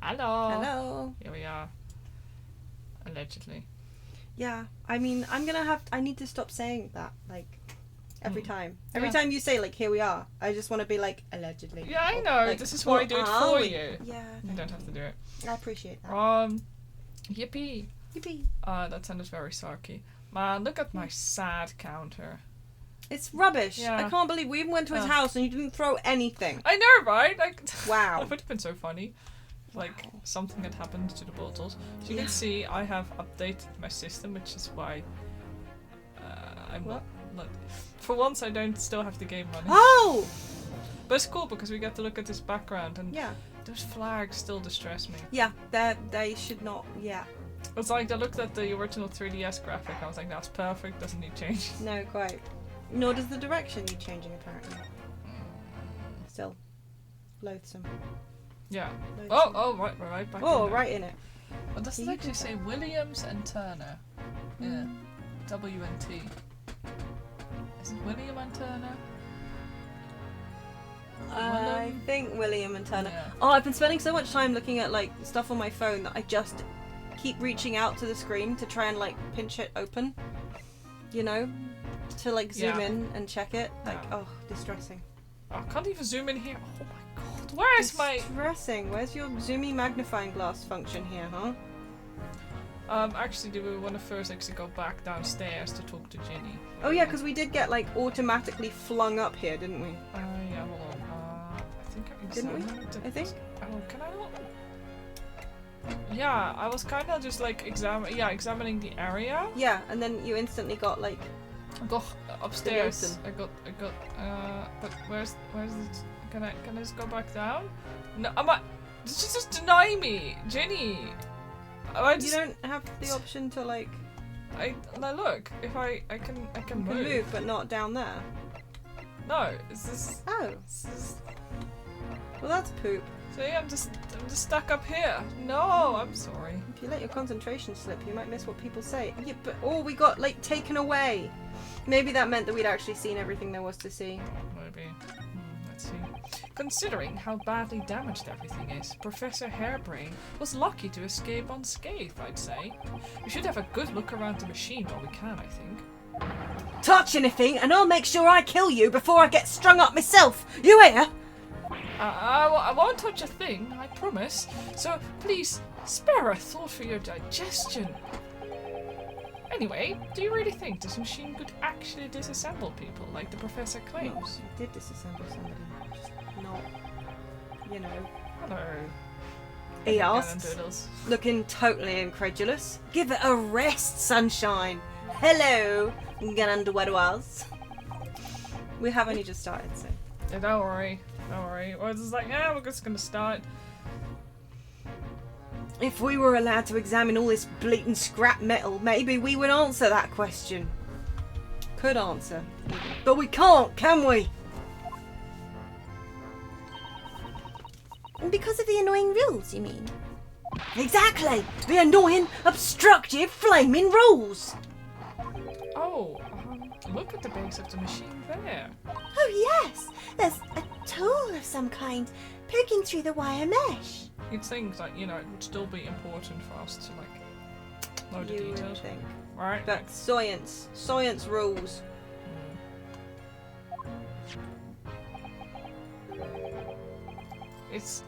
Hello. Hello. Here we are. Allegedly. Yeah, I mean, I need to stop saying that, like, every time. Every Yeah. time you say, like, here we are, I just want to be like, allegedly. Yeah, I know. Like, This is why I do it for you. Yeah, You don't have to do it. I appreciate that. Yippee. Yippee. That sounded very sarky. Man, look at my sad counter. It's rubbish. Yeah. I can't believe we even went to his house and you didn't throw anything. I know, right? Like, Wow. That would have been so funny. Like, something had happened to the bottles. So you can see I have updated my system, which is why I'm not... For once, I don't still have the game running. Oh! But it's cool because we get to look at this background and Yeah. those flags still distress me. Yeah, they should not, yeah. It's like I looked at the original 3DS graphic, I was like, that's perfect, doesn't need change. No, quite. Nor does the direction need changing, apparently. Still. Loathsome. Yeah. Loathsome. Oh, right back Oh, in there. right in it. But does it actually say Williams and Turner? Yeah. W and T. Is it William and Turner? I think William and Turner. Yeah. Oh, I've been spending so much time looking at like stuff on my phone that I just keep reaching out to the screen to try and like pinch it open. You know? To like zoom in and check it. Like, oh, distressing. Oh, I can't even zoom in here. Oh my god. Where's my... Distressing. Where's your zoomy magnifying glass function here, huh? Actually, do we want to first actually go back downstairs to talk to Ginny? Oh yeah, because we did get like automatically flung up here, didn't we? Yeah, hold on. I think I Didn't we? examined it. I think. Oh, can I not? Yeah, I was kind of just like examining the area. Yeah, and then you instantly got like. I got upstairs. I got. But where's it? Can I just go back down? No, did you just deny me, Ginny? You don't have the option to like. Look. If I can You can move, but not down there. No, is this? Oh. Well, that's poop. See, I'm just stuck up here. No, I'm sorry. If you let your concentration slip, you might miss what people say. Yeah, but we got like taken away. Maybe that meant that we'd actually seen everything there was to see. Maybe. Let's see. Considering how badly damaged everything is, Professor Harebrayne was lucky to escape unscathed, I'd say. We should have a good look around the machine while we can, I think. Touch anything, and I'll make sure I kill you before I get strung up myself. You hear? I won't touch a thing, I promise. So please, spare a thought for your digestion. Anyway, do you really think this machine could actually disassemble people, like the professor claims? I did disassemble somebody, just not, you know. Hello. He asks, Doodles. looking totally incredulous. Give it a rest, sunshine. Hello, Gananduaduas. We have only just started, so. Yeah, don't worry. Or it's just like, yeah, we're just gonna start. If we were allowed to examine all this bleating scrap metal, maybe we would answer that question. Could answer. But we can't, can we? Because of the annoying rules, you mean? Exactly! The annoying, obstructive, flaming rules! Oh, look at the base of the machine there. Oh yes! There's a tool of some kind poking through the wire mesh. You'd think that, you know, it would still be important for us to, like, know the You would details. think. Right? But science rules. It's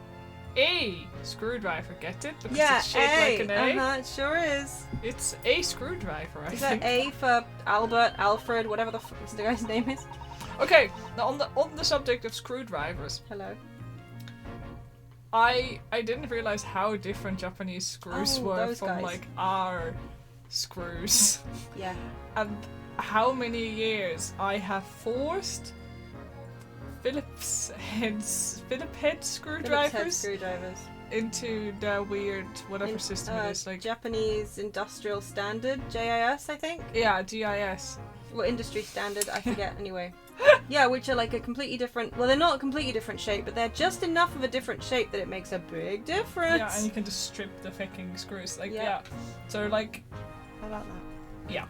a screwdriver, get it? Because Yeah, it's shaped A. like an A. It sure is. It's a screwdriver, I Is think. that A for Albert, Alfred, whatever the guy's name is? Okay, now on the subject of screwdrivers, Hello. I didn't realize how different Japanese screws were those from guys. like our screws, Yeah. and how many years I have forced Philip head screwdrivers Phillips head screwdrivers. into their weird whatever system it is, like Japanese Industrial Standard, JIS, I think. yeah, GIS. Well, industry standard, I forget anyway. Yeah, which are like a completely different. Well, they're not a completely different shape, but they're just enough of a different shape that it makes a big difference. Yeah, and you can just strip the fucking screws. Like, Yeah. yeah. So, like, How about that? yeah.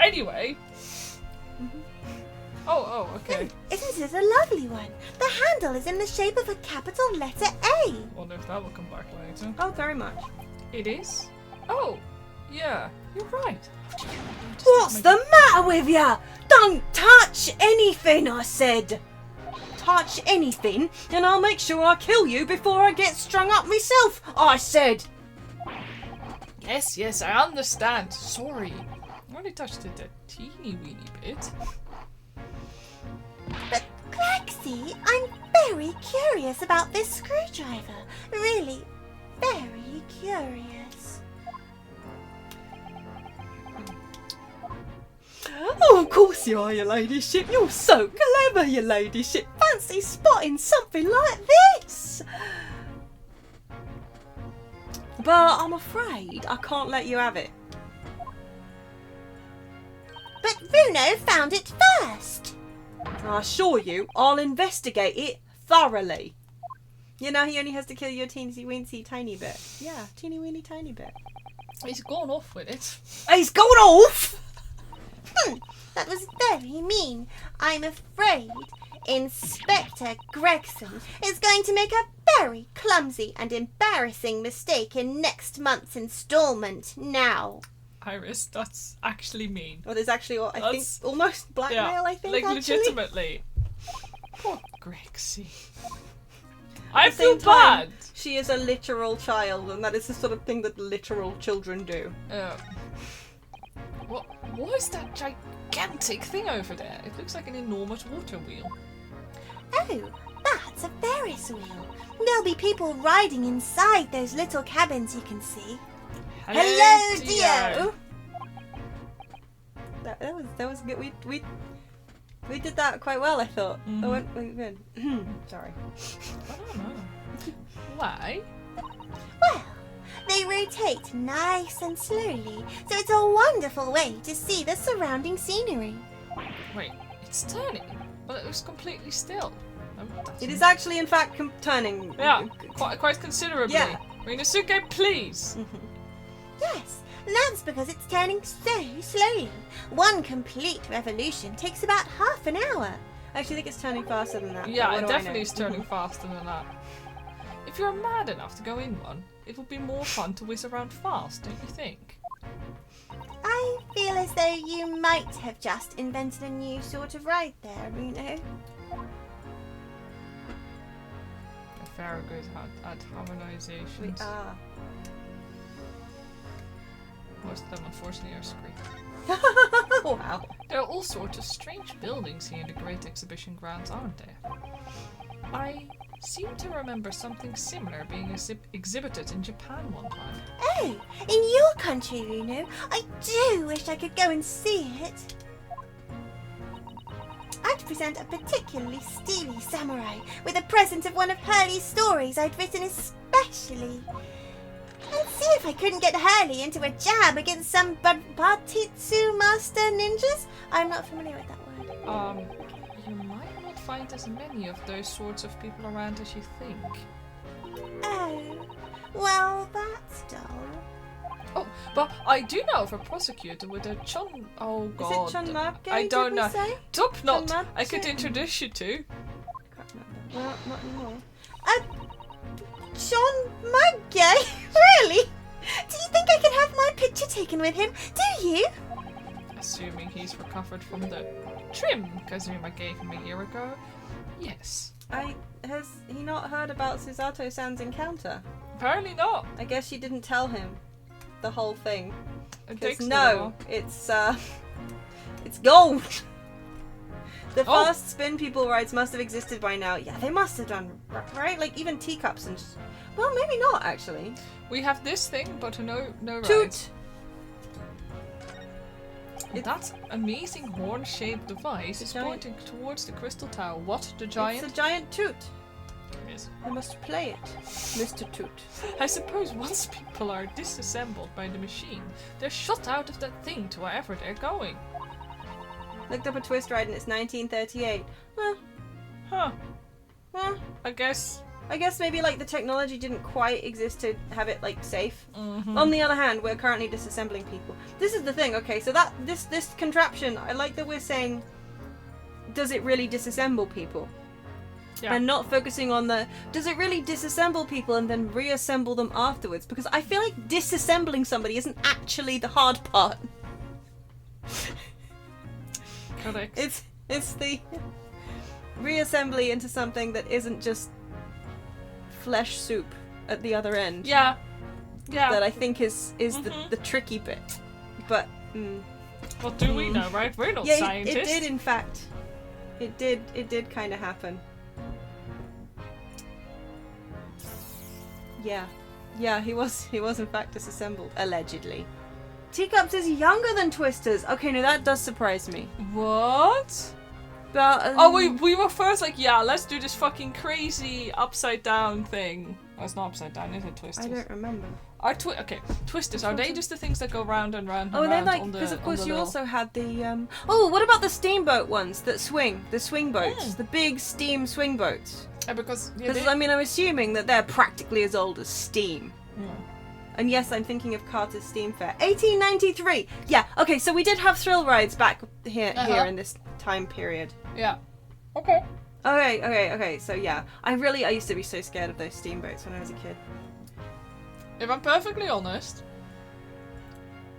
Anyway. Oh, okay. Isn't it a lovely one? The handle is in the shape of a capital letter A. Wonder if that will come back later. Oh, very much. It is? Oh, yeah, you're right. What's the matter with ya? Don't touch anything, I said. Touch anything, and I'll make sure I kill you before I get strung up myself, I said. Yes, I understand. Sorry. I only touched it a teeny weeny bit. But Grexy, I'm very curious about this screwdriver. Really, very curious. Oh, of course you are, your ladyship. You're so clever, your ladyship. Fancy spotting something like this. But I'm afraid I can't let you have it. But Bruno found it first. I assure you, I'll investigate it thoroughly. You know, he only has to kill you a teensy weensy tiny bit. Yeah, teeny weeny tiny bit. He's gone off with it. He's gone off! That was very mean. I'm afraid Inspector Gregson is going to make a very clumsy and embarrassing mistake in next month's installment now. Iris, that's actually mean. Well, there's actually, I think, almost blackmail, Yeah, I think, like actually. legitimately. Poor Grexy. I At the feel same time, bad. she is a literal child, and that is the sort of thing that literal children do. What is that gigantic thing over there? It looks like an enormous water wheel. Oh, that's a Ferris wheel. There'll be people riding inside those little cabins you can see. Hello, Dio. That was good. We did that quite well, I thought. Mhm. Oh, wait, good. Sorry. I don't know. Why? Well, they rotate nice and slowly, so it's a wonderful way to see the surrounding scenery. Wait, it's turning, but it was completely still. No, it It is doesn't. actually, in fact, turning. Yeah, quite considerably. Yeah. Rinosuke, please. Yes, that's because it's turning so slowly. One complete revolution takes about half an hour. I actually think it's turning faster than that. Yeah, but what it do I definitely know? is turning faster than that. If you're mad enough to go in one, it would be more fun to whiz around fast, don't you think? I feel as though you might have just invented a new sort of ride there, Bruno. Very good at harmonization. We are. Most of them, unfortunately, are screen. Wow. There are all sorts of strange buildings here in the Great Exhibition Grounds, aren't there? I seem to remember something similar being exhibited in Japan one time. Oh, in your country, Bruno. I do wish I could go and see it. I'd present a particularly steely samurai with a present of one of Hurley's stories I'd written especially. And see if I couldn't get Hurley into a jab against some Batitsu master ninjas. I'm not familiar with that word. You might not find as many of those sorts of people around as you think. Oh, well, that's dull. Oh, but I do know of a prosecutor with a oh god. Is it Chonmage? I don't know. Top knot Chonmage? I could introduce you to. Can't remember. Well, not anymore. John Mugay? Really? Do you think I can have my picture taken with him? Do you? Assuming he's recovered from the trim Kazuma gave him a year ago. Yes. Has he not heard about Susato-san's encounter? Apparently not. I guess she didn't tell him the whole thing. It Because takes a no, while. it's gold. The Oh. fast spin people rides must have existed by now. Yeah, they must have done, right? Like even teacups and well, maybe not actually. We have this thing, but no rides. Toot. That amazing horn-shaped device is giant- pointing towards the crystal tower. What? The giant? It's a giant toot. Yes. You must play it, Mr. Toot. I suppose once people are disassembled by the machine, they're shot out of that thing to wherever they're going. Looked up a twist ride and it's 1938. Huh. Well, I guess. maybe like the technology didn't quite exist to have it like safe. Mhm. On the other hand, we're currently disassembling people. This is the thing, okay, so that this contraption, I like that we're saying does it really disassemble people? Yeah. And not focusing on the, does it really disassemble people and then reassemble them afterwards? Because I feel like disassembling somebody isn't actually the hard part. Correct. It's the reassembly into something that isn't just flesh soup at the other end. Yeah. Yeah. That I think is the tricky bit. But What do we know, right? We're not yeah, scientists. it did in fact. It did kind of happen. Yeah, he was in fact disassembled, allegedly. Teacups is younger than Twisters. Okay, no, that does surprise me. What? But we were first like, yeah, let's do this fucking crazy upside down thing. Oh, it's not upside down, is it, Twisters? I don't remember. Twisters, are they just the things that go round and round and Oh, round? they're like, because of course you also had the oh, what about the steamboat ones that swing? The swing boats, the big steam swing boats. Because I mean, I'm assuming that they're practically as old as steam. Yeah. And yes, I'm thinking of Carter's Steam Fair. 1893! Yeah, okay, so we did have thrill rides back here in this time period. Yeah. Okay. Okay, so yeah. I used to be so scared of those steamboats when I was a kid. If I'm perfectly honest,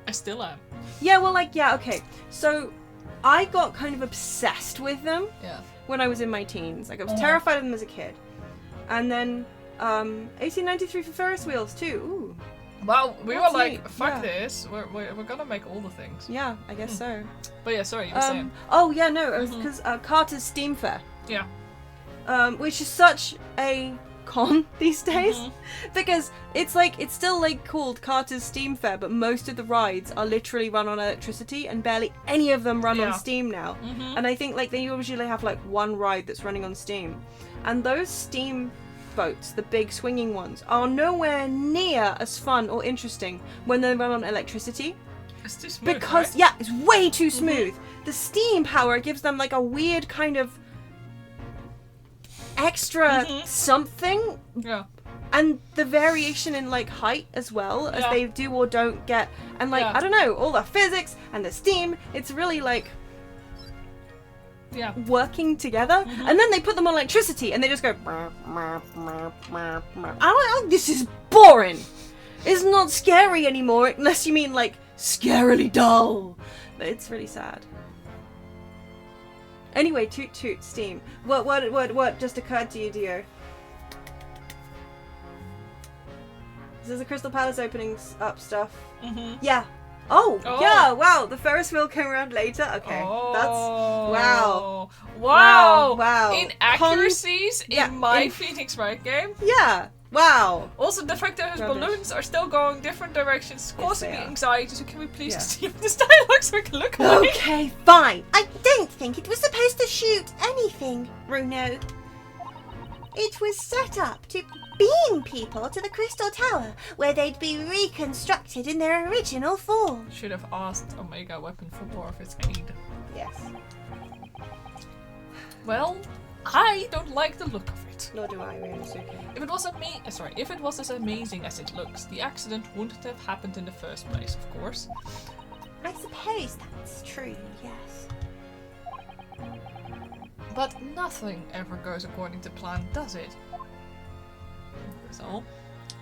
I still am. Yeah, well, okay. So, I got kind of obsessed with them when I was in my teens. Like, I was terrified of them as a kid. And then, 1893 for Ferris wheels, too. Ooh. Well, we were like, neat. fuck this. We're gonna make all the things. Yeah, I guess so. But yeah, sorry, you were saying. Oh, yeah, no, it was because Carter's Steam Fair. Yeah. Which is such a con these days. Because it's still called Carter's Steam Fair, but most of the rides are literally run on electricity and barely any of them run on steam now. And I think they usually have one ride that's running on steam. And those steam boats, the big swinging ones, are nowhere near as fun or interesting when they run on electricity. It's too smooth, Because, right? it's way too smooth. The steam power gives them a weird kind of extra something. Yeah. And the variation in height as well, as they do or don't get. And I don't know, all the physics and the steam, it's really working together. And then they put them on electricity and they just go this is boring. It's not scary anymore unless you mean scarily dull. But it's really sad. Anyway, toot toot steam. What just occurred to you, Dio? This is the Crystal Palace opening up stuff. Yeah. Oh, yeah, wow, the Ferris wheel came around later. Okay, that's... Wow. Inaccuracies in my Phoenix Wright game. Yeah, wow. Also, the fact that his balloons are still going different directions causing me anxiety, so can we please keep this dialogue so we can look away? Okay, fine. I don't think it was supposed to shoot anything, Bruno. It was set up to beam people to the Crystal Tower, where they'd be reconstructed in their original form. Should have asked Omega Weapon for more of its aid. Yes. Well, I don't like the look of it. Nor do I, Ryunosuke. If it was as amazing as it looks, the accident wouldn't have happened in the first place, of course. I suppose that's true, yes. But nothing ever goes according to plan, does it? So,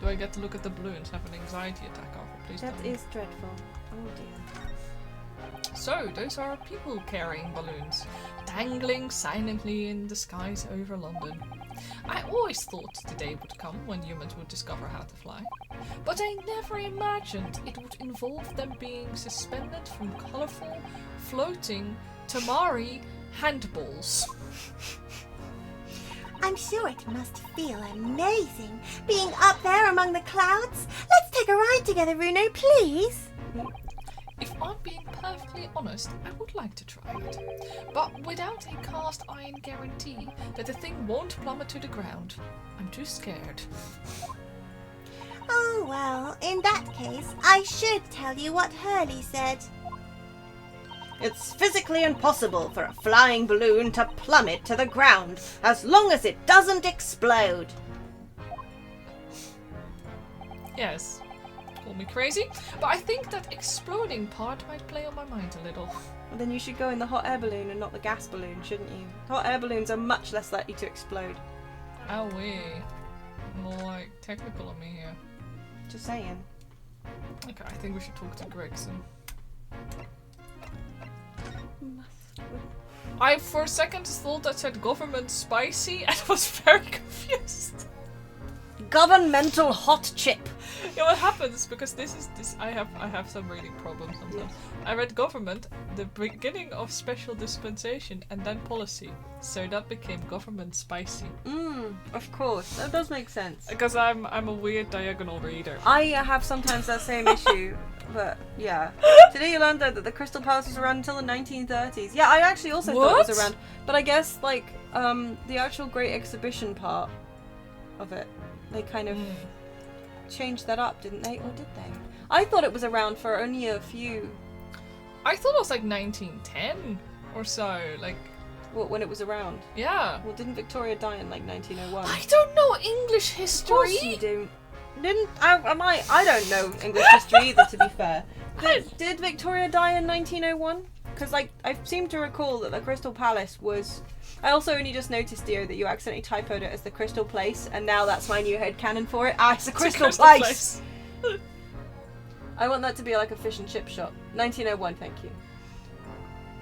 do I get to look at the balloons, have an anxiety attack over? Please That tell me. is dreadful. Oh dear. So, those are people carrying balloons, dangling silently in the skies over London. I always thought the day would come when humans would discover how to fly, but I never imagined it would involve them being suspended from colourful, floating Tamari handballs. I'm sure it must feel amazing being up there among the clouds. Let's take a ride together, Bruno, please. If I'm being perfectly honest, I would like to try it, but without a cast iron guarantee that the thing won't plummet to the ground. I'm too scared. Oh, well, in that case, I should tell you what Hurley said. It's physically impossible for a flying balloon to plummet to the ground as long as it doesn't explode. Yes. call me crazy, but I think that exploding part might play on my mind a little. Well, then you should go in the hot air balloon and not the gas balloon, shouldn't you? Hot air balloons are much less likely to explode. Oh wait. More like technical on me here. Just saying. Okay, I think we should talk to Gregson. I for a second thought that said government spicy and was very confused. Governmental hot chip. Yeah, what happens because this I have some reading problems sometimes. Yes. I read government, the beginning of special dispensation, and then policy. So that became government spicy. Of course. That does make sense. Because I'm a weird diagonal reader. I have sometimes that same issue, but yeah. Today you learned that the Crystal Palace was around until the 1930s. Yeah, I actually also thought it was around, but I guess like the actual Great Exhibition part of it, they kind of changed that up, didn't they? Or did they? I thought it was around for only a few. I thought it was like 1910 or so, like. What, when it was around? Yeah. Well, didn't Victoria die in like 1901? I don't know English history. Of course you do. I don't know English history either, to be fair. Did Victoria die in 1901? Because like I seem to recall that the Crystal Palace was. I also only just noticed, dear, that you accidentally typoed it as the Crystal Place, and now that's my new headcanon for it. It's the Crystal Place. I want that to be like a fish and chip shop. 1901, thank you.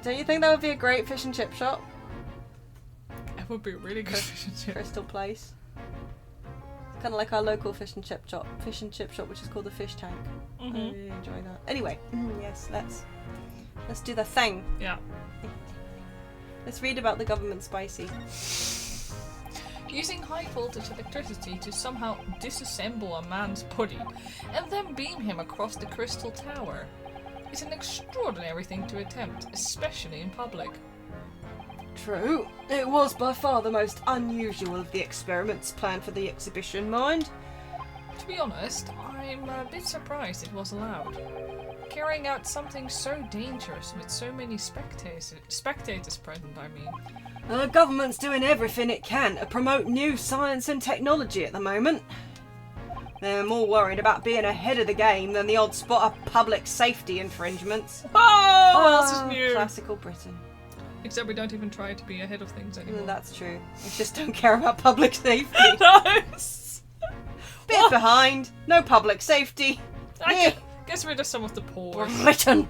Don't you think that would be a great fish and chip shop? It would be a really good fish and chip. Crystal Place. Kind of like our local fish and chip shop, which is called the Fish Tank. I really enjoy that. Anyway, yes, let's do the thing. Yeah. Let's read about the government spicy. Using high voltage electricity to somehow disassemble a man's body and then beam him across the Crystal Tower is an extraordinary thing to attempt, especially in public. True. It was by far the most unusual of the experiments planned for the exhibition, mind. To be honest, I'm a bit surprised it was allowed. Carrying out something so dangerous with so many spectators present, I mean. The government's doing everything it can to promote new science and technology at the moment. They're more worried about being ahead of the game than the odd spot of public safety infringements. Oh, this is new. Classical Britain. Except we don't even try to be ahead of things anymore. That's true. We just don't care about public safety. Nice. Bit behind. No public safety. Gets rid of some of the poor. Britain.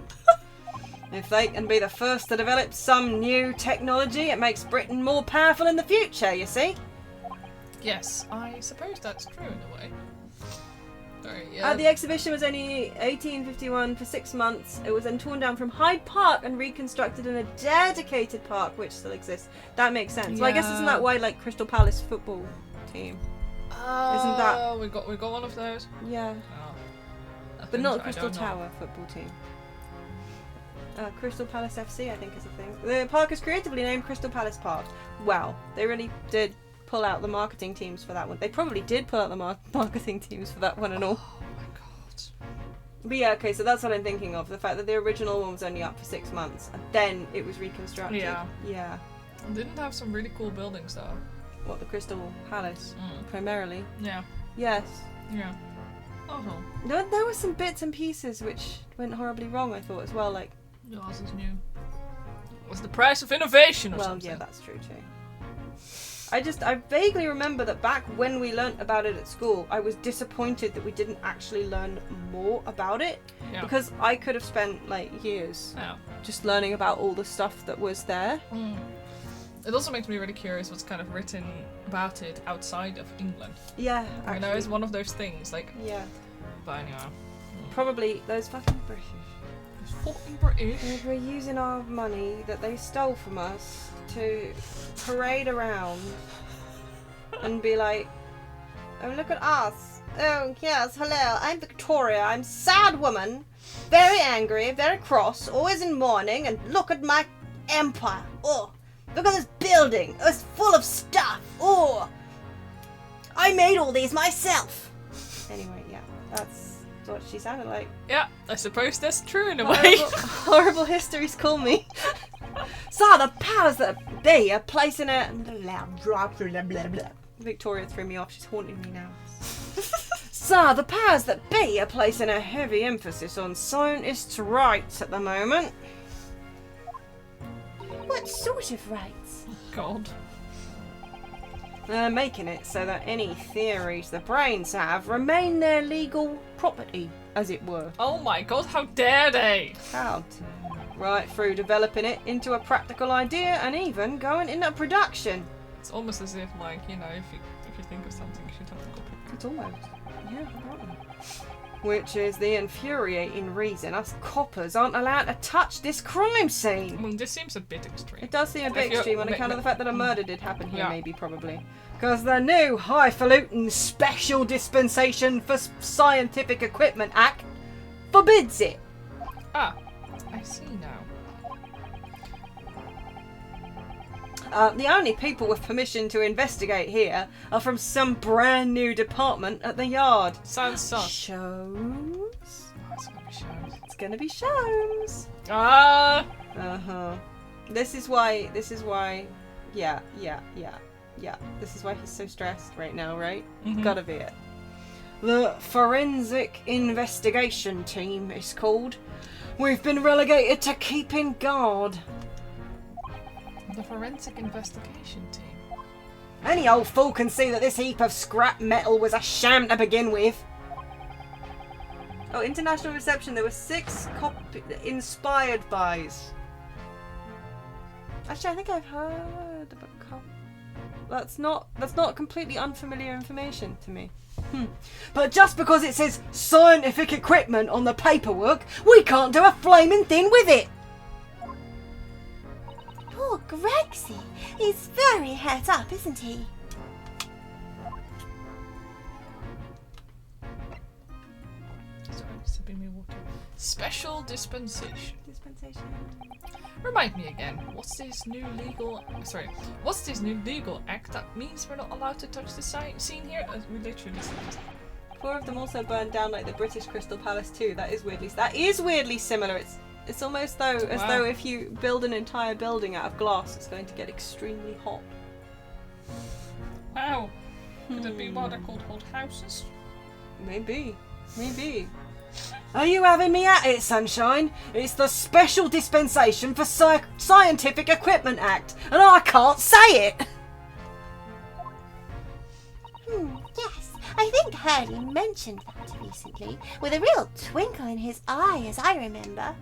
If they can be the first to develop some new technology, it makes Britain more powerful in the future, you see? Yes, I suppose that's true in a way. The exhibition was only 1851 for 6 months. It was then torn down from Hyde Park and reconstructed in a dedicated park, which still exists. That makes sense. Yeah. Well, I guess isn't that why, like, Crystal Palace football team? Isn't that? we got one of those. Yeah. Oh. But not Crystal Tower football team. Crystal Palace FC, I think, is a thing. The park is creatively named Crystal Palace Park. Well, they really did pull out the marketing teams for that one. They probably did pull out the marketing teams for that one and all. Oh my god. But yeah, okay, so that's what I'm thinking of. The fact that the original one was only up for 6 months, and then it was reconstructed. Yeah. It didn't have some really cool buildings though. What, the Crystal Palace? Primarily? Yeah. Yes. Yeah. Oh. There were some bits and pieces which went horribly wrong, I thought, as well, like... Yours is new. What's the price of innovation or something? Well, yeah, that's true too. I vaguely remember that back when we learnt about it at school, I was disappointed that we didn't actually learn more about it. Yeah. Because I could have spent, like, years just learning about all the stuff that was there. It also makes me really curious what's kind of written about it outside of England. Yeah, actually. You know, it's one of those things, like... Yeah. But anyway. Probably those fucking British. Those fucking British. They were using our money that they stole from us to parade around and be like, oh, look at us. Oh, yes, hello, I'm Victoria. I'm a sad woman, very angry, very cross, always in mourning, and look at my empire. Oh, look at this building. It's full of stuff. Oh, I made all these myself. Anyway, yeah, that's what she sounded like. Yeah, I suppose that's true in a way. Horrible histories call me. So the powers that be are placing a... Victoria threw me off. She's haunting me now. So, the powers that be are placing a heavy emphasis on scientists' rights at the moment. What sort of rights? God. They're making it so that any theories the brains have remain their legal property, as it were. Oh my god, how dare they! How? Right through developing it into a practical idea and even going into production. It's almost as if, like, you know, if you think of something, you should have to copy it. It's almost. Yeah, probably. Which is the infuriating reason us coppers aren't allowed to touch this crime scene. Well, this seems a bit extreme. It does seem a bit extreme on account of the fact that a murder did happen here, Yeah. maybe, probably. Because the new highfalutin Special Dispensation for Scientific Equipment Act forbids it. Ah, I see now. The only people with permission to investigate here are from some brand new department at the yard. Sounds sus. Shows? Oh, it's gonna be shows. It's gonna be shows. Ah! Uh-huh. This is why, yeah. This is why he's so stressed right now, right? Mhm. Gotta be it. The Forensic Investigation Team is called. We've been relegated to keeping guard. The Forensic Investigation Team. Any old fool can see that this heap of scrap metal was a sham to begin with. Oh, international reception. There were 6 inspired bys. Actually, I think I've heard of a couple. That's not completely unfamiliar information to me. But just because it says scientific equipment on the paperwork, we can't do a flaming thing with it. Poor Grexy. He's very het up, isn't he? Sorry, sipping me water. Special dispensation. Dispensation. Remind me again, what's this new legal act that means we're not allowed to touch the scene here? We literally said it. 4 of them also burned down like the British Crystal Palace too. That is weirdly similar. It's almost as though if you build an entire building out of glass, it's going to get extremely hot. Wow. Could it be why they're called hot houses? Maybe. Are you having me at it, Sunshine? It's the Special Dispensation for Scientific Equipment Act, and I can't say it! Yes, I think Hurley mentioned that recently, with a real twinkle in his eye, as I remember.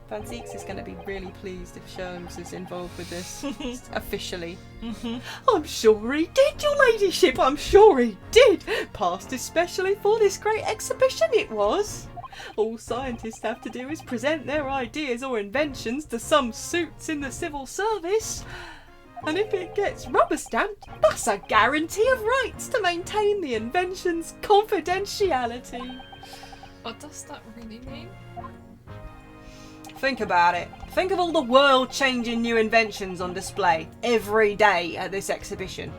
Van Zeeks is going to be really pleased if Sherms is involved with this, officially. I'm sure he did, your ladyship, I'm sure he did. Passed especially for this great exhibition it was. All scientists have to do is present their ideas or inventions to some suits in the civil service. And if it gets rubber stamped, that's a guarantee of rights to maintain the invention's confidentiality. What does that really mean? Think about it. Think of all the world-changing new inventions on display every day at this exhibition.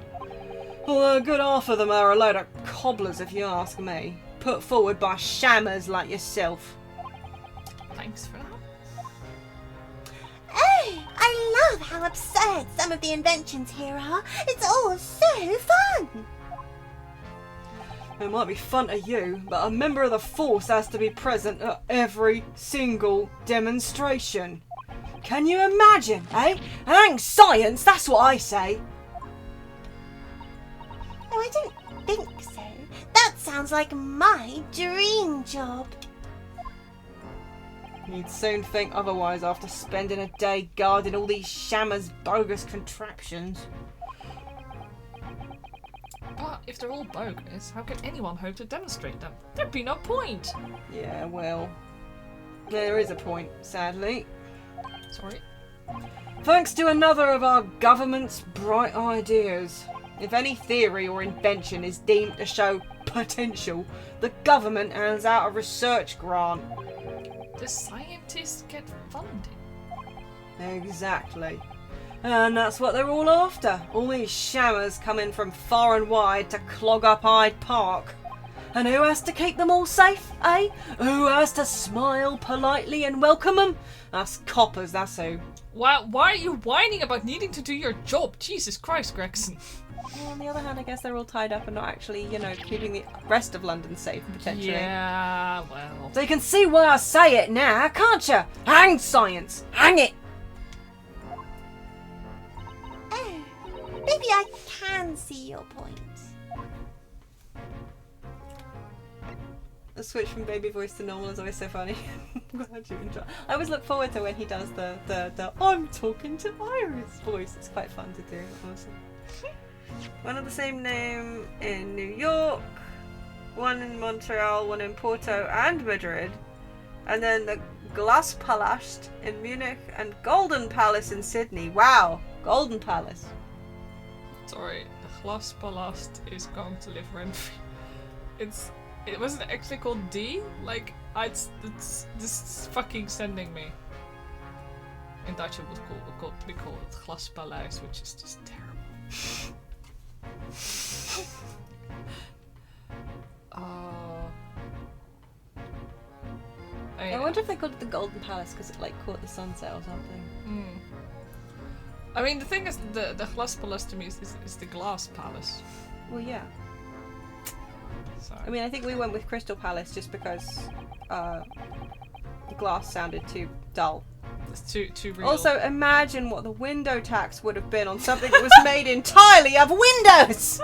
Well, a good half of them are a load of cobblers, if you ask me. Put forward by shammers like yourself. Thanks for that. Oh, I love how absurd some of the inventions here are. It's all so fun. It might be fun to you, but a member of the force has to be present at every single demonstration. Can you imagine, eh? It ain't science, that's what I say. Oh, I don't think so. That sounds like my dream job. You'd soon think otherwise after spending a day guarding all these shammers' bogus contraptions. But if they're all bogus, how can anyone hope to demonstrate them? There'd be no point! Yeah, well, there is a point, sadly. Sorry. Thanks to another of our government's bright ideas. If any theory or invention is deemed to show potential, the government hands out a research grant. The scientists get funding. Exactly. And that's what they're all after. All these shammers coming from far and wide to clog up Hyde Park. And who has to keep them all safe, eh? Who has to smile politely and welcome them? Us coppers, that's who. Why are you whining about needing to do your job? Jesus Christ, Gregson. Well, on the other hand, I guess they're all tied up and not actually, you know, keeping the rest of London safe, potentially. Yeah, well. So you can see why I say it now, can't you? Hang science! Hang it! Oh, maybe I can see your point. The switch from baby voice to normal is always so funny. I'm glad you enjoy. I always look forward to when he does the I'm talking to Iris voice. It's quite fun to do, honestly. One of the same name in New York, one in Montreal, one in Porto and Madrid, and then the Glass Palast in Munich and Golden Palace in Sydney. Wow, Golden Palace. Sorry, the Glaspalast is going to live rent-free. It wasn't actually called D? Like, it's this fucking sending me. In Dutch it would be called Glaspaleis, which is just terrible. I wonder if they called it the Golden Palace because it like caught the sunset or something. I mean, the thing is, the Glaspalast to me is the Glass Palace. Well, yeah. So. I mean, I think we went with Crystal Palace just because glass sounded too dull. It's too real. Also, imagine what the window tax would have been on something that was made entirely of windows!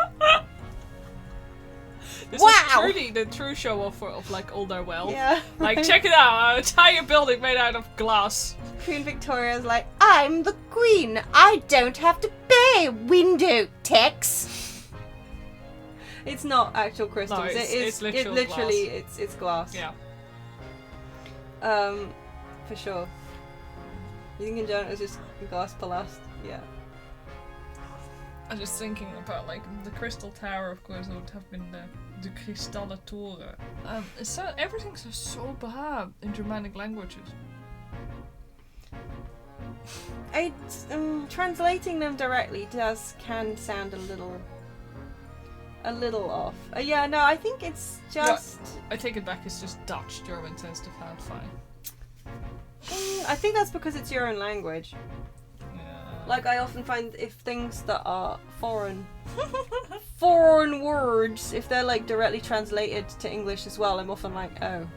This wow! is truly the true show off of like all their wealth. Yeah. Like, check it out, an entire building made out of glass. Queen Victoria's like, I'm the queen. I don't have to pay window tax. It's not actual crystals. No, it's literally glass. it's glass. Yeah. For sure. You think in general it's just glass palast? Yeah. I'm just thinking about like the Crystal Tower, of course, would have been the Kristallen Toren. Everything's so bad in Germanic languages. Translating them directly can sound a little off. Yeah, no, I think it's just. Yeah, I take it back. It's just Dutch. German tends to sound fine. I think that's because it's your own language. Yeah. Like, I often find if things that are foreign words, if they're like directly translated to English as well, I'm often like, oh.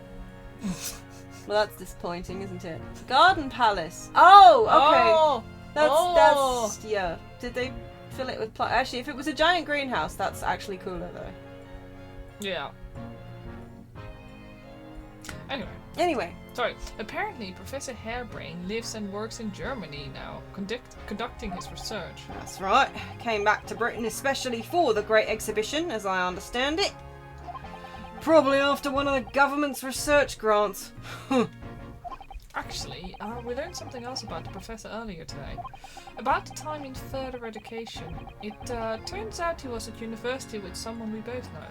Well, that's disappointing, isn't it? Garden Palace. Oh, okay. That's yeah. Did they fill it with actually, if it was a giant greenhouse, that's actually cooler though. Yeah. Anyway. Sorry. Apparently, Professor Harebrayne lives and works in Germany now, conducting his research. That's right. Came back to Britain especially for the Great Exhibition, as I understand it. Probably after one of the government's research grants. Actually, we learned something else about the professor earlier today. About the time in further education. It turns out he was at university with someone we both know.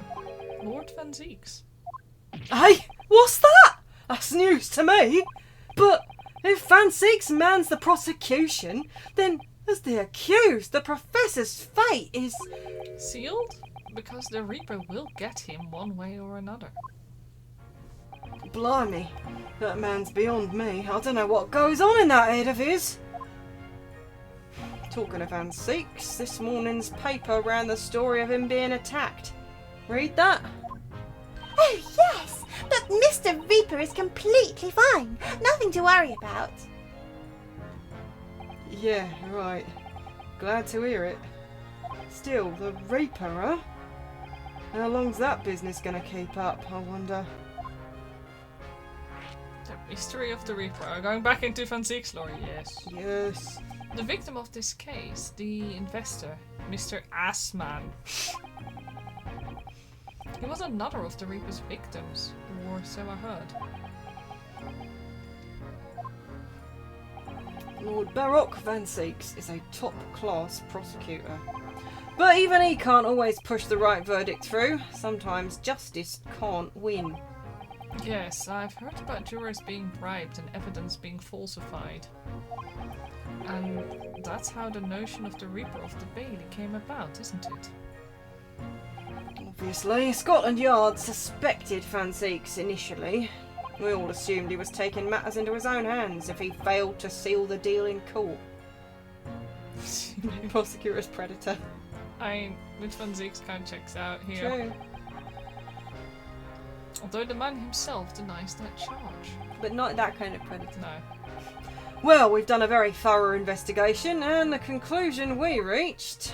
Lord Van Zieks. Hey, what's that? That's news to me. But if Van Zieks mans the prosecution, then as the accused, the professor's fate is... sealed? Because the Reaper will get him one way or another. Blimey, that man's beyond me. I don't know what goes on in that head of his. Talking of Van Zieks, this morning's paper ran the story of him being attacked. Read that? Oh, yes! But Mr. Reaper is completely fine. Nothing to worry about. Yeah, right. Glad to hear it. Still, the Reaper, huh? How long's that business gonna keep up, I wonder? The mystery of the Reaper. Going back into Van Zieks' lore, yes. Yes. The victim of this case, the investor, Mr. Assman. He was another of the Reaper's victims, or so I heard. Lord Baroque Van Zieks is a top-class prosecutor. But even he can't always push the right verdict through. Sometimes justice can't win. Yes, I've heard about jurors being bribed and evidence being falsified. And that's how the notion of the Reaper of the Bailey came about, isn't it? Obviously, Scotland Yard suspected Van Zieks initially. We all assumed he was taking matters into his own hands if he failed to seal the deal in court. Prosecutor's predator. Which one Zeke's kind of checks out here. True. Although the man himself denies that charge. But not that kind of predator. No. Well, we've done a very thorough investigation, and the conclusion we reached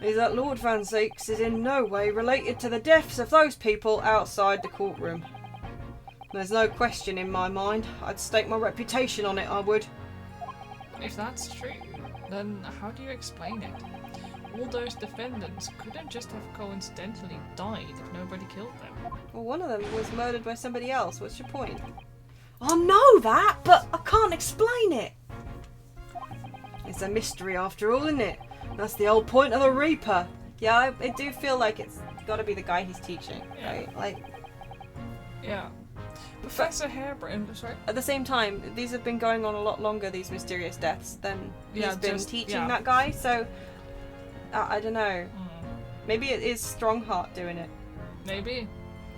is that Lord Van Zeeks is in no way related to the deaths of those people outside the courtroom. There's no question in my mind. I'd stake my reputation on it, I would. If that's true, then how do you explain it? All those defendants couldn't just have coincidentally died if nobody killed them. Well, one of them was murdered by somebody else. What's your point? I know that, but I can't explain it. It's a mystery after all, isn't it? That's the whole point of the Reaper. Yeah, I do feel like it's got to be the guy he's teaching, right? Like, yeah. Professor Harebrayne, sorry. At the same time, these have been going on a lot longer, these mysterious deaths, than he's been teaching that guy, so I don't know. Maybe it is Strongheart doing it. Maybe.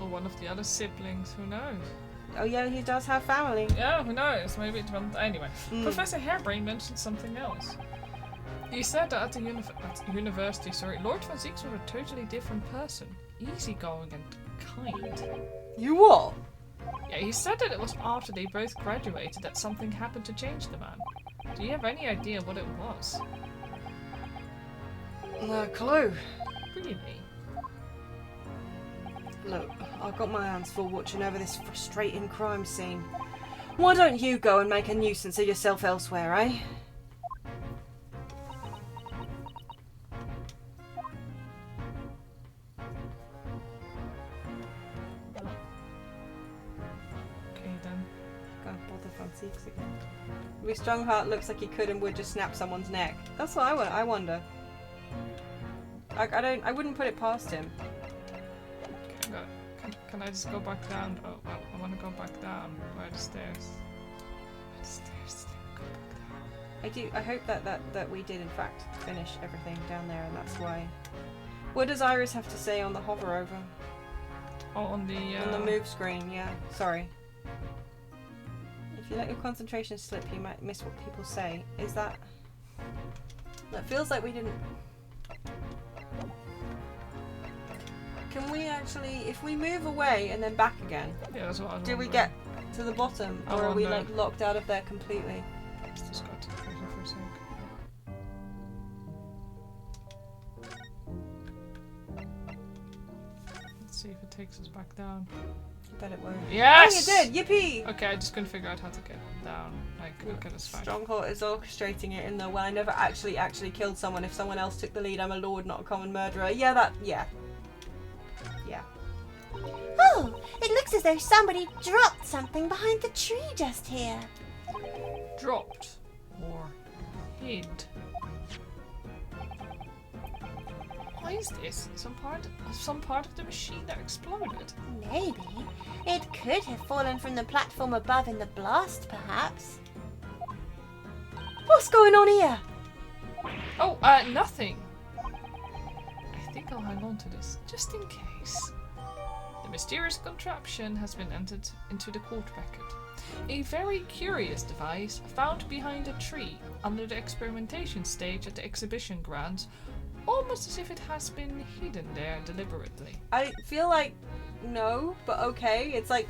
Or one of the other siblings, who knows? Oh yeah, he does have family. Yeah, who knows? Maybe it's one... Anyway, Professor Harebrayne mentioned something else. He said that at the university, Lord Van Zeeks was a totally different person. Easygoing and kind. You what? Yeah, he said that it was after they both graduated that something happened to change the man. Do you have any idea what it was? No clue. Really? Look, I've got my hands full watching over this frustrating crime scene. Why don't you go and make a nuisance of yourself elsewhere, eh? Again. Maybe Strongheart looks like he could and would just snap someone's neck. That's what I wonder. I wouldn't put it past him. Okay, can I just go back down? Oh, well, I want to go back down. Where are the stairs? Where are the stairs? Go back down. I hope that we did in fact finish everything down there, and that's why. What does Iris have to say on the hover over? Oh, on the move screen. Yeah. Sorry. If you let your concentration slip, you might miss what people say. Is that... That feels like we didn't... Can we actually... If we move away and then back again... Yeah, that's what I was do we get to the bottom? Or are we like locked out of there completely? Let's just go to the prison for a sec. Let's see if it takes us back down. I bet it won't. Yes! Oh, you did! Yippee! Okay, I just couldn't figure out how to get down. Like, okay, that's fine. Strongheart is orchestrating it in the well, I never actually killed someone. If someone else took the lead, I'm a lord, not a common murderer. Yeah, yeah. Oh, it looks as though somebody dropped something behind the tree just here. Dropped or hid. Why is this? Some part of the machine that exploded. Maybe. It could have fallen from the platform above in the blast, perhaps. What's going on here? Oh, nothing. I think I'll hang on to this, just in case. The mysterious contraption has been entered into the court record. A very curious device found behind a tree under the experimentation stage at the exhibition grounds, almost as if it has been hidden there deliberately. I feel like no, but okay. It's like,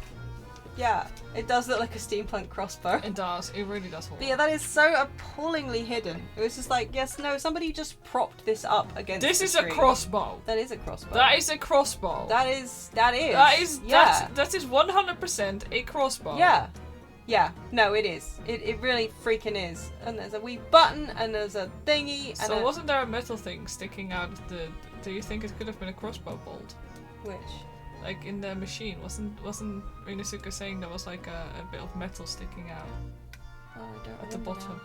yeah, it does look like a steampunk crossbow. It does. It really does hold. But yeah, that is so appallingly hidden. It was just like, yes, no, somebody just propped this up against This the is tree. a crossbow. That is a crossbow. That is a crossbow. That is. That is 100% a crossbow. Yeah. Yeah, no, it is. It really freaking is. And there's a wee button, and there's a thingy, and so wasn't there a metal thing sticking out of the... Do you think it could have been a crossbow bolt? Which? Like in the machine, wasn't Inosuke saying there was like a bit of metal sticking out? Oh, I don't at the bottom.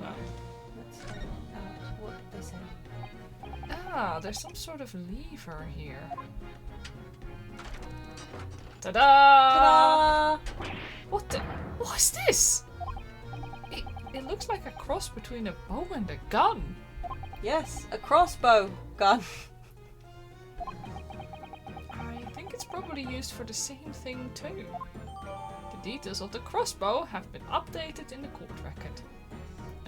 Wow. Let's find out what they say. Ah, there's some sort of lever here. Ta-da! Ta-da! What is this? It looks like a cross between a bow and a gun. Yes, a crossbow gun. I think it's probably used for the same thing too. The details of the crossbow have been updated in the court record.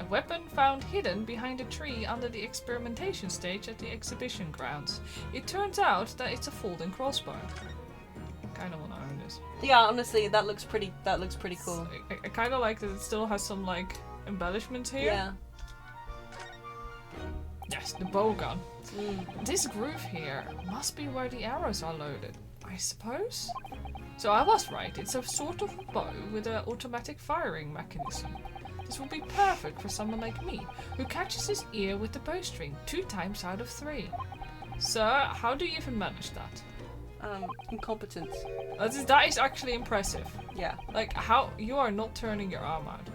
A weapon found hidden behind a tree under the experimentation stage at the exhibition grounds. It turns out that it's a folding crossbow. I kind of want to own this. Yeah, honestly, that looks pretty cool. I kind of like that it still has some like embellishments here. Yeah. Yes, the bow gun. This groove here must be where the arrows are loaded, I suppose? So I was right, it's a sort of bow with an automatic firing mechanism. This will be perfect for someone like me, who catches his ear with the bowstring 2 times out of 3. Sir, how do you even manage that? Incompetence. That is actually impressive. Yeah. Like, how you are not turning your arm out.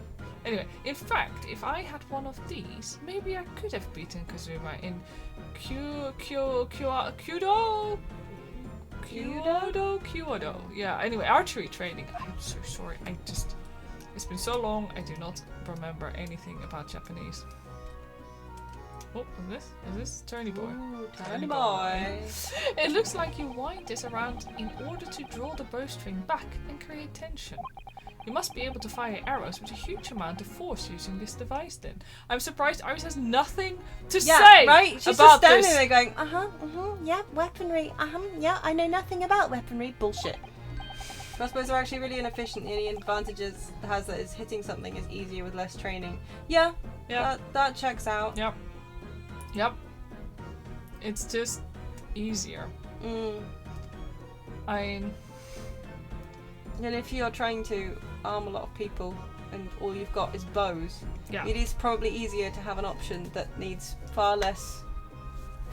Anyway, in fact, if I had one of these, maybe I could have beaten Kazuma in Kyudo. Yeah, anyway, archery training. I am so sorry. It's been so long, I do not remember anything about Japanese. Oh, is this Turny Boy? Ooh, Turny Boy. It looks like you wind this around in order to draw the bowstring back and create tension. You must be able to fire arrows with a huge amount of force using this device then. I'm surprised Iris has nothing to say right? She's about just standing this. there going, Yeah, weaponry. Yeah, I know nothing about weaponry. bullshit. Crossbows are actually really inefficient. The only advantages it has that is hitting something is easier with less training. Yeah, that checks out. Yep. It's just easier. And if you're trying to arm a lot of people and all you've got is bows, it is probably easier to have an option that needs far less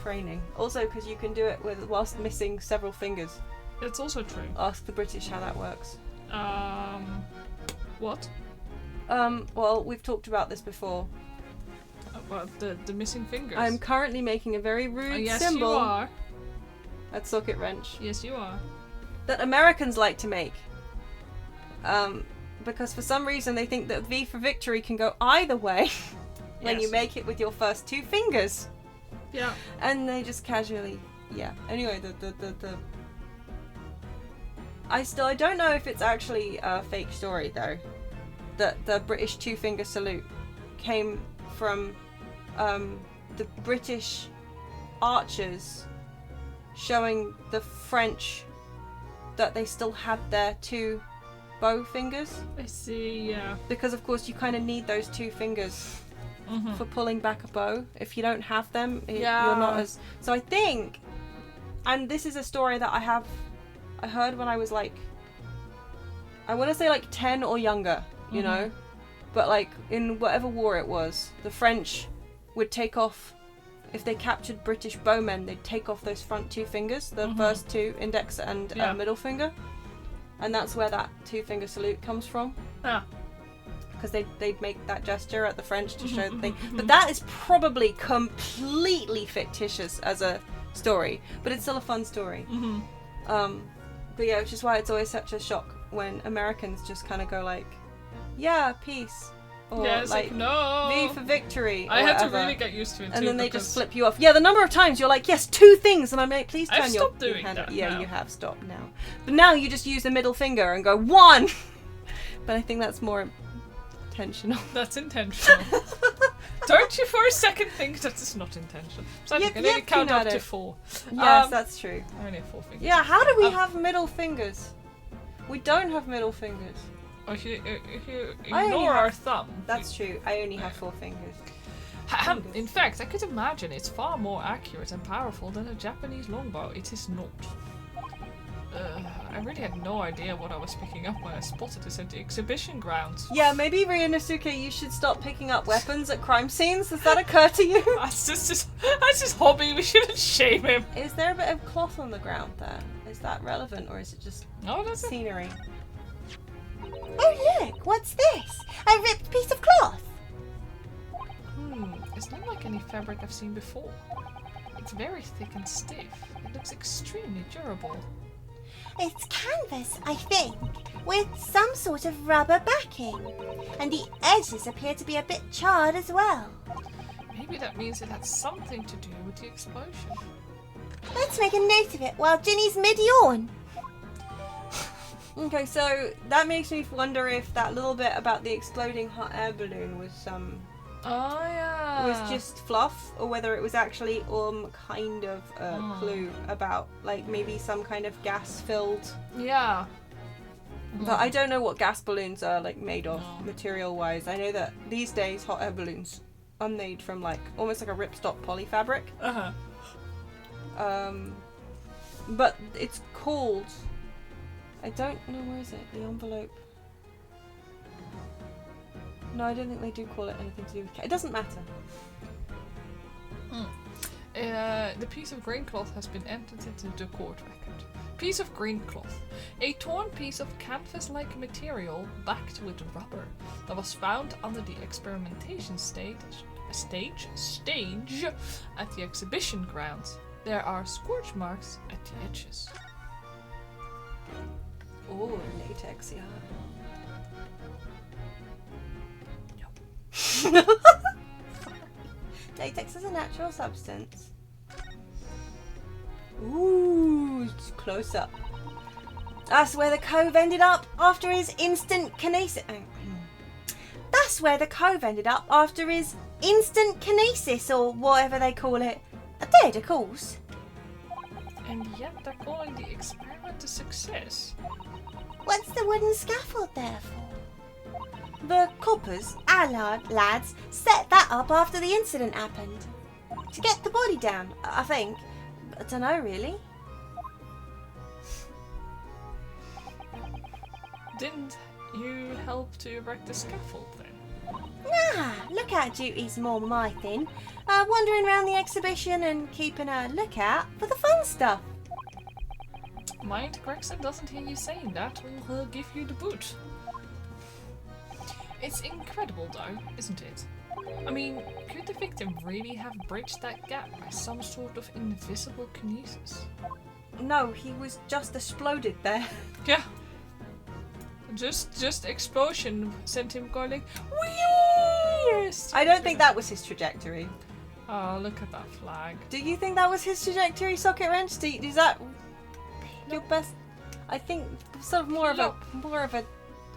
training. Also, because you can do it whilst missing several fingers. That's also true. Ask the British how that works. What? Well, we've talked about this before. About the missing fingers. I'm currently making a very rude yes, symbol you are. at Socketwrench Yes, you are. that Americans like to make. Because for some reason they think that V for victory can go either way when you make it with your first 2 fingers. Yeah. And they just casually, Anyway, I don't know if it's actually a fake story though. That the British 2-finger salute came from the British archers showing the French that they still had their 2 bow fingers. I see, yeah. Because of course you kind of need those 2 fingers for pulling back a bow. If you don't have them, you're not as... So I think, and this is a story that I heard when I was like, I want to say like 10 or younger, you know? But like in whatever war it was, the French would take off, if they captured British bowmen, they'd take off those front 2 fingers, the first 2, index and middle finger. And that's where that 2-finger salute comes from. Because they'd make that gesture at the French to show that they... But that is probably completely fictitious as a story. But it's still a fun story. But yeah, which is why it's always such a shock when Americans just kind of go like, yeah, peace. Or like, no. V for victory. I had to really get used to it too. And then they just flip you off. Yeah, the number of times you're like, yes, 2 things. And I'm like, please turn I've stopped doing hand. that Yeah, now. you have stopped now. But now you just use the middle finger and go 1. But I think that's more intentional. That's intentional. Don't you for a second think that it's not intentional? So I can only count up to 4. Yes, that's true. I only have 4 fingers. Yeah, how do we have middle fingers? We don't have middle fingers. If you ignore our thumb. That's true. I only have 4 fingers. In fact, I could imagine it's far more accurate and powerful than a Japanese longbow. It is not. I really had no idea what I was picking up when I spotted this at the exhibition grounds. Yeah, maybe Ryunosuke, you should stop picking up weapons at crime scenes. Does that occur to you? That's his hobby. We shouldn't shame him. Is there a bit of cloth on the ground there? Is that relevant, or is it just scenery? Oh look, what's this? A ripped piece of cloth. It's not like any fabric I've seen before. It's very thick and stiff. It looks extremely durable. It's canvas, I think, with some sort of rubber backing. And the edges appear to be a bit charred as well. Maybe that means it had something to do with the explosion. Let's make a note of it while Ginny's mid-yawn. Okay, so that makes me wonder if that little bit about the exploding hot air balloon was Oh yeah. was just fluff, or whether it was actually kind of a clue about like maybe some kind of gas-filled. Yeah. But I don't know what gas balloons are like made of, No. material-wise. I know that these days hot air balloons are made from like almost like a ripstop polyfabric. But it's called. I don't know, where is it? The envelope. No, I don't think they do call it anything to do with. It doesn't matter. The piece of green cloth has been entered into the court record. Piece of green cloth. A torn piece of canvas-like material backed with rubber that was found under the experimentation stage at the exhibition grounds. There are scorch marks at the edges. Oh, latex, yeah. Latex is a natural substance. Ooh, it's close up. That's where the cove ended up after his instant kinesis. That's where the cove ended up after his instant kinesis, or whatever they call it. Dead, of course. And yet they're calling the experiment a success. What's the wooden scaffold there for? The coppers, Our lads set that up after the incident happened. to get the body down, I think. I don't know, really. Didn't you help to erect the scaffold then? Nah, lookout duty's more my thing. Wandering around the exhibition and keeping a lookout for the fun stuff. Mind Gregson doesn't hear you saying that, or he'll give you the boot. It's incredible though, isn't it? I mean, could the victim really have bridged that gap by some sort of invisible kinesis? No, he was just exploded there. Yeah. Just explosion sent him going like, whee! I don't think that was his trajectory. Oh, look at that flag. Do you think that was his trajectory, Socketwrench? Is that your best? I think sort of more of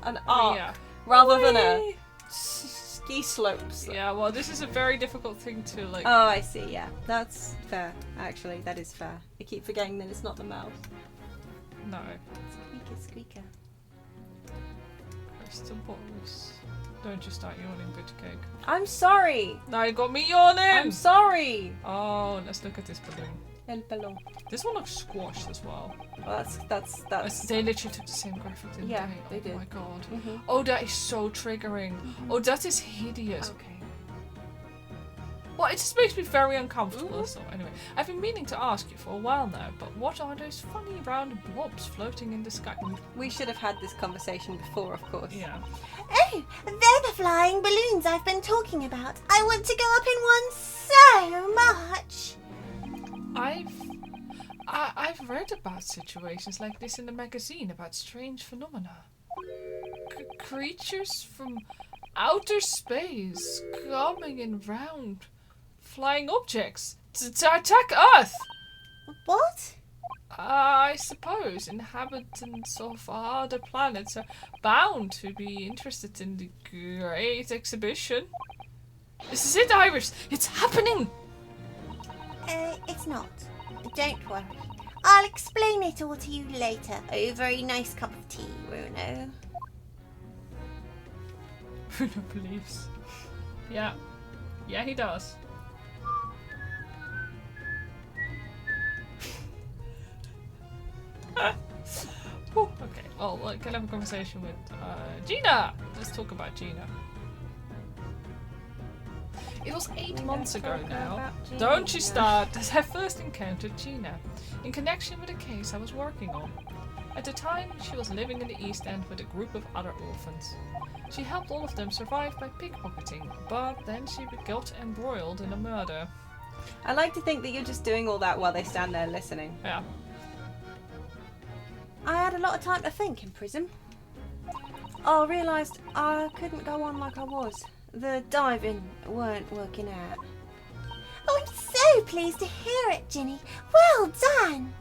an arc Yeah. rather than a Whee! ski slopes. Yeah, well, this is a very difficult thing to like. Oh, I see. Yeah, that's fair. Actually, that is fair. I keep forgetting that it's not the mouse. No. Squeaker, squeaker. Crystal balls. Don't you start yawning, bit cake. I'm sorry. Now you got me yawning! I'm sorry. Oh, let's look at this balloon. El balloon. This one looks squashed as well. Well, that's. They literally took the same graphic, didn't Yeah, they? they Oh did. my god. Mhm. Oh, that is so triggering. Oh, that is hideous. Okay. Well, it just makes me very uncomfortable. So anyway, I've been meaning to ask you for a while now, but what are those funny round blobs floating in the sky? We should have had this conversation before, of course. Yeah. Oh, they're the flying balloons I've been talking about. I want to go up in one so much. I've read about situations like this in the magazine about strange phenomena. Creatures from outer space coming in round flying objects to attack Earth. What? I suppose inhabitants of other planets are bound to be interested in the Great Exhibition. This is it, Iris! It's happening! It's not. Don't worry. I'll explain it all to you later over a nice cup of tea, Bruno. Bruno believes. Yeah. Yeah, he does. Whew, okay, well, I can have a conversation with Gina! Let's talk about Gina. It was 8 months ago now. Don't you start! That I first encountered Gina in connection with a case I was working on. At the time, she was living in the East End with a group of other orphans. She helped all of them survive by pickpocketing, but then she got embroiled in a murder. I like to think that you're just doing all that while they stand there listening. Yeah. I had a lot of time to think in prison. I realised I couldn't go on like I was. The diving weren't working out. Oh, I'm so pleased to hear it, Ginny. Well done!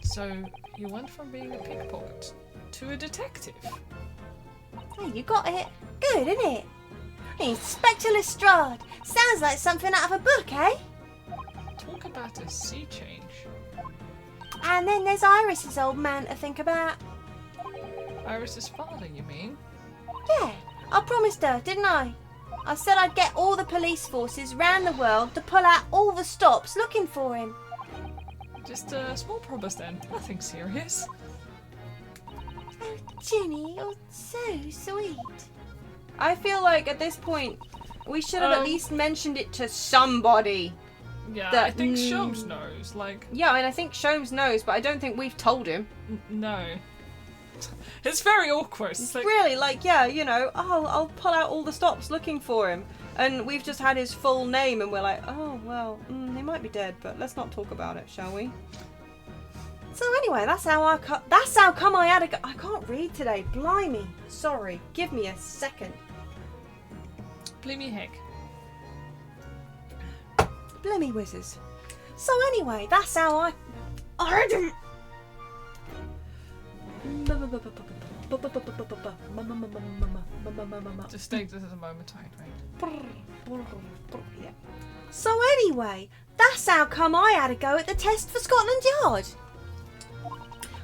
So, you went from being a pickpocket to a detective. Hey, you got it. Good, isn't it? Inspector Lestrade. Sounds like something out of a book, eh? Talk about a sea change. And then there's Iris's old man to think about. Iris's father, you mean? Yeah, I promised her, didn't I? I said I'd get all the police forces round the world to pull out all the stops looking for him. Just a small promise then. Nothing serious. Oh, Ginny, you're so sweet. I feel like at this point, we should have at Um, least mentioned it to somebody. Yeah, That- I think Sholmes knows. Like, Yeah, I mean, I think Sholmes knows, but I don't think we've told him. no. It's very awkward. It's like, Really, like, yeah, you know, I'll pull out all the stops looking for him. And we've just had his full name, and we're like, oh, well, he might be dead, but let's not talk about it, shall we? So anyway, that's how come I had a go. I can't read today. Blimey. Sorry, give me a second. blimey heck. Blimey whizzes. So anyway, that's how I didn't. Just take this as a moment, right? Yeah. So anyway, that's how come I had a go at the test for Scotland Yard.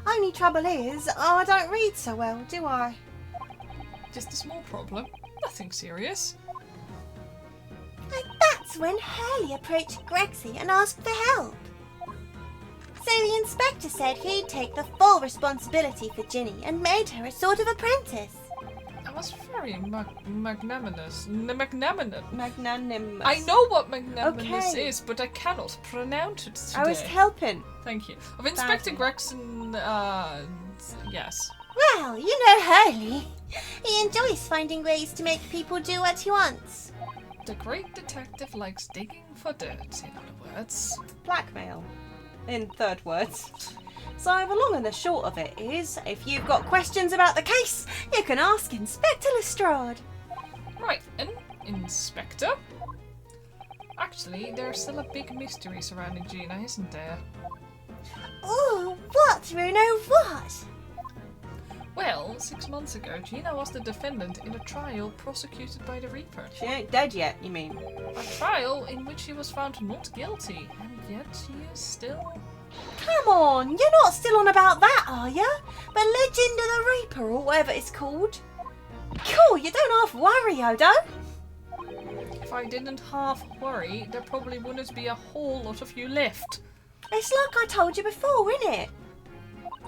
Only trouble is, I don't read so well, do I? Just a small problem. Nothing serious. And that's when Hurley approached Grexy and asked for help. So the inspector said he'd take the full responsibility for Ginny and made her a sort of apprentice. That was very magnanimous. Magnanimous. Magnanimous. I know what magnanimous Okay. is, but I cannot pronounce it today. I was helping. Thank you. Of Inspector Badly. Gregson, yes. Well, you know Hurley. He enjoys finding ways to make people do what he wants. The great detective likes digging for dirt, in other words. Blackmail. In third words. So the long and the short of it is, if you've got questions about the case, you can ask Inspector Lestrade. Right, and Inspector? Actually, there's still a big mystery surrounding Gina, isn't there? Oh, what, Bruno, what? Well, 6 months ago, Gina was the defendant in a trial prosecuted by the Reaper. She ain't dead yet, you mean? A trial in which she was found not guilty, and yet she is still... Come on, you're not still on about that, are you? The Legend of the Reaper, or whatever it's called. Cool, you don't half worry, Odo. If I didn't half worry, there probably wouldn't be a whole lot of you left. It's like I told you before, innit?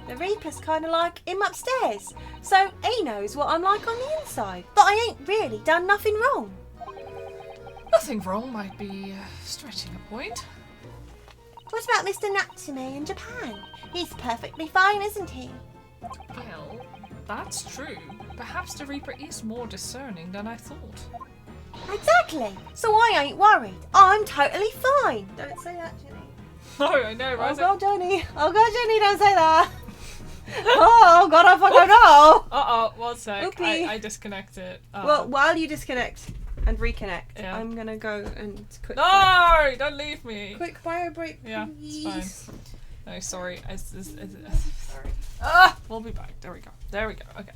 The Reaper's kind of like him upstairs, so he knows what I'm like on the inside. But I ain't really done nothing wrong. Nothing wrong might be stretching a point. What about Mr. Natsume in Japan? He's perfectly fine, isn't he? Well, that's true. Perhaps the Reaper is more discerning than I thought. Exactly. So I ain't worried. I'm totally fine. Don't say that, Jenny. No, I know, Oh right? god, Jenny. Oh god, Jenny, don't say that. Oh god, I fucking know. Uh-oh, one sec. Oopie. I disconnected. Well, while you disconnect and reconnect, Yeah. I'm gonna go and quick No! Don't leave me! quick bio break, Yeah, please. it's fine. No, sorry. Sorry. We'll be back. There we go. There we go. Okay.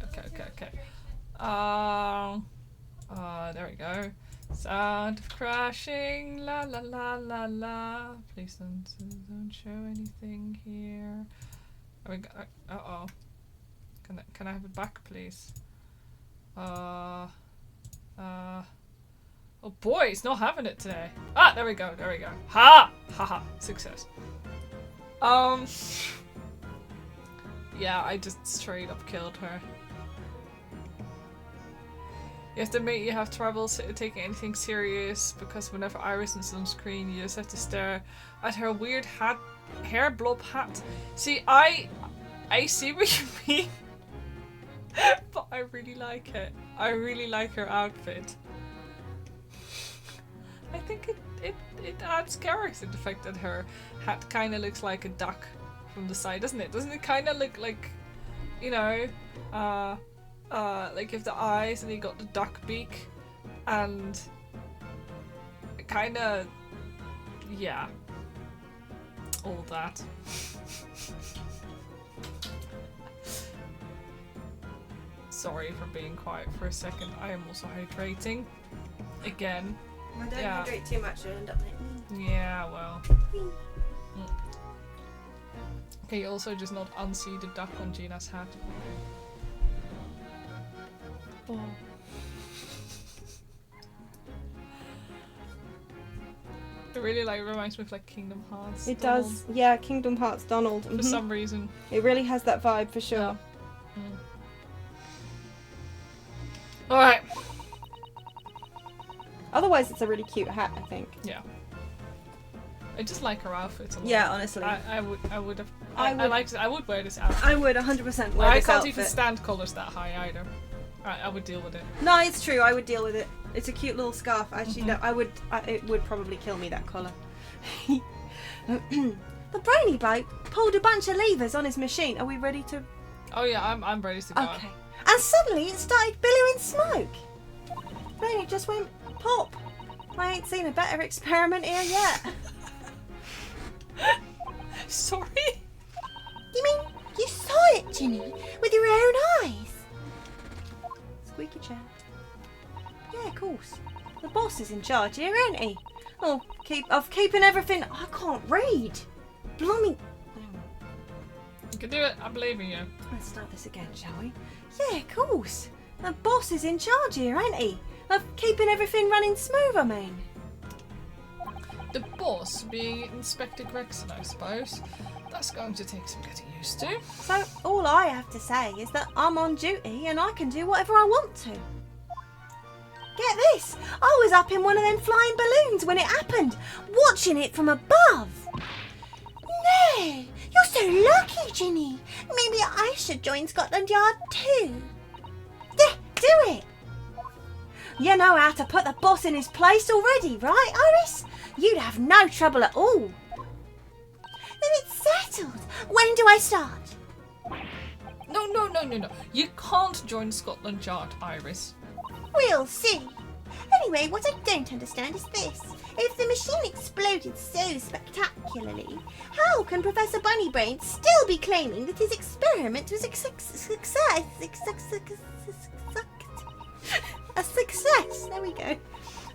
There we go. Sound of crashing. La la la la la. Please don't show anything here. There we go. Uh-oh. Can I have it back, please? Oh boy, it's not having it today. Ah, there we go. Ha! Haha. Success. Yeah, I just straight up killed her. You have to admit you have trouble taking anything serious because whenever Iris is on screen, you just have to stare at her weird hair blob hat. See, I see what you mean, but I really like it. I really like her outfit. I think it adds character, the fact that her hat kind of looks like a duck from the side, doesn't it? Doesn't it kind of look like, you know, like if the eyes and you got the duck beak and kind of, yeah, all that. Sorry for being quiet for a second. I am also hydrating. Again. I don't Yeah. hydrate too much, you'll end up like me. Yeah, well. Can you also just not unsee the duck on Gina's hat? Oh. It really reminds me of Kingdom Hearts. It Donald, does, yeah, Kingdom Hearts Donald. for some reason. It really has that vibe for sure. Yeah. Alright. Otherwise, it's a really cute hat, I think. Yeah. I just like her outfit a lot. Yeah, honestly. I would have. I would- I would wear this outfit. I would 100% wear I this can't outfit. even stand colours that high either. I would deal with it. No, it's true. I would deal with it. It's a cute little scarf. Actually, no, it would probably kill me, that collar. The brainy bloke pulled a bunch of levers on his machine. Are we ready to? Oh yeah, I'm ready to go. Okay. And suddenly it started billowing smoke. Then it just went pop. I ain't seen a better experiment here yet. Sorry. You mean you saw it, Ginny, with your own eyes? Squeaky chair. Yeah, of course. The boss is in charge here, ain't he? Oh, of keeping everything. I can't read. Blooming. You can do it. I believe in you. Let's start this again, shall we? Yeah, of course. The boss is in charge here, ain't he? Of keeping everything running smooth, I mean. The boss being Inspector Gregson, I suppose. That's going to take some getting used to. So all I have to say is that I'm on duty and I can do whatever I want to. Get this! I was up in one of them flying balloons when it happened, watching it from above. No! You're so lucky, Ginny. Maybe I should join Scotland Yard too. Yeah, do it! You know how to put the boss in his place already, right, Iris? You'd have no trouble at all. Then it's settled. When do I start? No. You can't join Scotland Yard, Iris. We'll see. Anyway, what I don't understand is this. If the machine exploded so spectacularly, how can Professor Bunnybrain still be claiming that his experiment was a success? A success. There we go.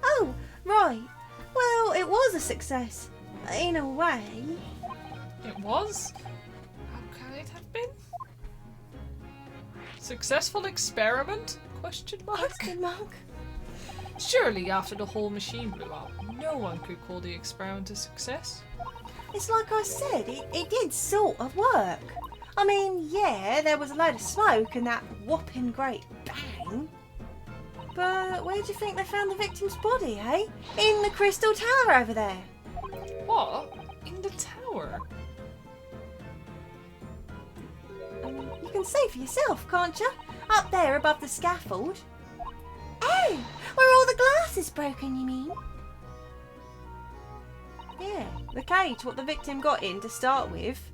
Oh, right. Well, it was a success. In a way. It was? How can it have been? Successful experiment? Question mark? Question mark. Surely after the whole machine blew up, no one could call the experiment a success. It's like I said, it did sort of work. I mean, yeah, there was a load of smoke and that whopping great bang. But where do you think they found the victim's body, eh? In the crystal tower over there. What? In the tower? You can see for yourself, can't you? Up there above the scaffold. Oh, where all the glass is broken, you mean? Yeah, the cage, what the victim got in to start with,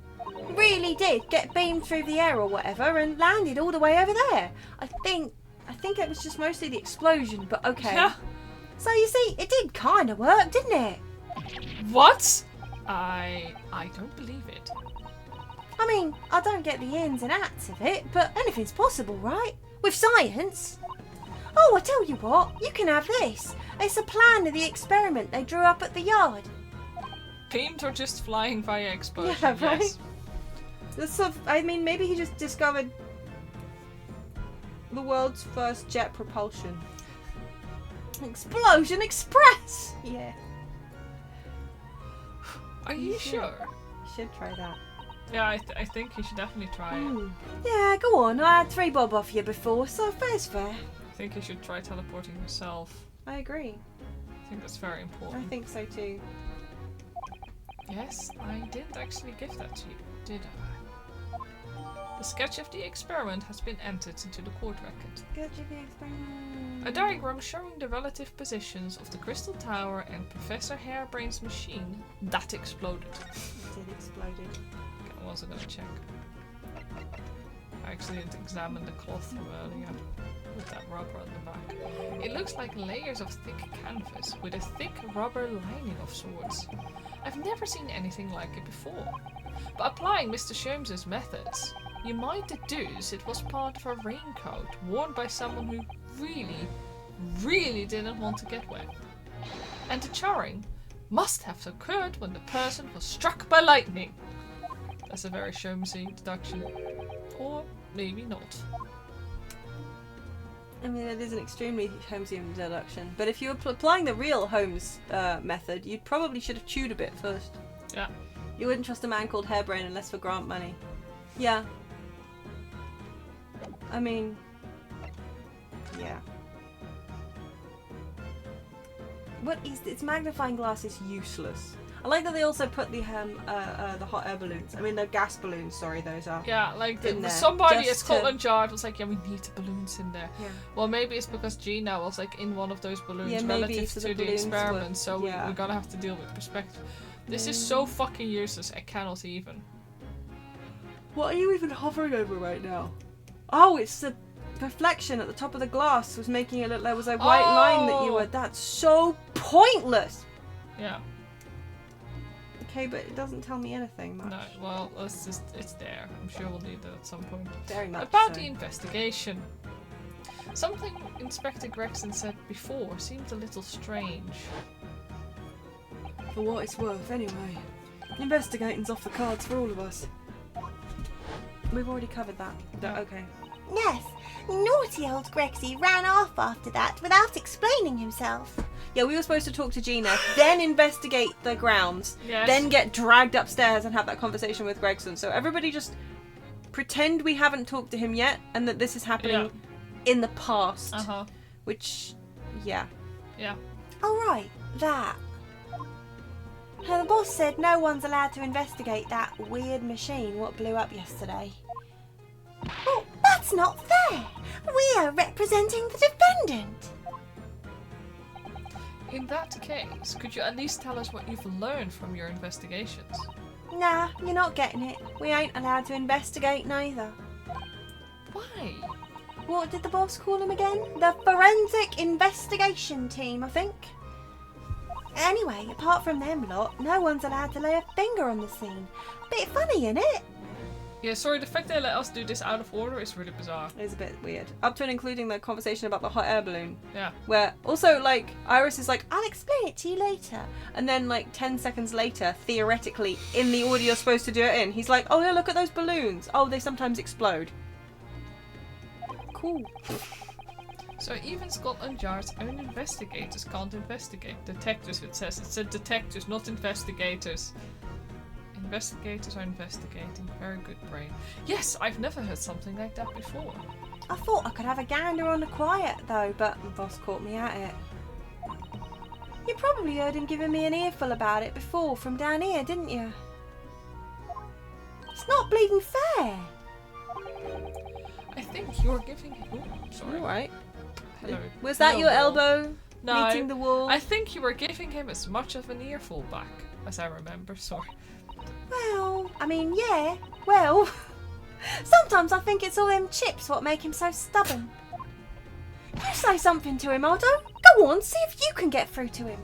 really did get beamed through the air or whatever and landed all the way over there. I think it was just mostly the explosion, but okay. Yeah. So you see, it did kind of work, didn't it? What? I don't believe it. I mean, I don't get the ins and outs of it, but anything's possible, right? With science. Oh, I tell you what, you can have this. It's a plan of the experiment they drew up at the yard. Beamed or just flying via explosion? Yeah, right? Yes. This sort of, I mean, maybe he just discovered the world's first jet propulsion. Explosion Express! Yeah. Are you sure? You should try that. Yeah, I think you should definitely try it. Yeah, go on. I had 3 bob off you before, so fair's fair. I think you should try teleporting yourself. I agree. I think that's very important. I think so too. Yes, I didn't actually give that to you, did I? The sketch of the experiment has been entered into the court record. Good job, the experiment. A diagram showing the relative positions of the crystal tower and Professor Harebrayne's machine that exploded. It did exploded. Okay, I'm also gonna check. I actually didn't examine the cloth from earlier with that rubber on the back. It looks like layers of thick canvas with a thick rubber lining of sorts. I've never seen anything like it before. But applying Mr. Sholmes's methods, you might deduce it was part of a raincoat worn by someone who really, really didn't want to get wet. And the charring must have occurred when the person was struck by lightning. That's a very Sholmesy deduction. Or maybe not. I mean, it is an extremely Holmesian deduction. But if you were applying the real Holmes method, you probably should have chewed a bit first. Yeah. You wouldn't trust a man called Harebrayne unless for grant money. Yeah. I mean... yeah. What is this? Magnifying glass is useless. I like that they also put the hot air balloons. I mean, the gas balloons. Sorry, those are. Yeah, like in there, somebody at just Scotland Yard was like, yeah, we need the balloons in there. Yeah. Well, maybe it's because Gina was like in one of those balloons Yeah, maybe, relative so to the the balloons experiment, were- so yeah. we're gonna have to deal with perspective. This is so fucking useless. I cannot even. What are you even hovering over right now? Oh, it's the reflection at the top of the glass was making it look like there was a white line that you were. That's so pointless. Yeah. Okay, but it doesn't tell me anything much. No. Well, it's there. I'm sure we'll need that at some point. Very much About so. the investigation. Something Inspector Gregson said before seemed a little strange. For what it's worth, anyway. Investigating's off the cards for all of us. We've already covered that. Yeah. Okay. Yes, naughty old Grexy ran off after that without explaining himself. Yeah, we were supposed to talk to Gina, then investigate the grounds, Yes. then get dragged upstairs and have that conversation with Gregson. So everybody just pretend we haven't talked to him yet and that this is happening in the past. Uh-huh. Which, yeah. Yeah. Oh right, that. The boss said no one's allowed to investigate that weird machine what blew up yesterday. Well, that's not fair. We are representing the defendant. In that case, could you at least tell us what you've learned from your investigations? Nah, you're not getting it. We ain't allowed to investigate neither. Why? What did the boss call him again? The Forensic Investigation Team, I think. Anyway, apart from them lot, no one's allowed to lay a finger on the scene. Bit funny, innit? Yeah, sorry, the fact they let us do this out of order is really bizarre. It's a bit weird. Up to and including the conversation about the hot air balloon. Yeah. Where also, like, Iris is like, I'll explain it to you later. And then, like, 10 seconds later, theoretically, in the order you're supposed to do it in, he's like, oh, yeah, look at those balloons. Oh, they sometimes explode. Cool. So even Scotland Yard's own investigators can't investigate. Detectives, it says. It said detectives, not investigators. Investigators are investigating. Very good brain. Yes, I've never heard something like that before. I thought I could have a gander on the quiet, though, but the boss caught me at it. You probably heard him giving me an earful about it before from down here, didn't you? It's not bleeding fair. I think you're giving him... Oh, sorry. Alright. Hello. Was that Hello, your wall. elbow No. meeting the wall? I think you were giving him as much of an earful back, as I remember. Sorry. Well, I mean, yeah, well. Sometimes I think it's all them chips what make him so stubborn. You say something to him, Aldo. Go on, see if you can get through to him.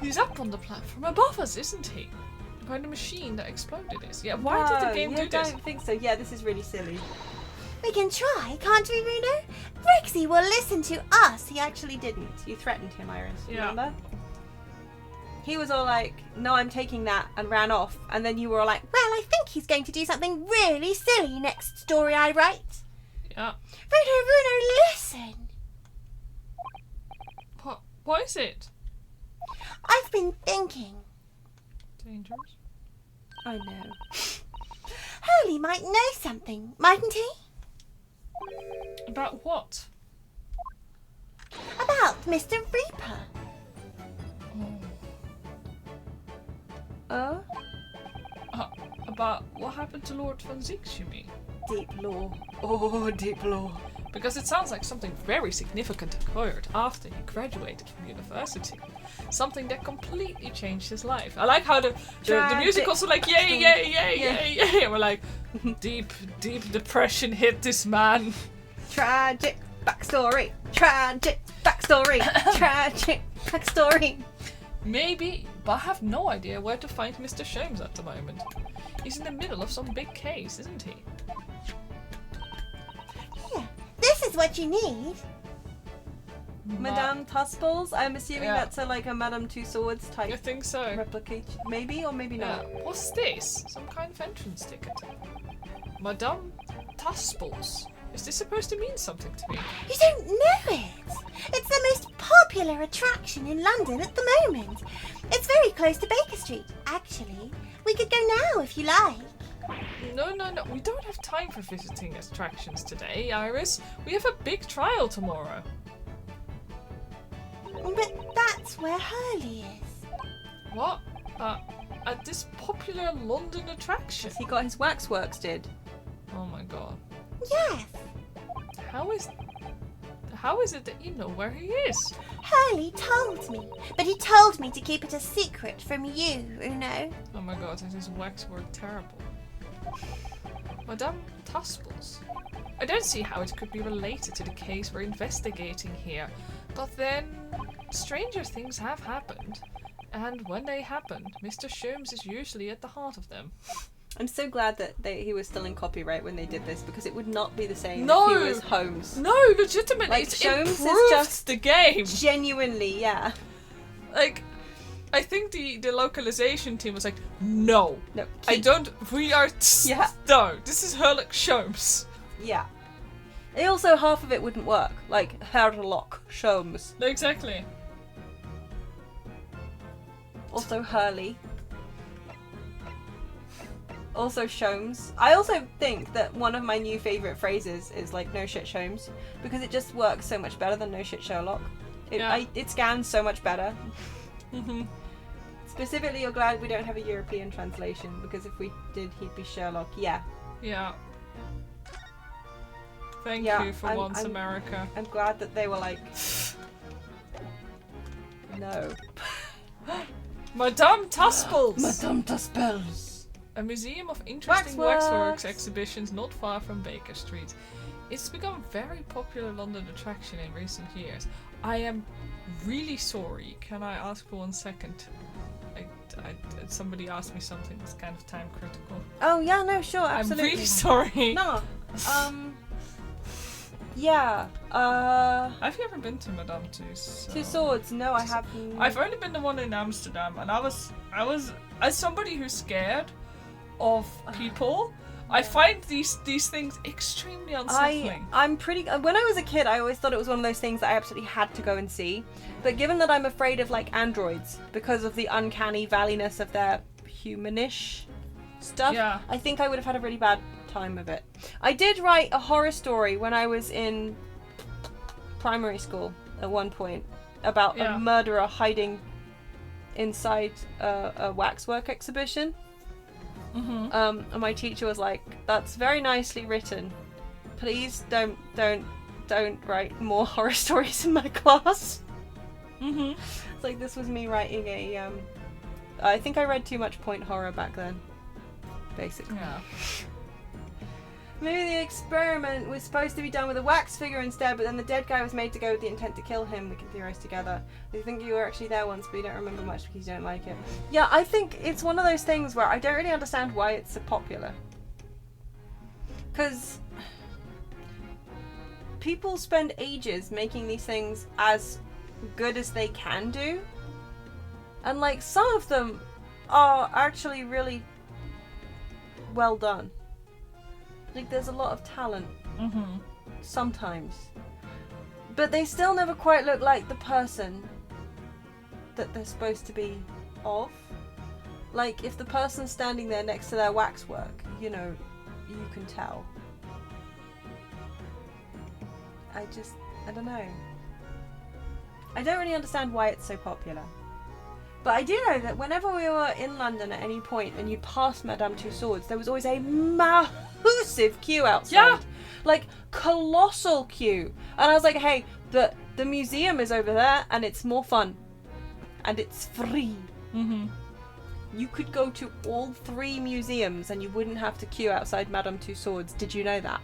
He's up on the platform above us, isn't he? By the machine that exploded is. Yeah, why did the game do this? I don't think so. Yeah, this is really silly. We can try, can't we, Bruno? Brixie will listen to us. He actually didn't. You threatened him, Iris. Yeah. Remember? He was all like, no, I'm taking that, and ran off. And then you were all like, Well, I think he's going to do something really silly next story I write. Yeah. Bruno, listen. What is it? I've been thinking. Dangerous. I know. Hurley might know something, mightn't he? About what? About Mr. Reaper. Oh? About what happened to Lord Van Zieks, you mean? Deep law. Oh, deep law. Because it sounds like something very significant occurred after he graduated from university. Something that completely changed his life. I like how the musicals are like, yay, yay, yay, yay, yay. And we're like, deep depression hit this man. Tragic backstory. Tragic backstory. Tragic backstory. Maybe, but I have no idea where to find Mr. Sholmes at the moment. He's in the middle of some big case, isn't he? Here, this is what you need. Madame Tussballs? I'm assuming Yeah. that's a Madame Two Swords type I think so. replicate. Maybe or maybe Yeah. not. What's this? Some kind of entrance ticket. Madame Tussballs. Is this supposed to mean something to me? You don't know it. It's the most popular attraction in London at the moment. It's very close to Baker Street. Actually, we could go now if you like. No. We don't have time for visiting attractions today, Iris. We have a big trial tomorrow. But that's where Hurley is. What? At this popular London attraction? He got his waxworks did. Oh my god. Yes, How is it that you know where he is? Hurley told me. But he told me to keep it a secret from you, Uno. Oh my god, this is waxwork terrible. Madame Tussballs. I don't see how it could be related to the case we're investigating here. But then, stranger things have happened. And when they happen, Mr. Sholmes is usually at the heart of them. I'm so glad that he was still in copyright when they did this, because it would not be the same No! if he was Holmes. No, legitimately, Like, it's Sholmes is improved just- the game. Genuinely, yeah. Like, I think the localization team was like, no, No, we are, Yeah. no, this is Herlock Sholmes. Yeah. And also, half of it wouldn't work. Like, Herlock Sholmes. Exactly. Also, Hurley. Also, Sholmes. I also think that one of my new favourite phrases is like, no shit Sholmes. Because it just works so much better than no shit Sherlock. It scans so much better. Mm-hmm. Specifically, you're glad we don't have a European translation, because if we did, he'd be Sherlock. Yeah. Yeah. Thank Yeah, you for I'm- once, I'm- America. I'm glad that they were like, no. Madame Tussballs! Madame Tussballs. A museum of interesting Waxworks. waxworks exhibitions not far from Baker Street. It's become a very popular London attraction in recent years. I am really sorry. Can I ask for 1 second? Somebody asked me something that's kind of time critical. Oh yeah, no, sure, absolutely. I'm really sorry. No. Yeah. Have you ever been to Madame Tussauds? Two Swords. No, I haven't. I've only been to one in Amsterdam, and I was as somebody who's scared of people, I find these things extremely unsettling. I'm pretty. When I was a kid, I always thought it was one of those things that I absolutely had to go and see. But given that I'm afraid of like androids because of the uncanny valleyness of their humanish stuff, Yeah. I think I would have had a really bad time of it. I did write a horror story when I was in primary school at one point about Yeah. a murderer hiding inside a waxwork exhibition. Mm-hmm. And my teacher was like, "That's very nicely written. Please don't write more horror stories in my class." Mm-hmm. It's like this was me writing a. I think I read too much point horror back then. Basically. Yeah. Maybe the experiment was supposed to be done with a wax figure instead, but then the dead guy was made to go with the intent to kill him. We can theorize together. I think you were actually there once, but you don't remember much because you don't like it. Yeah, I think it's one of those things where I don't really understand why it's so popular. Because people spend ages making these things as good as they can do. And like, some of them are actually really well done. Like, there's a lot of talent Mm-hmm. sometimes, but they still never quite look like the person that they're supposed to be of. Like, if the person's standing there next to their waxwork, you know, you can tell. I don't know. I don't really understand why it's so popular. But I do know that whenever we were in London at any point and you passed Madame Tussauds, there was always a massive queue outside. Yeah. Like, colossal queue. And I was like, hey, the museum is over there and it's more fun. And it's free. Mm-hmm. You could go to all 3 museums and you wouldn't have to queue outside Madame Tussauds. Did you know that?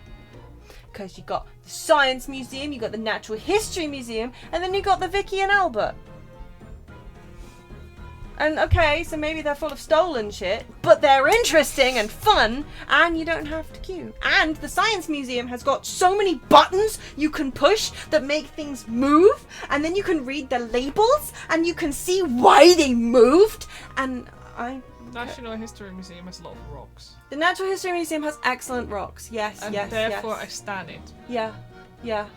Because you got the Science Museum, you got the Natural History Museum, and then you got the Vicky and Albert. And okay, so maybe they're full of stolen shit, but they're interesting and fun, and you don't have to queue. And the Science Museum has got so many buttons you can push that make things move, and then you can read the labels, and you can see why they moved, and National History Museum has a lot of rocks. The Natural History Museum has excellent rocks, yes, and yes, therefore yes. I stan it. Yeah, yeah.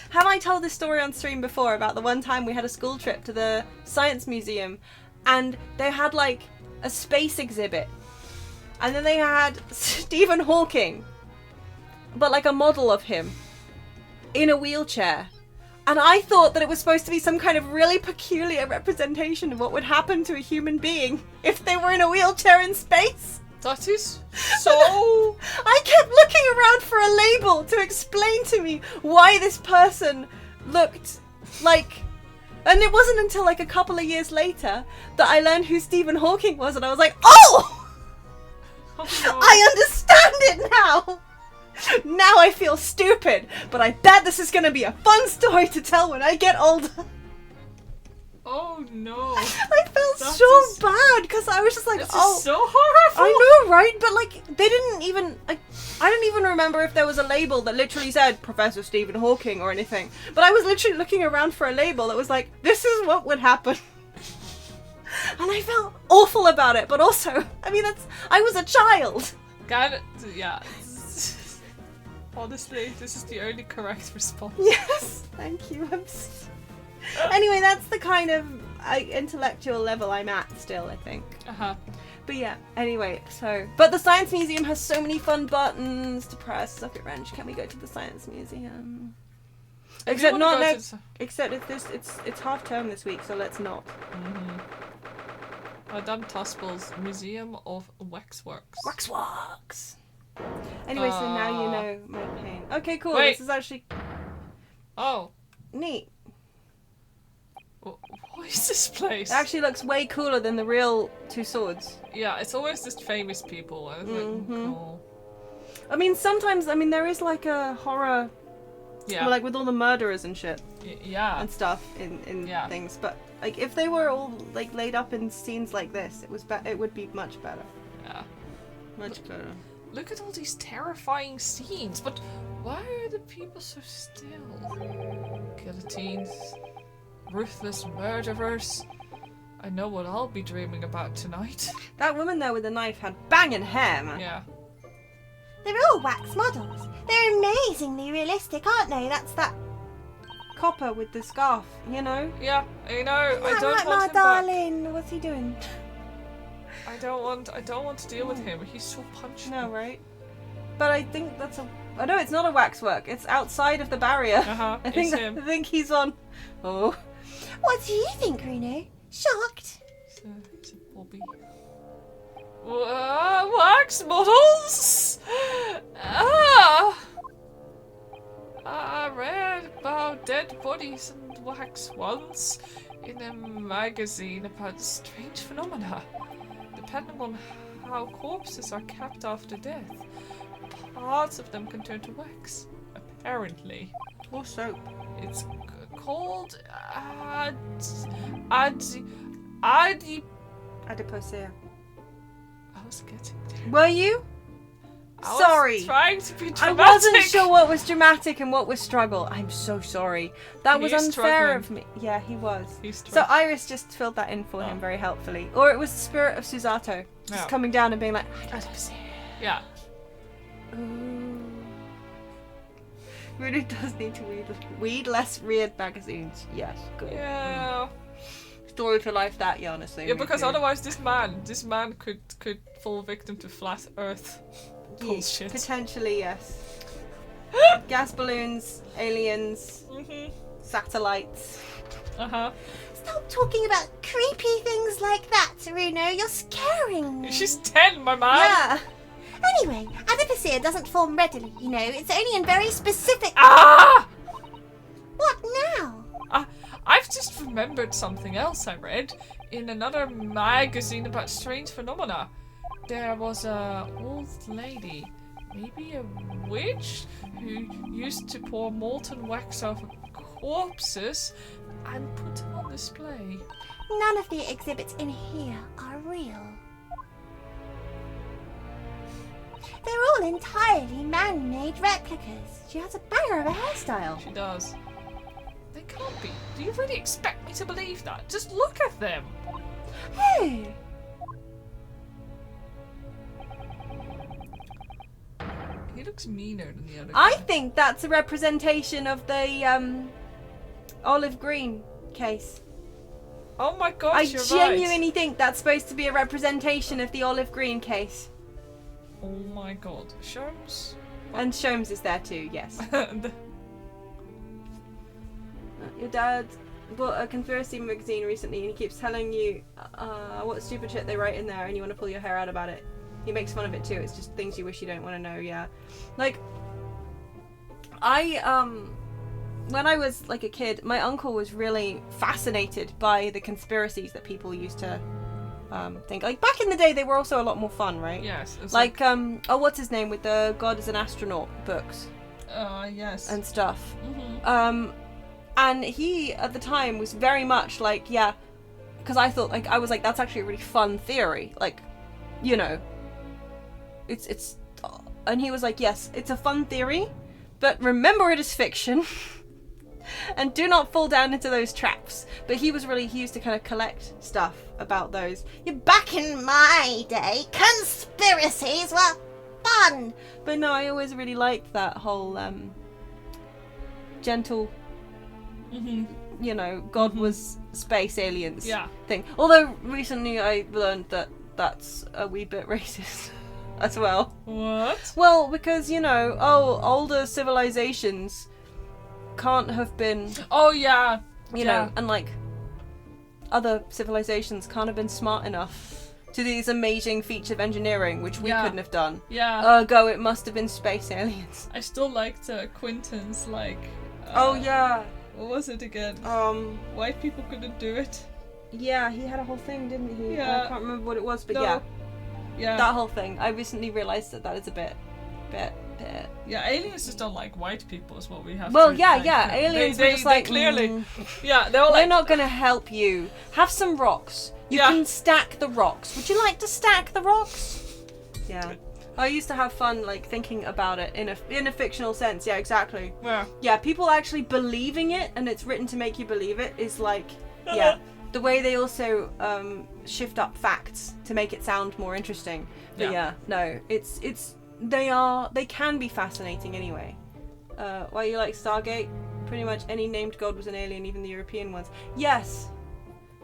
Have I told this story on stream before about the one time we had a school trip to the Science Museum and they had like a space exhibit and then they had Stephen Hawking, but like a model of him in a wheelchair, and I thought that it was supposed to be some kind of really peculiar representation of what would happen to a human being if they were in a wheelchair in space. That is so... I kept looking around for a label to explain to me why this person looked like... And it wasn't until like a couple of years later that I learned who Stephen Hawking was, and I was like, oh! no. I understand it now! Now I feel stupid, but I bet this is going to be a fun story to tell when I get older. Oh no. I felt so bad because I was just like, This oh, is so horrible. I know, right? But like, they didn't even. I don't even remember if there was a label that literally said Professor Stephen Hawking or anything. But I was literally looking around for a label that was like, this is what would happen. And I felt awful about it. But also, I mean, I was a child. Yeah. Honestly, this is the only correct response. Yes, thank you. Anyway, that's the kind of intellectual level I'm at still, I think. But yeah, anyway, so... But the Science Museum has so many fun buttons to press. Socketwrench, can we go to the Science Museum? Except not... No, except it's half term this week, so let's not. Madame Tuspel's Museum of Waxworks. Waxworks! Anyway, so now you know my pain. Okay, cool. Wait. This is actually... Oh. Neat. What is this place? It actually looks way cooler than the real Two Swords. Yeah, it's always just famous people. I was like, cool. I mean, sometimes, there is like a horror... Yeah. Like with all the murderers and shit. Yeah. And stuff in things. But like if they were all like laid up in scenes like this, it would be much better. Yeah. Much better. Look at all these terrifying scenes, but why are the people so still? Guillotines. Ruthless murderers. I know what I'll be dreaming about tonight. That woman there with the knife had banging hair, man. Yeah. They're all wax models. They're amazingly realistic, aren't they? That's that copper with the scarf, you know? Yeah, I know. Isn't I that don't right, want my him darling? back. What's he doing? I don't want to deal with him. He's so punchy. No, right? But I think that's a... Oh no, it's not a waxwork. It's outside of the barrier. I think he's on... Oh. What do you think, Bruno? Shocked? It's a Bobby. Wax models? I read about dead bodies and wax once in a magazine about strange phenomena. Depending on how corpses are kept after death, parts of them can turn to wax, apparently. Or soap. It's called Adipocere. I was getting there. Were you? Sorry. I was trying to be dramatic. I wasn't sure what was dramatic and what was struggle. I'm so sorry. That was He's unfair struggling. of me. Yeah, he was. He's So struggling. Iris just filled that in for him very helpfully. Or it was the spirit of Susato. Just coming down and being like, Yeah. ooh. Really does need to read less weird magazines. Yes, good. Yeah. Story to life that, yeah, honestly. Yeah, because otherwise this man could fall victim to flat earth bullshit. Potentially, yes. Gas balloons, aliens, satellites. Stop talking about creepy things like that, Bruno. You're scaring me. She's 10, my man. Yeah. Anyway, adipocere doesn't form readily, you know. It's only in very specific... Ah! What now? I've just remembered something else I read in another magazine about strange phenomena. There was a old lady, maybe a witch, who used to pour molten wax over corpses and put them on display. None of the exhibits in here are real. They're all entirely man-made replicas. She has a banger of a hairstyle. She does. They can't be. Do you really expect me to believe that? Just look at them. Who? He looks meaner than the other I guy. think that's a representation of the olive green case. Oh my gosh, I you're genuinely think that's supposed to be a representation of the olive green case. right. Oh my god. Sherms? And Sholmes is there too, yes. Your dad bought a conspiracy magazine recently and he keeps telling you what stupid shit they write in there and you want to pull your hair out about it. He makes fun of it too. It's just things you wish you don't want to know, yeah. Like, when I was like a kid, my uncle was really fascinated by the conspiracies that people used to think. Like, back in the day, they were also a lot more fun, right? Yes. It's Like, what's his name with the God is an Astronaut books yes. and stuff. Mhm. And he, at the time, was very much like, yeah, because I thought, like, I was like, that's actually a really fun theory. Like, you know, it's, and he was like, yes, it's a fun theory, but remember it is fiction. And do not fall down into those traps. But he used to kind of collect stuff about those. Back in my day, conspiracies were fun. But no, I always really liked that whole gentle, you know, God was space aliens thing. Although recently I learned that that's a wee bit racist as well. What? Well, because, you know, older civilizations can't have been, Oh yeah. you know, and like other civilizations can't have been smart enough to these amazing feats of engineering, which we couldn't have done. Yeah. Ergo, it must have been space aliens. I still liked Quentin's like. Oh yeah. What was it again? White people couldn't do it. Yeah, he had a whole thing, didn't he? Yeah. I can't remember what it was, but No. Yeah. that whole thing. I recently realised that is a bit. Yeah, aliens just don't like white people is what we have Well, to yeah, like, yeah. Aliens they, were just like, clearly. Yeah, they're all they're like. not gonna help you. Have some rocks. You can stack the rocks. Would you like to stack the rocks? Yeah. I used to have fun, like, thinking about it in a fictional sense. Yeah, exactly. Yeah. Yeah, people actually believing it, and it's written to make you believe it, is like, yeah. The way they also shift up facts to make it sound more interesting. But yeah, no, they can be fascinating anyway. Why you like Stargate? Pretty much any named god was an alien, even the European ones. Yes.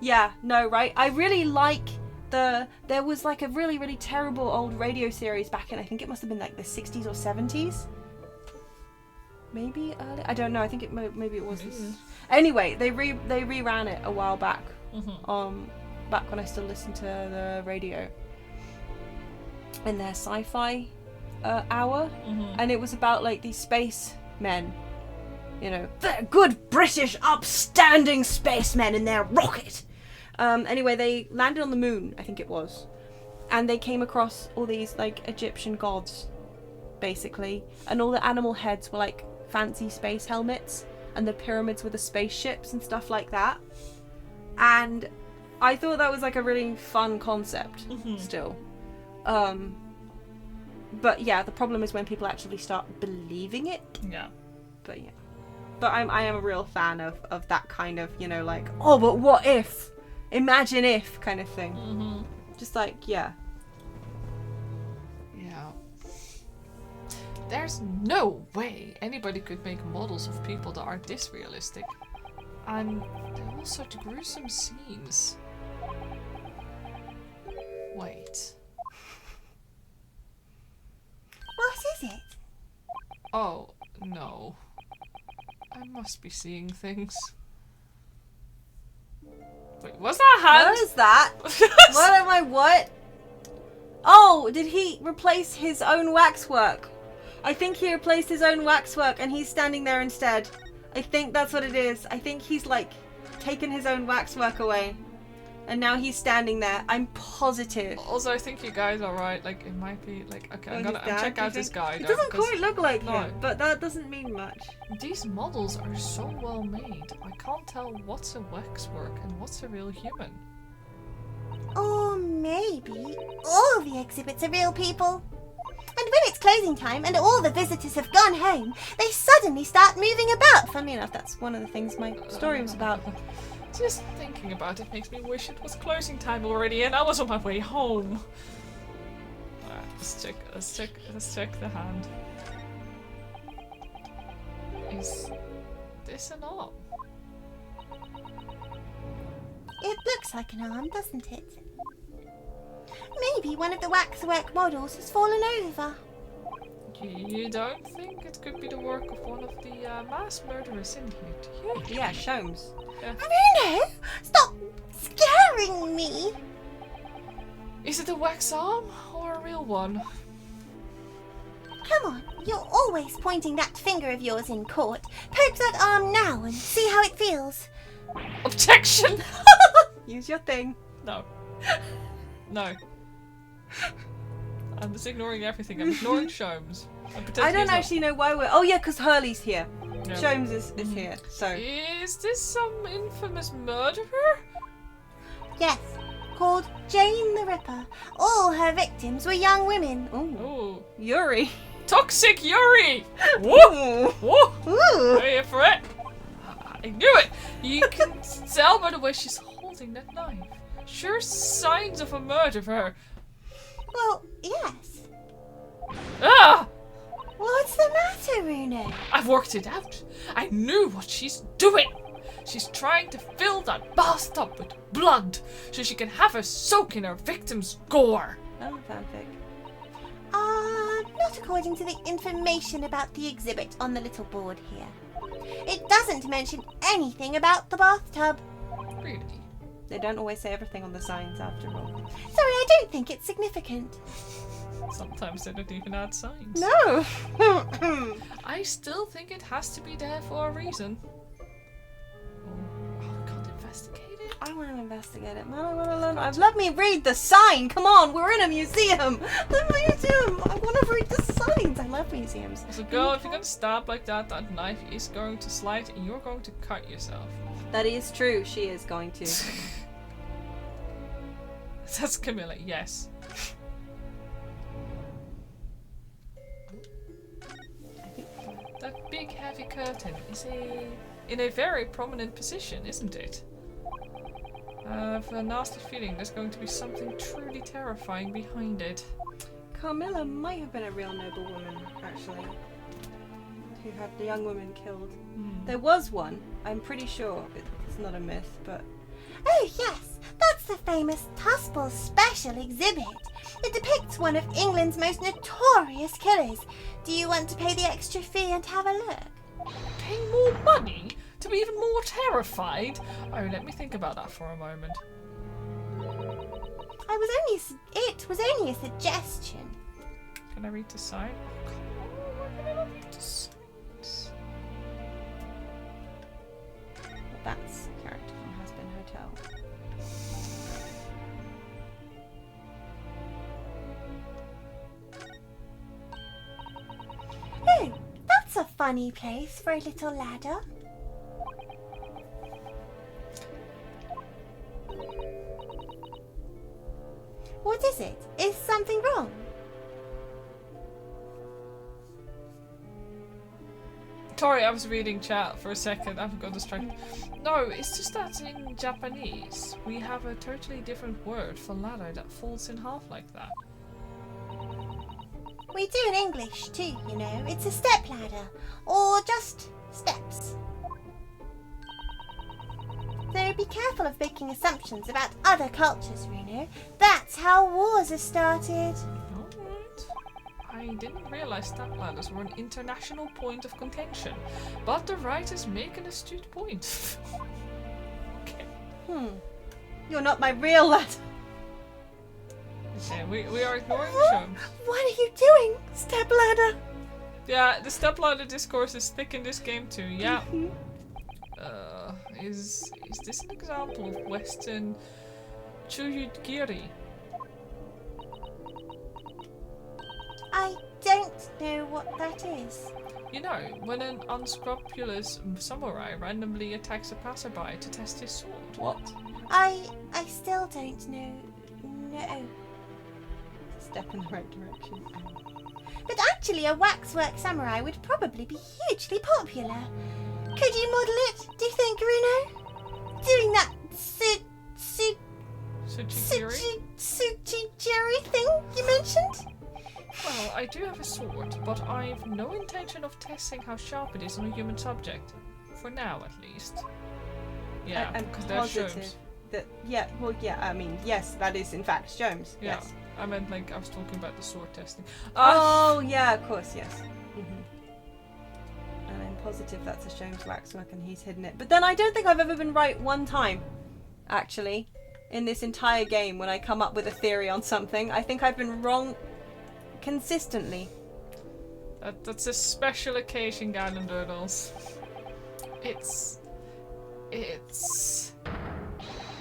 Yeah, no, right? I really like there was like a really, really terrible old radio series back in, I think it must have been like the 60s or 70s. Maybe early? I don't know. I think maybe it was. Anyway, they reran it a while back. Back when I still listened to the radio. In their sci-fi hour, and it was about like these spacemen. You know, they're good British upstanding spacemen in their rocket. Anyway, they landed on the moon, I think it was, and they came across all these like Egyptian gods, basically, and all the animal heads were like fancy space helmets, and the pyramids were the spaceships and stuff like that. And I thought that was like a really fun concept still. But yeah, the problem is when people actually start believing it. Yeah. But yeah. But I am a real fan of that kind of, you know, like, oh, but what if? Imagine if kind of thing. Just like, yeah. Yeah. There's no way anybody could make models of people that are this realistic. And they're all such gruesome scenes. Wait. What is it? Oh, no. I must be seeing things. Wait, what's that hand? What is that? What? Oh, did he replace his own waxwork? I think he replaced his own waxwork and he's standing there instead. I think that's what it is. I think he's like taken his own waxwork away And now he's standing there. I'm positive. Also, I think you guys are right. Like, it might be like, okay, I'm His gonna dad, check do you out this think? guy. It though, doesn't because quite look like No. him, but that doesn't mean much. These models are so well made. I can't tell what's a waxwork and what's a real human. Or maybe all the exhibits are real people. And when it's closing time and all the visitors have gone home, they suddenly start moving about. Funny enough, that's one of the things my story was about. Just thinking about it makes me wish it was closing time already and I was on my way home. Alright, let's check the hand. Is this an arm? It looks like an arm, doesn't it? Maybe one of the waxwork models has fallen over. You don't think it could be the work of one of the mass murderers in here, do you? Yeah, Sholmes. Bruno, stop scaring me. Is it a wax arm or a real one? Come on, you're always pointing that finger of yours in court. Poke that arm now and see how it feels. Objection! Use your thing. No. No. I'm just ignoring everything. I'm ignoring Sholmes. I don't actually know why we're... Oh yeah, because Hurley's here. Yeah. Sholmes is here, so... Is this some infamous murderer? Yes, called Jane the Ripper. All her victims were young women. Ooh. Yuri. Toxic Yuri! Woo! Woo! Ooh. Are you here for it? I knew it! You can tell by the way she's holding that knife. Sure signs of a murderer. Well, yes. Ah! What's the matter, Bruno? I've worked it out. I knew what she's doing. She's trying to fill that bathtub with blood so she can have a soak in her victim's gore. Oh, fanfic. Not according to the information about the exhibit on the little board here. It doesn't mention anything about the bathtub. Really? They don't always say everything on the signs after all. Sorry, I don't think it's significant. Sometimes they don't even add signs. No! I still think it has to be there for a reason. Oh, we can't investigate it. I want to investigate it, man. I want to learn. Let me read the sign. Come on, we're in a museum. The museum. I want to read the signs. I love museums. So, girl, if you're gonna stab like that, that knife is going to slide and you're going to cut yourself. That is true. She is going to. That's Camilla. Yes. That big heavy curtain is in a very prominent position, isn't it? I have a nasty feeling there's going to be something truly terrifying behind it. Carmilla might have been a real noble woman, actually, who had the young woman killed. There was one. I'm pretty sure it's not a myth, but... Oh yes, that's the famous Tuspel Special exhibit. It depicts one of England's most notorious killers. Do you want to pay the extra fee and have a look? Pay more money to be even more terrified? Oh, let me think about that for a moment. It was only a suggestion. Can I read the sign? Oh, come on, why can I not read the signs? That's a character from Has-Been Hotel. Oh, that's a funny place for a little ladder. What is it? Is something wrong? Sorry, I was reading chat for a second. I've got distracted. No, it's just that in Japanese, we have a totally different word for ladder that folds in half like that. We do in English too, you know. It's a step ladder, or just steps. So be careful of making assumptions about other cultures, Reno. That's how wars are started. Alright. I didn't realize step ladders were an international point of contention, but the writers make an astute point. Okay. You're not my real ladder. Okay, we are ignoring the show. What are you doing, step ladder? Yeah, the step ladder discourse is thick in this game too, yeah. Is this an example of Western Chuyudgiri. I don't know what that is. You know, when an unscrupulous samurai randomly attacks a passerby to test his sword. What? I still don't know. No. Step in the right direction. But actually, a waxwork samurai would probably be hugely popular. Could you model it, do you think, Bruno? Doing that Tsujiri thing you mentioned? Well, I do have a sword, but I've no intention of testing how sharp it is on a human subject. For now, at least. Yeah, I'm because they're positive Sherms. that. Yeah, well, yeah. I mean, yes, that is in fact Sherms. Yeah. Yes. I meant like I was talking about the sword testing. Oh yeah, of course, yes. And I'm positive that's a Sherms waxwork and he's hidden it. But then I don't think I've ever been right one time, actually, in this entire game when I come up with a theory on something. I think I've been wrong consistently. That's a special occasion, Ganondorls. It's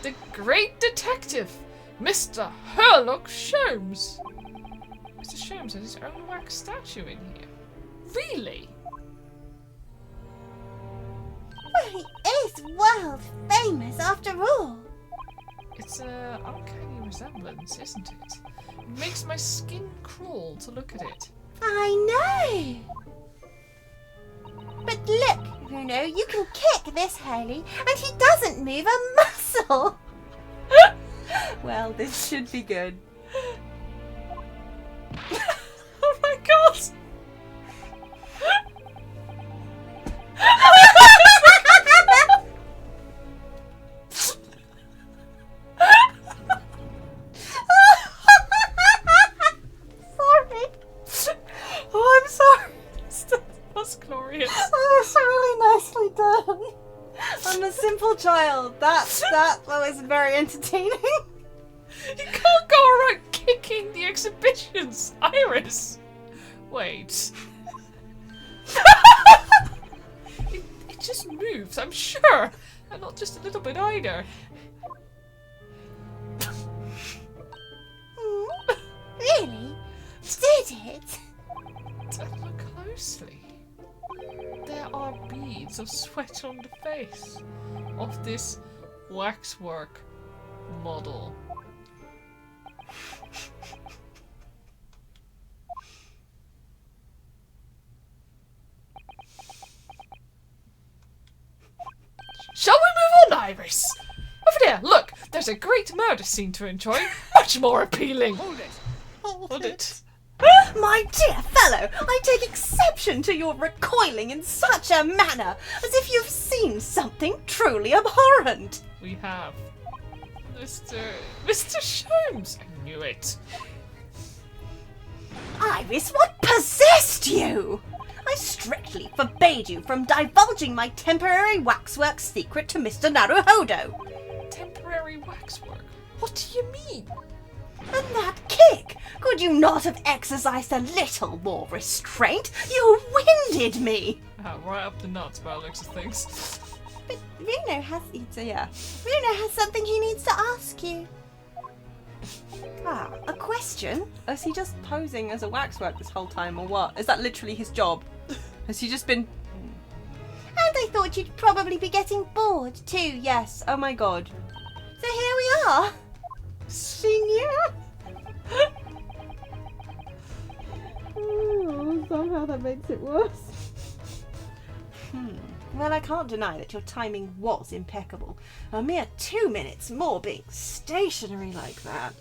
the great detective, Mr. Herlock Sholmes. Mr. Sholmes has his own wax statue in here. Really? Well, he is world famous after all. It's an uncanny resemblance, isn't it? It makes my skin crawl to look at it. I know. But look, Bruno, you can kick this Hurley, and he doesn't move a muscle. Well, this should be good. Oh my god! Oh, I'm sorry. That's glorious. Oh, that's really nicely done. I'm a simple child. That was very entertaining. You can't go around kicking the exhibitions, Iris. Wait. it just moves, I'm sure. And not just a little bit either. Really? Did it? Look closely. There are beads of sweat on the face of this waxwork model. Shall we move on, Iris? Over there, look! There's a great murder scene to enjoy. Much more appealing. Hold it. Hold it. My dear fellow, I take exception to your recoiling in such a manner, as if you've seen something truly abhorrent. We have. Mr. Sholmes. I knew it. Iris, what possessed you? I strictly forbade you from divulging my temporary waxwork secret to Mr. Naruhodo. Temporary waxwork? What do you mean? And that kick! Could you not have exercised a little more restraint? You winded me! Right up the nuts by the looks of things. But Bruno has Yeah. Bruno has something he needs to ask you. Ah, a question? Is he just posing as a waxwork this whole time, or what? Is that literally his job? Has he just been... And I thought you'd probably be getting bored too, Yes, oh my god. So here we are. Senior! Oh, somehow that makes it worse. Well, I can't deny that your timing was impeccable. A mere 2 minutes more being stationary like that.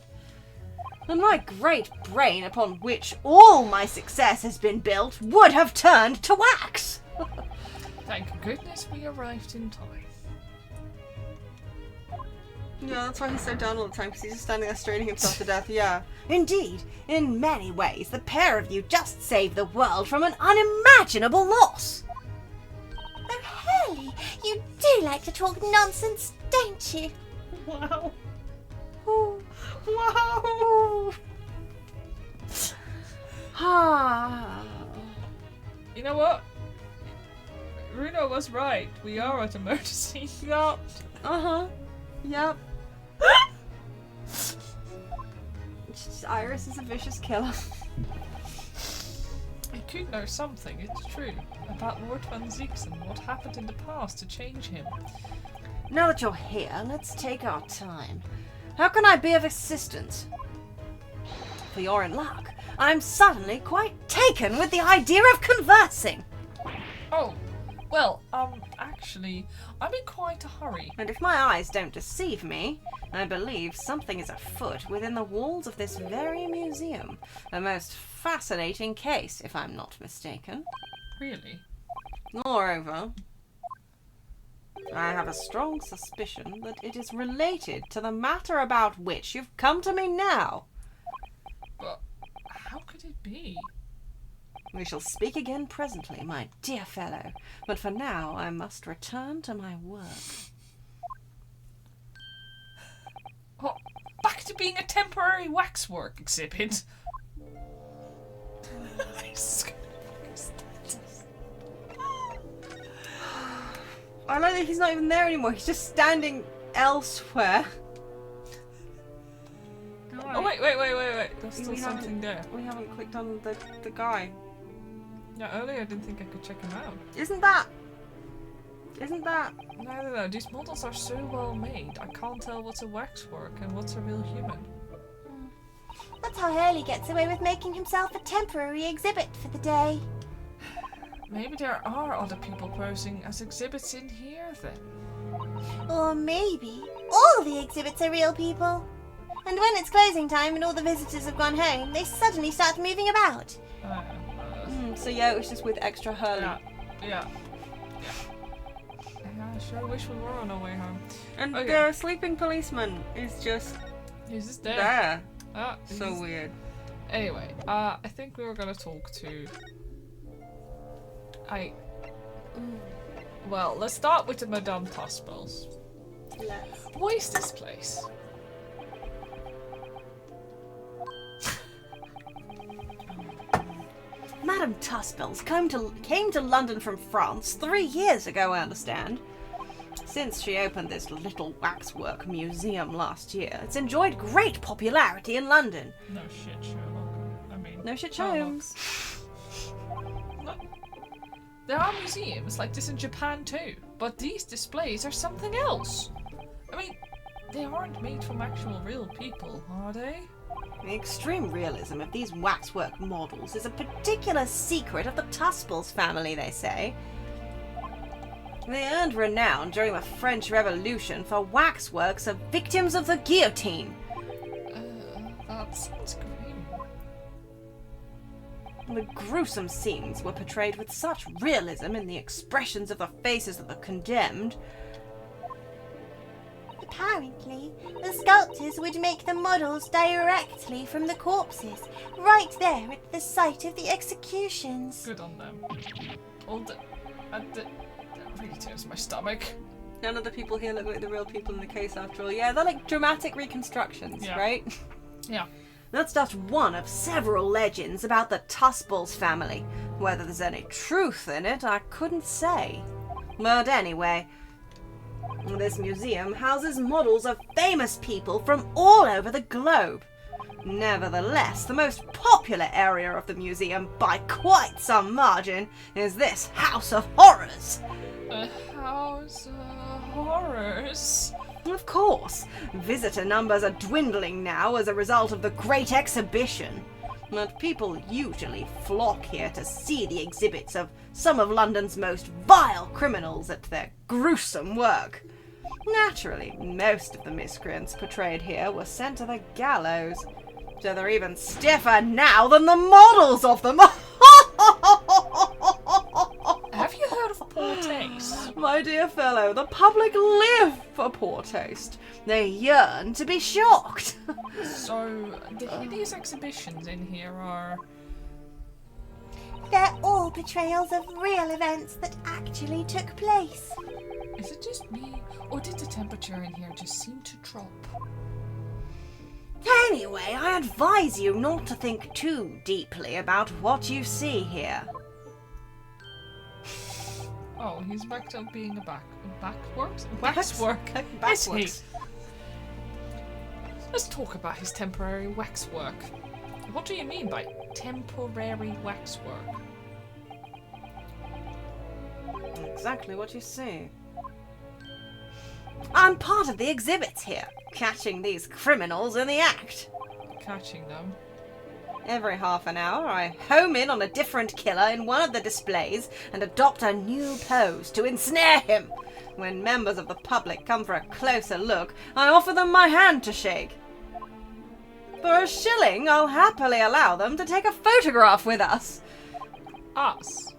And my great brain upon which all my success has been built would have turned to wax. Thank goodness we arrived in time. Yeah, that's why he's so down all the time, because he's just standing there straining himself to death, yeah. Indeed, in many ways, the pair of you just saved the world from an unimaginable loss. Oh, Hurley, you do like to talk nonsense, don't you? Wow. Ooh. Wow. Ah. You know what? Bruno was right. We are at a murder scene. Yup. Uh-huh. Yep. Iris is a vicious killer. You could know something, it's true, about Lord Van Zieks and what happened in the past to change him. Now that you're here, let's take our time. How can I be of assistance? For you're in luck. I'm suddenly quite taken with the idea of conversing. Oh, well, actually, I'm in quite a hurry. And if my eyes don't deceive me, I believe something is afoot within the walls of this very museum. A most fascinating case, if I'm not mistaken. Really? Moreover, I have a strong suspicion that it is related to the matter about which you've come to me now. But how could it be? We shall speak again presently, my dear fellow, but for now I must return to my work. Oh, back to being a temporary waxwork exhibit. I like that he's not even there anymore, he's just standing elsewhere. Oh, wait. There's still something there. We haven't clicked on the guy. Yeah, earlier I didn't think I could check him out. Isn't that... No. These models are so well made. I can't tell what's a waxwork and what's a real human. That's how Hurley gets away with making himself a temporary exhibit for the day. Maybe there are other people posing as exhibits in here then. Or maybe all the exhibits are real people. And when it's closing time and all the visitors have gone home, they suddenly start moving about. So yeah, it was just with extra Hurley. Yeah, I sure wish we were on our way home. And the sleeping policeman is just He's just there. So weird. Anyway, I think we were gonna talk to... Well, let's start with the Madame Tuspels. Let's. What is this place? Madame Tuspels came to London from France 3 years ago, I understand. Since she opened this little waxwork museum last year, it's enjoyed great popularity in London. No shit, Sherlock. I mean... No shit, Holmes. There are museums like this in Japan too, but these displays are something else. I mean, they aren't made from actual real people, are they? The extreme realism of these waxwork models is a particular secret of the Tuspels family, they say. They earned renown during the French Revolution for waxworks of victims of the guillotine. That sounds grim. The gruesome scenes were portrayed with such realism in the expressions of the faces of the condemned. Apparently, the sculptors would make the models directly from the corpses, right there at the site of the executions. Good on them. That really turns my stomach. None of the people here look like the real people in the case after all. Yeah, they're like dramatic reconstructions, right? Yeah. That's just one of several legends about the Tuspels family. Whether there's any truth in it, I couldn't say. But anyway, this museum houses models of famous people from all over the globe. Nevertheless, the most popular area of the museum, by quite some margin, is this House of Horrors. A house of horrors? Of course, visitor numbers are dwindling now as a result of the Great Exhibition. But people usually flock here to see the exhibits of some of London's most vile criminals at their gruesome work. Naturally, most of the miscreants portrayed here were sent to the gallows. So they're even stiffer now than the models of them. Have you heard of poor taste? My dear fellow, the public live for poor taste. They yearn to be shocked. So, the hideous exhibitions in here are... They're all portrayals of real events that actually took place. Is it just me, or did the temperature in here just seem to drop? Anyway, I advise you not to think too deeply about what you see here. Oh, he's back to being a waxwork? Is he? Let's talk about his temporary waxwork. What do you mean by temporary waxwork? Exactly what you say. I'm part of the exhibits here, catching these criminals in the act. Catching them? Every half an hour, I home in on a different killer in one of the displays and adopt a new pose to ensnare him. When members of the public come for a closer look, I offer them my hand to shake. For a shilling, I'll happily allow them to take a photograph with us. Us?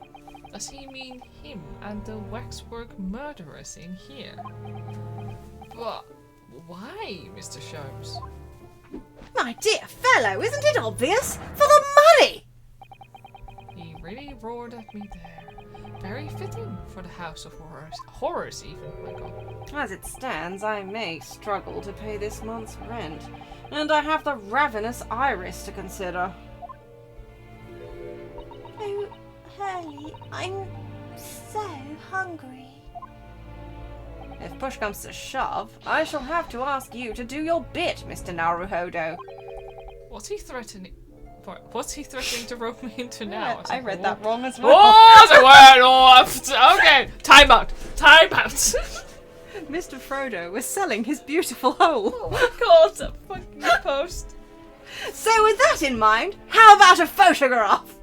Does he mean him and the waxwork murderers in here? But why, Mr. Sholmes? My dear fellow, isn't it obvious? For the money! He really roared at me there. Very fitting for the House of Horrors. Horrors even, my god. As it stands, I may struggle to pay this month's rent. And I have the ravenous Iris to consider. Oh, Hurley, I'm so hungry. If push comes to shove, I shall have to ask you to do your bit, Mr. Naruhodo. What's he threatening? What's he threatening to rope me into now? I read that wrong as well. Oh, the word off! Okay, time out. Time out. Mr. Frodo was selling his beautiful hole. Oh my god, that fucking post. So with that in mind, how about a photograph?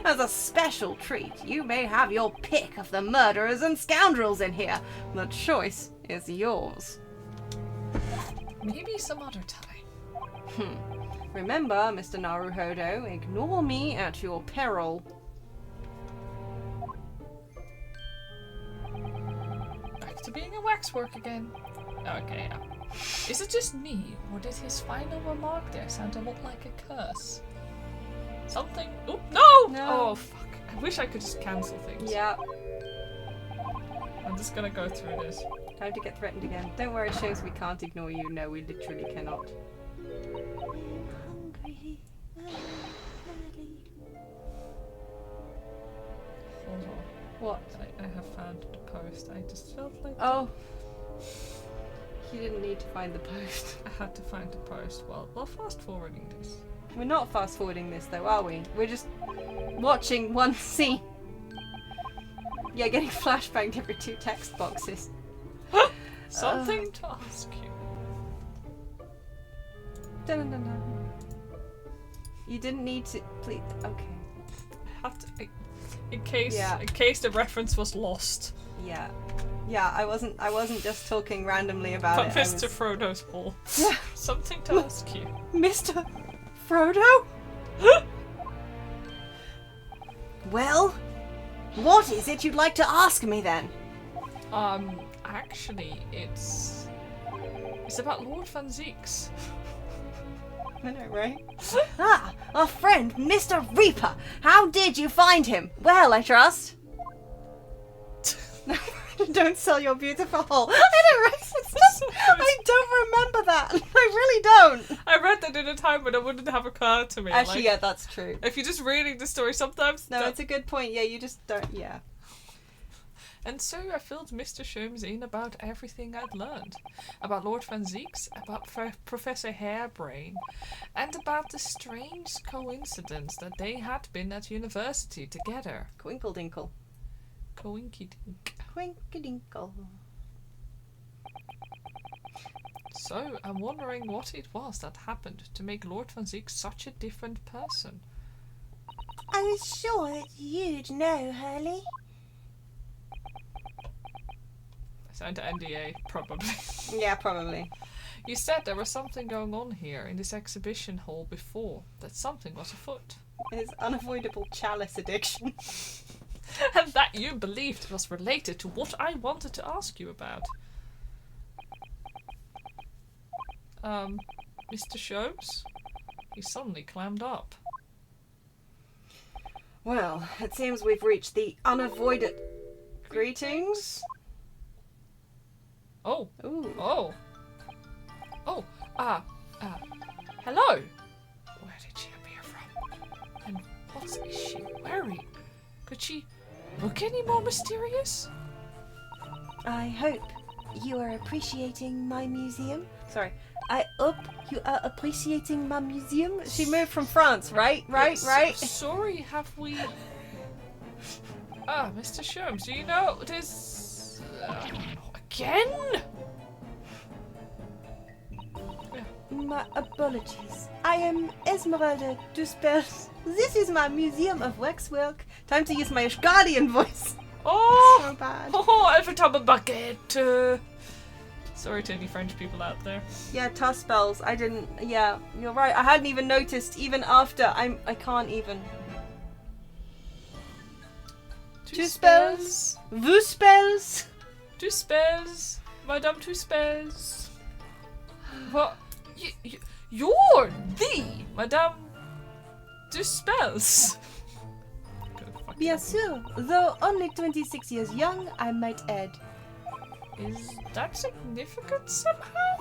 As a special treat, you may have your pick of the murderers and scoundrels in here. The choice is yours. Maybe some other time. Remember, Mr. Naruhodo, ignore me at your peril. Back to being a waxwork again. Okay, yeah. Is it just me, or did his final remark there sound a lot like a curse? Something? Oh, no! Oh, fuck. I wish I could just cancel things. Yeah. I'm just gonna go through this. Time to get threatened again. Don't worry, Sholmes, we can't ignore you. No, we literally cannot. I'm hungry. Hurley. Hold on. What? I have found the post. I just felt like... Oh. You didn't need to find the post. I had to find the post. Well, fast forwarding this. We're not fast forwarding this though, are we? We're just watching one scene. Yeah, getting flashbanged every 2 text boxes. Something to ask you. Dun-dun-dun-dun. You didn't need to. Please. Okay. I have to, in case the reference was lost. Yeah. Yeah. I wasn't just talking randomly about But it. Mr. Frodo's hole. Yeah. Something to ask you. Mr. Frodo? Well, what is it you'd like to ask me then? Actually, it's about Lord Van Zieks. I know, right? Ah, our friend, Mr. Reaper. How did you find him? Well, I trust. Don't sell your beautiful hole. I know, right? It's just, I don't remember that. I really don't. I read that in a time when it wouldn't have occurred to me. Actually, like, yeah, that's true. if you're just reading the story sometimes... No, it's a good point. Yeah, you just don't, yeah. And so I filled Mr. Sholmes in about everything I'd learned. About Lord Van Zieks, about Professor Harebrayne, and about the strange coincidence that they had been at university together. Twinkle-dinkle. Coinky-dink. Twinkle-dinkle. So, I'm wondering what it was that happened to make Lord Van Zieks such a different person. I was sure that you'd know, Hurley. I signed an NDA, probably. Yeah, probably. You said there was something going on here in this exhibition hall before, that something was afoot. His unavoidable chalice addiction. And that you believed was related to what I wanted to ask you about. Mr. Sholmes? He suddenly clammed up. Well, it seems we've reached the unavoided... Greetings? Oh. Ooh. Oh. Oh. Hello. Where did she appear from? And what is she wearing? Could she look any more mysterious? I hope you are appreciating my museum. Sorry. I hope you are appreciating my museum. She moved from France, right? Right? Sorry, have we... Ah, Mr. Sherms, do you know this... again? My apologies. I am Esmeralda Duspers. This is my museum of waxwork. Time to use my Guardian voice. Oh! So bad. Oh, every time a baguette. Sorry to any French people out there. Yeah, toss spells. I didn't... Yeah, you're right. I hadn't even noticed even after. I can't even. Two spells. Vous spells. Two spells. Madame Two spells. What? You're the Madame Two spells. Bien sûr. Though only 26 years young, I might add. Is that significant somehow?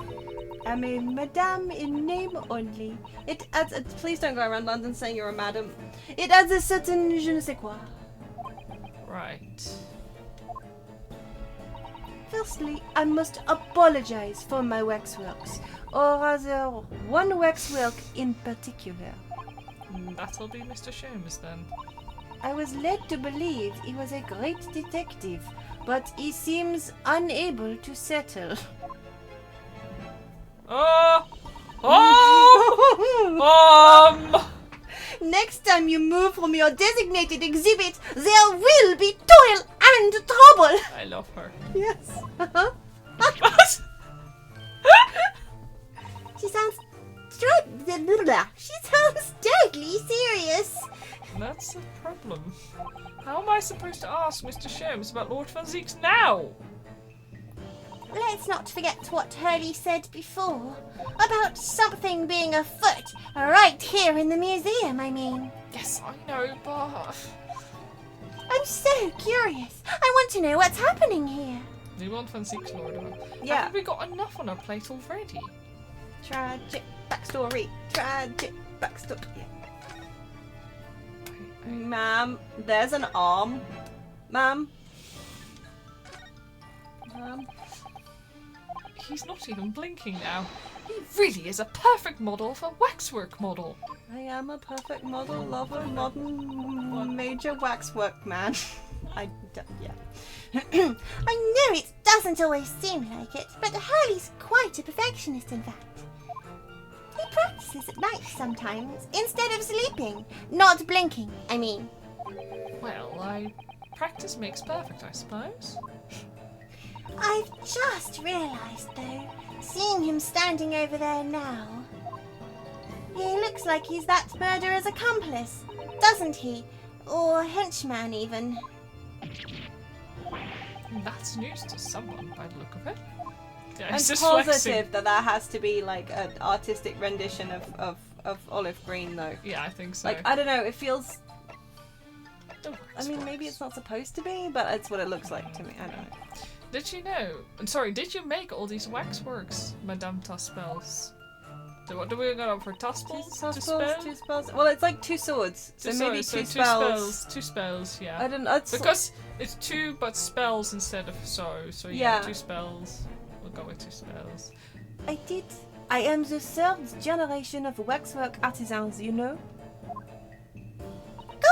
I'm a madame in name only. It adds... please don't go around London saying you're a madam. It adds a certain je ne sais quoi. Right. Firstly, I must apologize for my waxworks. Or rather, one waxwork in particular. That'll be Mr. Sherms then. I was led to believe he was a great detective, but he seems unable to settle. Next time you move from your designated exhibit, there will be toil and trouble. I love her. Yes. What? She sounds deadly serious. That's the problem. How am I supposed to ask Mr. Sherms about Lord Van Zeeks now? Let's not forget what Hurley said before about something being afoot right here in the museum, I mean. Yes, I know, but... I'm so curious. I want to know what's happening here. Do you want Van Zeeks, Lord? Yeah. Haven't we got enough on our plate already? Tragic backstory. Tragic backstory. Ma'am, there's an arm. Ma'am. He's not even blinking now. He really is a perfect model of a waxwork model. I am a perfect model of a modern major waxwork man. Yeah. I know it doesn't always seem like it, but Hurley's quite a perfectionist, in fact. He practices at night sometimes, instead of sleeping. Not blinking, I mean. Well, practice makes perfect, I suppose. I've just realised, though, seeing him standing over there now. He looks like he's that murderer's accomplice, doesn't he? Or henchman, even. That's news to someone, by the look of it. Yeah, I'm it's just positive flexing. that has to be like an artistic rendition of olive green, though. Yeah, I think so. Like, I don't know, it feels... The I mean, maybe it's not supposed to be, but it's what it looks like to me. I don't know. Did you know? Sorry, did you make all these waxworks, Madame Tuspels? So what do we got for Tuspels? Two spells. Well, it's like two swords, so maybe two spells. Two spells, yeah. I don't know. Because it's two, but spells instead of so. So yeah, 2 spells. We'll go with 2 spells. I am the 3rd generation of waxwork artisans, you know?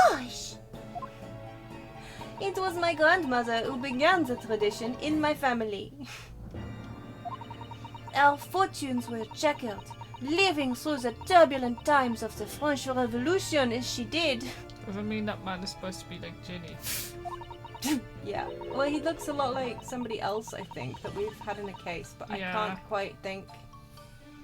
Gosh! It was my grandmother who began the tradition in my family. Our fortunes were checkered, living through the turbulent times of the French Revolution as she did. Doesn't mean that man is supposed to be like Ginny. Yeah. Well, he looks a lot like somebody else, I think, that we've had in a case, but Yeah. I can't quite think.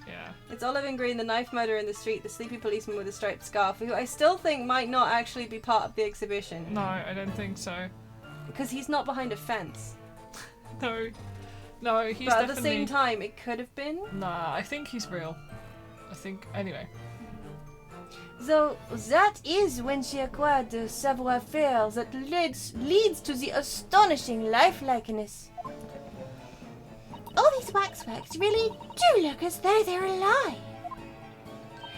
Yeah. It's Olive and Green, the knife murderer in the street, the sleepy policeman with a striped scarf, who I still think might not actually be part of the exhibition. No, I don't think so. Because he's not behind a fence. No, he's But definitely... at the same time, it could have been. Nah, I think he's real. I think... Anyway. Though that is when she acquired the savoir-faire that leads to the astonishing lifelikeness. All these waxworks really do look as though they're alive.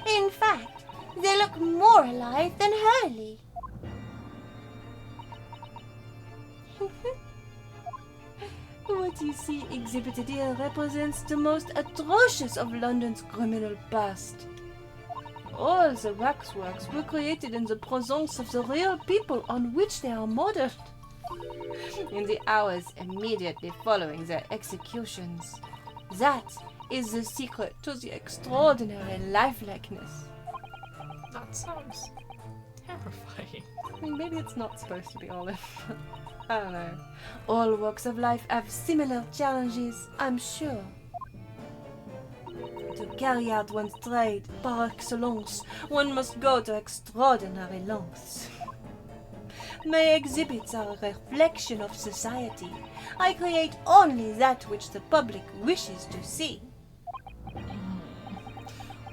In fact, they look more alive than Hurley. What etc. exhibited here represents the most atrocious of London's criminal past. All the waxworks were created in the presence of the real people on which they are modeled. In the hours immediately following their executions. That is the secret to the extraordinary lifelikeness. That sounds terrifying. I mean, maybe it's not supposed to be Olive. I don't know. All walks of life have similar challenges, I'm sure. To carry out one's trade par excellence, one must go to extraordinary lengths. My exhibits are a reflection of society. I create only that which the public wishes to see.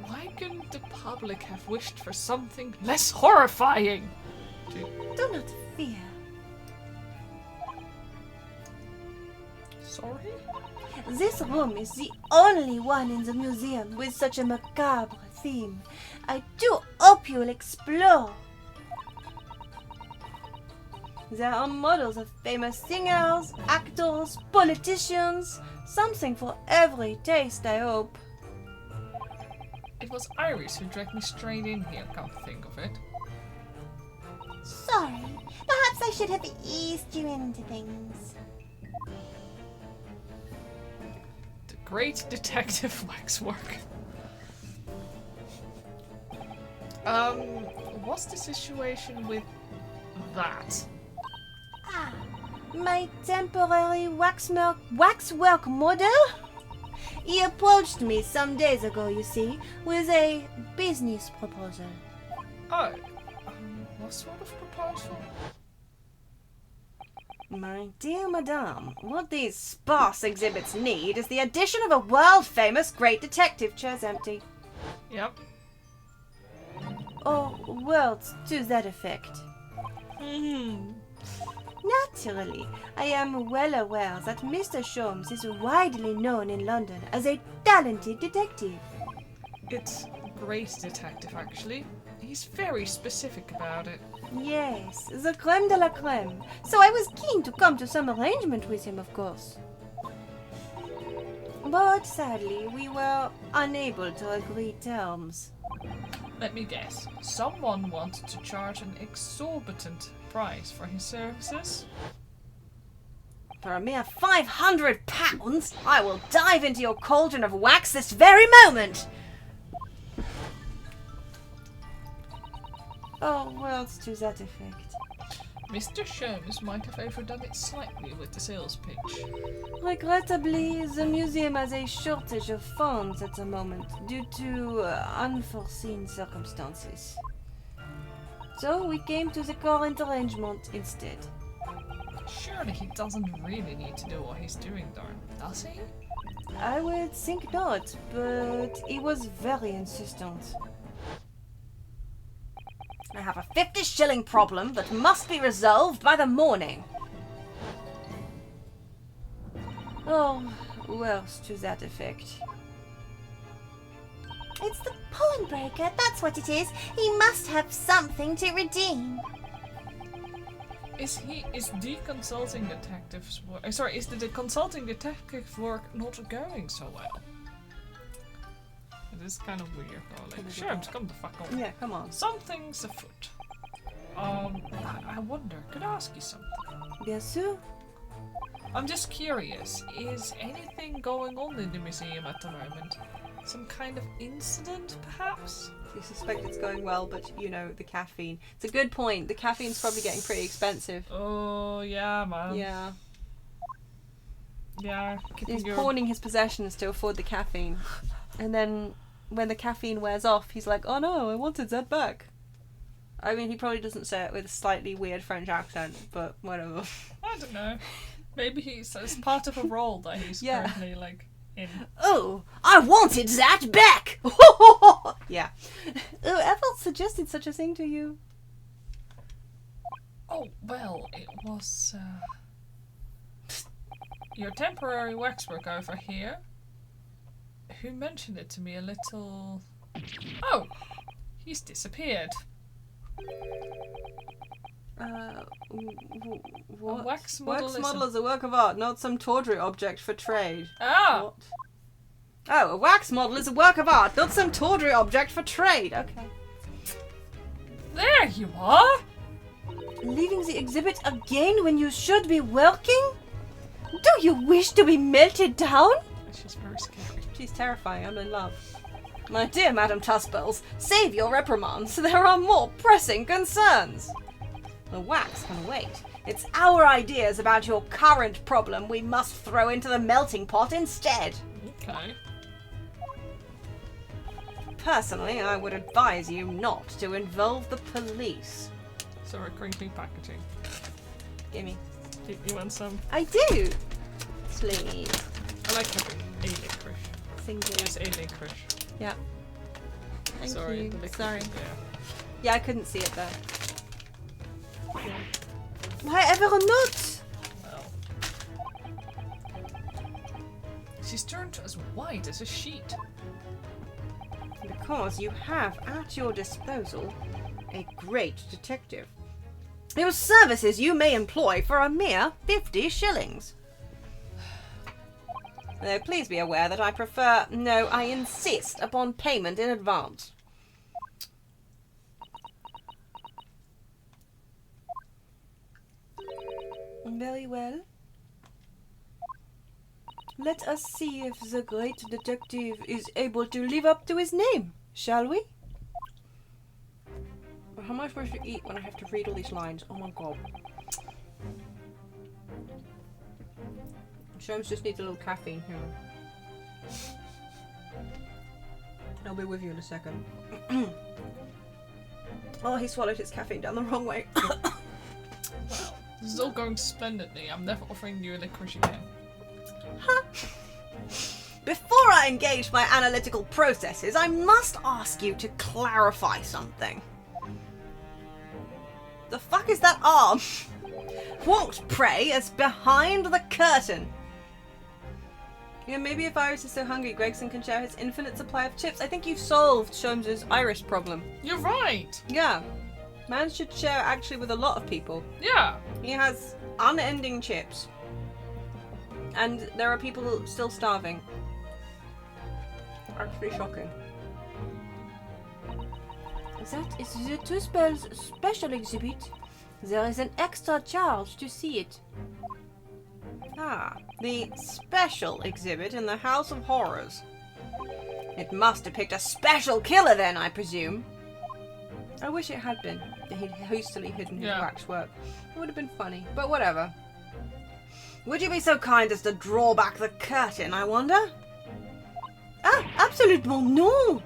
Why couldn't the public have wished for something less horrifying? Do not fear. Sorry? This room is the only one in the museum with such a macabre theme. I do hope you will explore. There are models of famous singers, actors, politicians. Something for every taste, I hope. It was Iris who dragged me straight in here, come to think of it. Sorry. Perhaps I should have eased you into things. The great detective waxwork. What's the situation with that? Ah, my temporary waxwork model? He approached me some days ago, you see, with a business proposal. Oh, what sort of proposal? My dear madame, what these sparse exhibits need is the addition of a world-famous great detective. Chair's empty. Yep. Or words to that effect. Naturally, I am well aware that Mr. Sholmes is widely known in London as a talented detective. It's a great detective, actually. He's very specific about it. Yes, the creme de la creme. So I was keen to come to some arrangement with him, of course. But sadly, we were unable to agree terms. Let me guess. Someone wanted to charge an exorbitant price for his services? For a mere £500, I will dive into your cauldron of wax this very moment! Or words to that effect. Mr. Sholmes might have overdone it slightly with the sales pitch. Regrettably, the museum has a shortage of funds at the moment due to unforeseen circumstances. So we came to the current arrangement instead. Surely he doesn't really need to do what he's doing, does he? I would think not, but he was very insistent. I have a 50-shilling problem that must be resolved by the morning. Oh, words to that effect. It's the pawnbroker, that's what it is. He must have something to redeem. Is the consulting detective's work... is the consulting detective work not going so well? It is kind of weird though. Like, Sholmes, come the fuck on. Yeah, come on. Something's afoot. I wonder, could I ask you something? Bien sûr. I'm just curious, is anything going on in the museum at the moment? Some kind of incident, perhaps? You suspect it's going well, but you know, the caffeine. It's a good point. The caffeine's probably getting pretty expensive. Oh, yeah, man. Yeah. Yeah. He's pawning his possessions to afford the caffeine. And then when the caffeine wears off, he's like, oh no, I wanted that back. I mean, he probably doesn't say it with a slightly weird French accent, but whatever. I don't know. Maybe it's part of a role that he's currently, like, in. Oh, I wanted that back! Yeah. Whoever suggested such a thing to you? Oh, well, it was, your temporary waxwork over here. Who mentioned it to me a little... Oh! He's disappeared. What? A wax model is a work of art, not some tawdry object for trade. Ah! What? Oh, a wax model is a work of art, not some tawdry object for trade. Okay. There you are! Leaving the exhibit again when you should be working? Do you wish to be melted down? She's very scary. She's terrifying. I'm in love. My dear Madam Tussbells, save your reprimands. There are more pressing concerns. The wax can wait. It's our ideas about your current problem we must throw into the melting pot instead. Okay. Personally, I would advise you not to involve the police. Sorry, crinkly packaging. Gimme. You want some? I do. Please. I like having a licorice. Thank you. Yes, a licorice. Yeah. Thank Sorry, you. the licorice. Sorry. Yeah. Yeah, I couldn't see it there. Yeah. Why ever not? Well. She's turned as white as a sheet. Because you have at your disposal a great detective, whose services you may employ for a mere 50 shillings. Though please be aware that I insist upon payment in advance. Very well. Let us see if the great detective is able to live up to his name, shall we? How am I supposed to eat when I have to read all these lines? Oh my god. Sholmes just needs a little caffeine here. I'll be with you in a second. Oh, he swallowed his caffeine down the wrong way. Well, this is all going splendidly. I'm never offering you a licorice again. Before I engage my analytical processes, I must ask you to clarify something. The fuck is that arm? What, pray, is behind the curtain? Yeah, maybe if Iris is so hungry, Gregson can share his infinite supply of chips. I think you've solved Sholmes' Iris problem. You're right! Yeah. Man should share actually with a lot of people. Yeah! He has unending chips. And there are people still starving. Actually shocking. That is the Tussbells special exhibit. There is an extra charge to see it. Ah, the special exhibit in the House of Horrors. It must depict a special killer then, I presume. I wish it had been. He'd hastily hidden his waxwork. It would have been funny, but whatever. Would you be so kind as to draw back the curtain, I wonder? Ah, absolument no!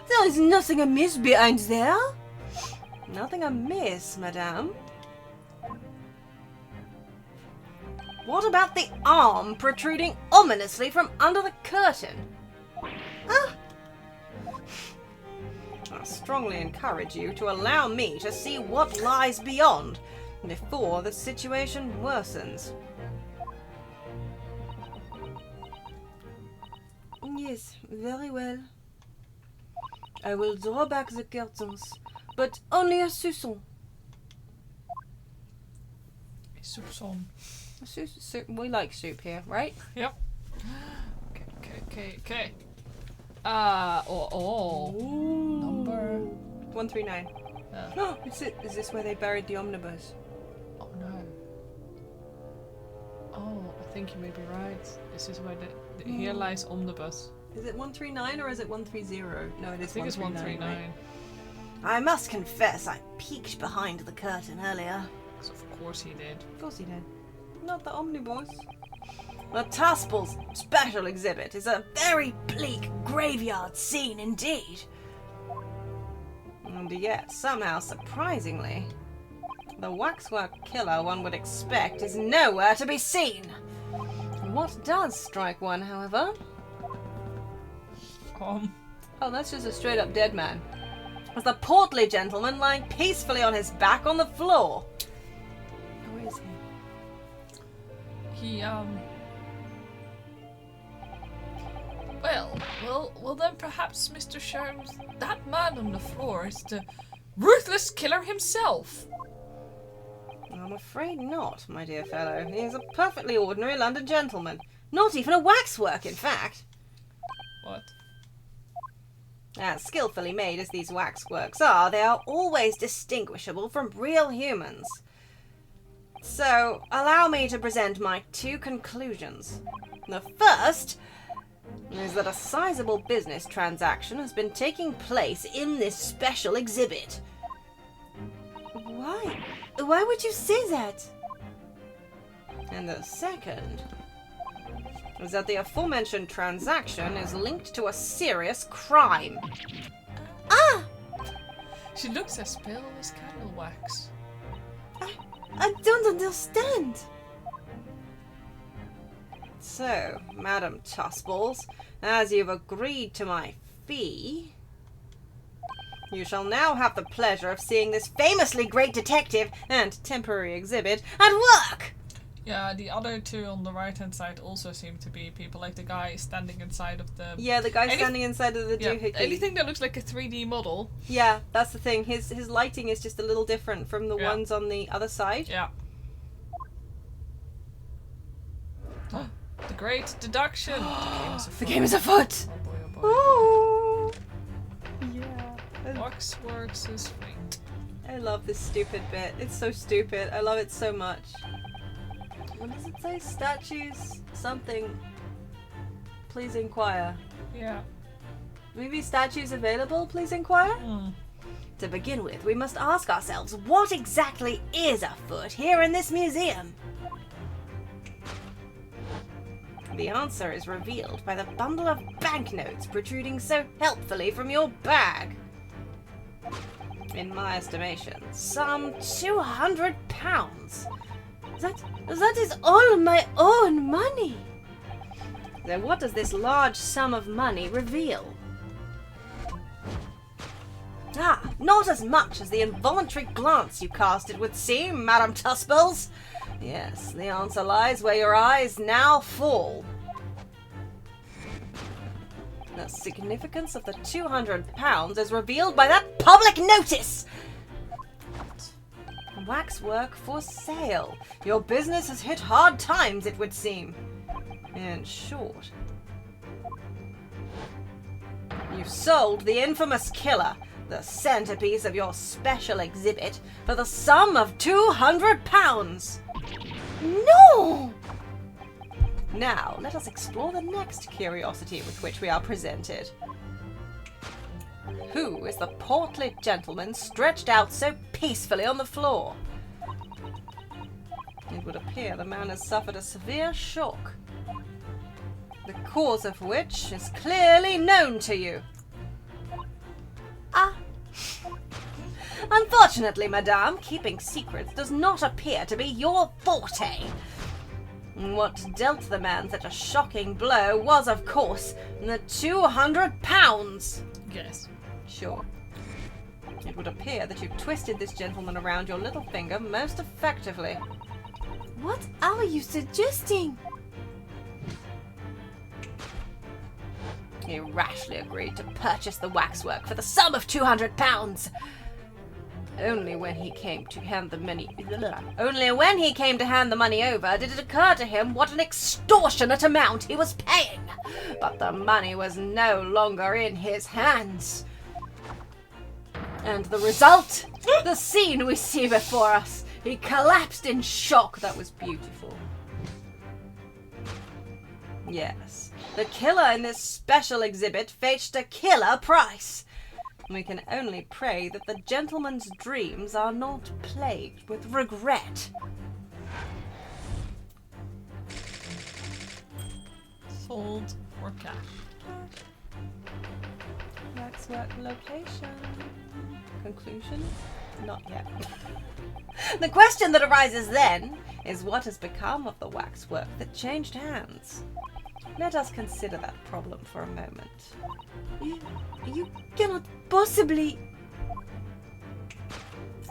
There is nothing amiss behind there. Nothing amiss, madame. What about the arm protruding ominously from under the curtain? Ah! I strongly encourage you to allow me to see what lies beyond before the situation worsens. Yes, very well. I will draw back the curtains, but only a soupçon. A soupçon. Soup. We like soup here, right? Yep. Okay. Number 139. Is this where they buried the omnibus? Oh no. Oh, I think you may be right. This is where here lies omnibus. Is it 139 or is it 130? No, it is. I think it's 139. Right? I must confess, I peeked behind the curtain earlier. Of course he did. Of course he did. Not the omnibus. The Tussbells' special exhibit is a very bleak graveyard scene indeed. And yet, somehow, surprisingly, the waxwork killer one would expect is nowhere to be seen. What does strike one, however? Oh, that's just a straight-up dead man. Was the portly gentleman lying peacefully on his back on the floor. Where is he? Well then perhaps, Mr. Sholmes, that man on the floor is the ruthless killer himself. I'm afraid not, my dear fellow. He is a perfectly ordinary London gentleman. Not even a waxwork, in fact. What? As skillfully made as these waxworks are, they are always distinguishable from real humans. So, allow me to present my two conclusions. The first is that a sizable business transaction has been taking place in this special exhibit. Why? Why would you say that? And the second is that the aforementioned transaction is linked to a serious crime. Ah! She looks as pale as candle wax. I don't understand. So, Madam Tussballs, as you've agreed to my fee, you shall now have the pleasure of seeing this famously great detective and temporary exhibit at work! Yeah, the other two on the right-hand side also seem to be people, like the guy standing inside of the... Yeah, the guy standing inside of the Yeah, doohickey. anything that looks like a 3D model. Yeah, that's the thing. His lighting is just a little different from the Yeah. ones on the other side. Yeah. The Great Deduction. The game is afoot! Oh boy, oh boy. Ooh. Yeah. Waxworks is fate. I love this stupid bit. It's so stupid. I love it so much. What does it say? Statues? Something. Please inquire. Yeah. Maybe statues available? Please inquire? To begin with, we must ask ourselves, what exactly is afoot here in this museum? The answer is revealed by the bundle of banknotes protruding so helpfully from your bag. In my estimation, some £200. That is all my own money. Then what does this large sum of money reveal? Ah, not as much as the involuntary glance you cast, it would seem, Madam Tussballs. Yes, the answer lies where your eyes now fall. The significance of the £200 is revealed by that public notice! Waxwork for sale. Your business has hit hard times, it would seem. In short, you've sold the infamous killer, the centerpiece of your special exhibit, for the sum of £200. No! Now, let us explore the next curiosity with which we are presented. Who is the portly gentleman stretched out so peacefully on the floor? It would appear the man has suffered a severe shock, the cause of which is clearly known to you. Ah. Unfortunately, madame, keeping secrets does not appear to be your forte. What dealt the man such a shocking blow was, of course, the £200. Yes. Sure. It would appear that you twisted this gentleman around your little finger most effectively. What are you suggesting? He rashly agreed to purchase the waxwork for the sum of £200. Only when he came to hand the money over did it occur to him what an extortionate amount he was paying. But the money was no longer in his hands. And the result? The scene we see before us. He collapsed in shock. That was beautiful. Yes, the killer in this special exhibit fetched a killer price. We can only pray that the gentleman's dreams are not plagued with regret. Sold for cash. Waxwork location. Conclusion? Not yet. The question that arises then is what has become of the waxwork that changed hands? Let us consider that problem for a moment. You cannot possibly...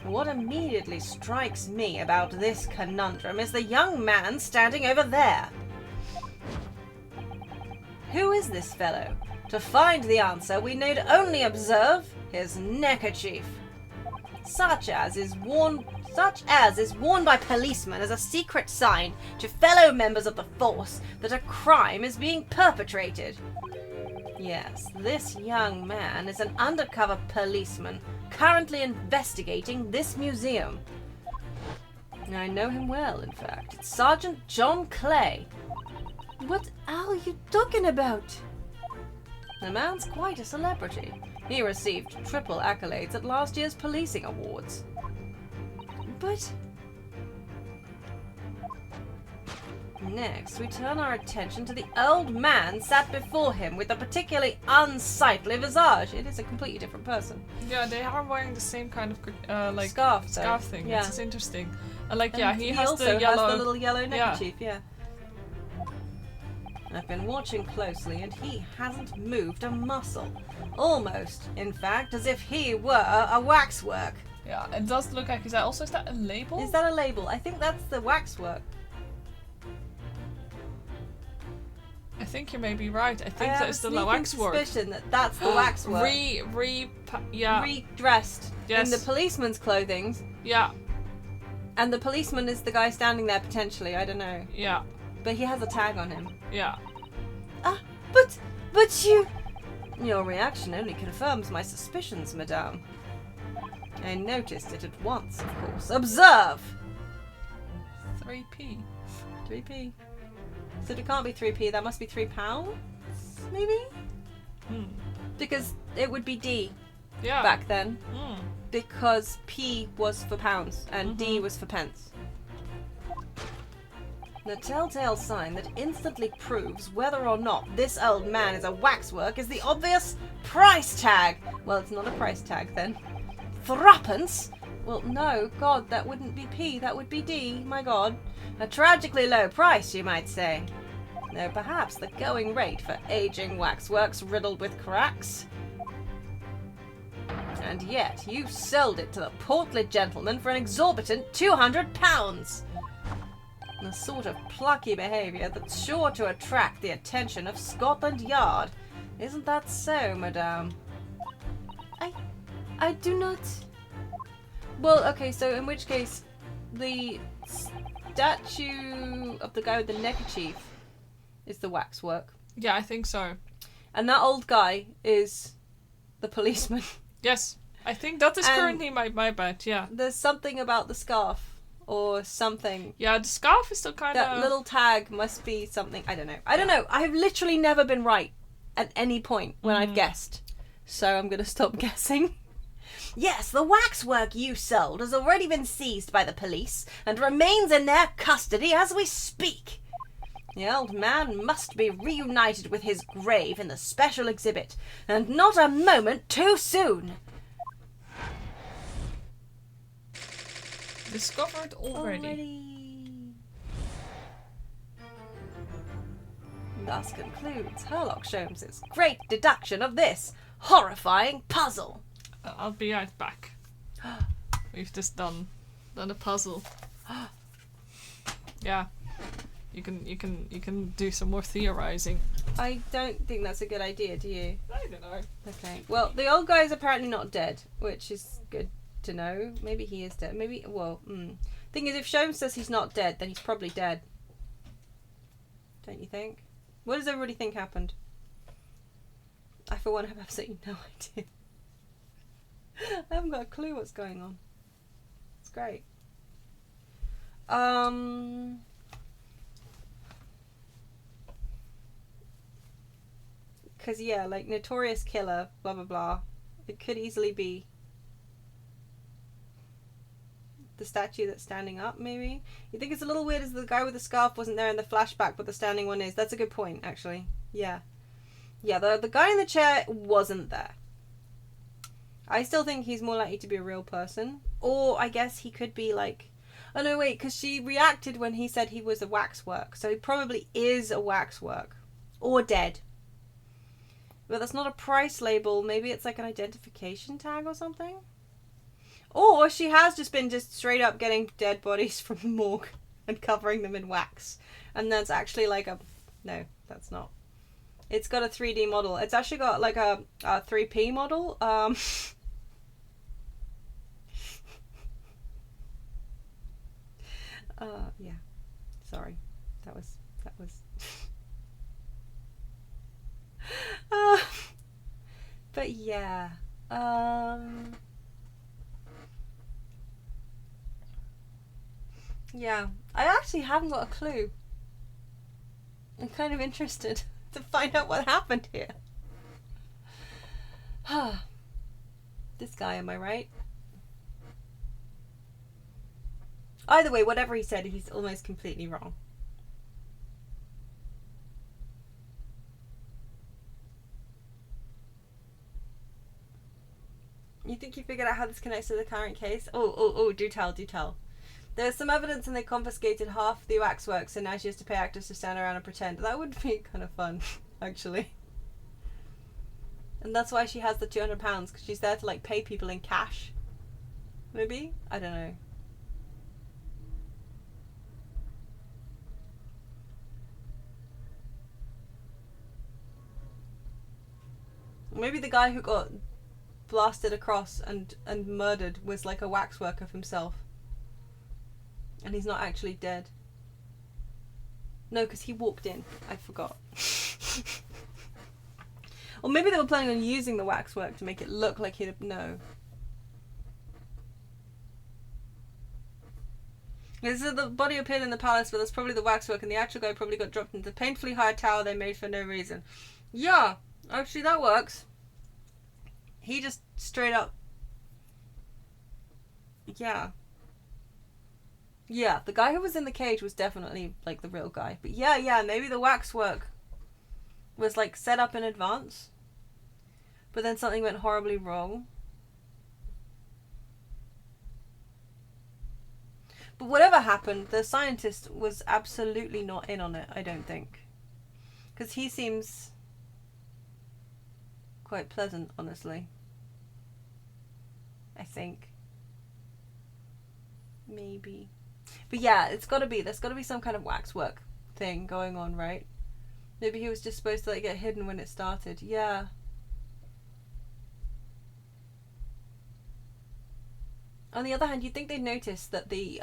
What immediately strikes me about this conundrum is the young man standing over there. Who is this fellow? To find the answer, we need only observe his neckerchief, such as is worn such as is worn by policemen as a secret sign to fellow members of the force that a crime is being perpetrated. Yes, this young man is an undercover policeman currently investigating this museum. I know him well, in fact. It's Sergeant John Clay. What are you talking about? The man's quite a celebrity. He received triple accolades at last year's policing awards. But... Next, we turn our attention to the old man sat before him with a particularly unsightly visage. It is a completely different person. Yeah, they are wearing the same kind of scarf thing. Yeah. It's interesting. And And he has also the yellow. has the little yellow neckerchief, yeah. I've been watching closely and he hasn't moved a muscle. Almost, in fact, as if he were a waxwork. Yeah, it does look like. Is that a label? Is that a label? I think that's the waxwork. I think you may be right. I think I that is the have a waxwork. suspicion that that's the waxwork. Redressed Yes. in the policeman's clothing. Yeah. And the policeman is the guy standing there potentially. I don't know, Yeah. but he has a tag on him. Yeah. But you... Your reaction only confirms my suspicions, madame. I noticed it at once, of course. Observe! 3p. 3p. So it can't be 3p, that must be £3? Maybe? Because it would be D Yeah. back then. Mm. Because P was for pounds and D was for pence. The telltale sign that instantly proves whether or not this old man is a waxwork is the obvious price tag. Well, it's not a price tag then. Threepence? Well, no, God, that wouldn't be P, that would be D, my God. A tragically low price, you might say. Though perhaps the going rate for aging waxworks riddled with cracks. And yet, you sold it to the portly gentleman for an exorbitant £200. The sort of plucky behaviour that's sure to attract the attention of Scotland Yard. Isn't that so, madame? I do not... Well, okay, so in which case, the statue of the guy with the neckerchief is the waxwork. Yeah, I think so. And that old guy is the policeman. Yes. I think that is And- currently my bet, yeah. There's something about the scarf. Or something. Yeah, the scarf is still kind That of... little tag must be something. I don't know. I don't know. I have literally never been right at any point when I've guessed. So I'm going to stop guessing. Yes, the waxwork you sold has already been seized by the police and remains in their custody as we speak. The old man must be reunited with his grave in the special exhibit, and not a moment too soon. Discovered already. Thus concludes Herlock Sholmes's great deduction of this horrifying puzzle. I'll be right back. We've just done a puzzle. Yeah. You can do some more theorizing. I don't think that's a good idea, do you? I don't know. Okay. Well, the old guy is apparently not dead, which is good to know. Maybe he is dead. Maybe, well, Thing is, if Sholmes says he's not dead, then he's probably dead. Don't you think? What does everybody think happened? I, for one, have absolutely no idea. I haven't got a clue what's going on. It's great. Because, yeah, like, notorious killer, blah, blah, blah. It could easily be the statue that's standing up, maybe? You think it's a little weird as the guy with the scarf wasn't there in the flashback, but the standing one is. That's a good point, actually. Yeah. Yeah, the guy in the chair wasn't there. I still think he's more likely to be a real person. Or, I guess he could be, like... Oh, no, wait, because she reacted when he said he was a waxwork. So he probably is a waxwork. Or dead. But that's not a price label. Maybe it's like an identification tag or something? Or she has just been straight up getting dead bodies from the morgue and covering them in wax. And that's actually like a... No, that's not. It's got a 3D model. It's actually got like a 3P model. Yeah. Sorry. That was but yeah. Yeah. I actually haven't got a clue. I'm kind of interested to find out what happened here. This guy, am I right? Either way, whatever he said, he's almost completely wrong. You think you figured out how this connects to the current case? Oh, do tell. There's some evidence and they confiscated half the waxwork, so now she has to pay actors to stand around and pretend. That would be kind of fun, actually. And that's why she has the £200, because she's there to, like, pay people in cash. Maybe? I don't know. Maybe the guy who got blasted across and murdered was like a waxwork of himself. And he's not actually dead. No, because he walked in. I forgot. Or maybe they were planning on using the waxwork to make it look like he'd... No. This is the body appeared in the palace, but that's probably the waxwork, and the actual guy probably got dropped into the painfully high tower they made for no reason. Yeah, actually that works. He just straight up... Yeah. Yeah, the guy who was in the cage was definitely, like, the real guy. But yeah, maybe the waxwork was, like, set up in advance. But then something went horribly wrong. But whatever happened, the scientist was absolutely not in on it, I don't think. Because he seems quite pleasant, honestly. I think. Maybe. But yeah, there's got to be some kind of waxwork thing going on, right? Maybe he was just supposed to, like, get hidden when it started. Yeah. On the other hand, you'd think they'd notice that the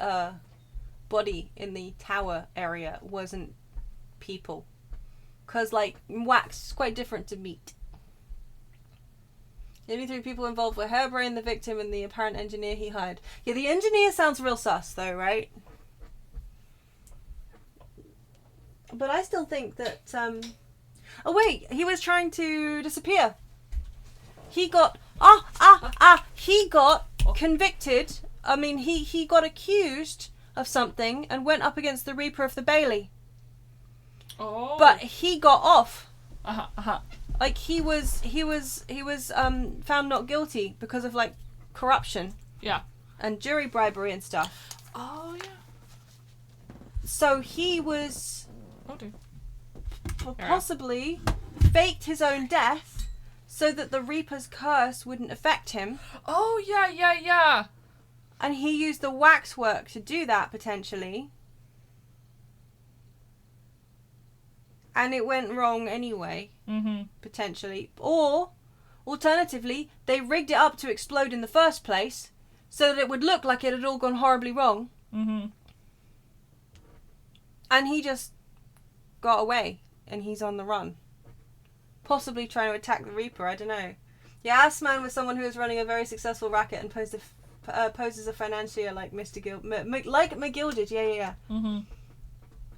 body in the tower area wasn't people. Because, like, wax is quite different to meat. The only 3 people involved were Harebrayne, the victim, and the apparent engineer he hired. Yeah, the engineer sounds real sus, though, right? But I still think that, Oh, wait! He was trying to disappear. He got... He got convicted. I mean, he got accused of something and went up against the Reaper of the Bailey. Oh. But he got off. Uh-huh. Like, he was found not guilty because of, like, corruption. Yeah. And jury bribery and stuff. Oh, yeah. So he was... Oh, dear. Possibly faked his own death so that the Reaper's curse wouldn't affect him. Oh, yeah. And he used the waxwork to do that, potentially. And it went wrong anyway. Mm-hmm. Potentially. Or, alternatively, they rigged it up to explode in the first place so that it would look like it had all gone horribly wrong. Mm-hmm. And he just got away. And he's on the run. Possibly trying to attack the Reaper, I don't know. Yeah, Assman was someone who was running a very successful racket and posed as a financier like Mr. like McGilded, yeah. Mm-hmm.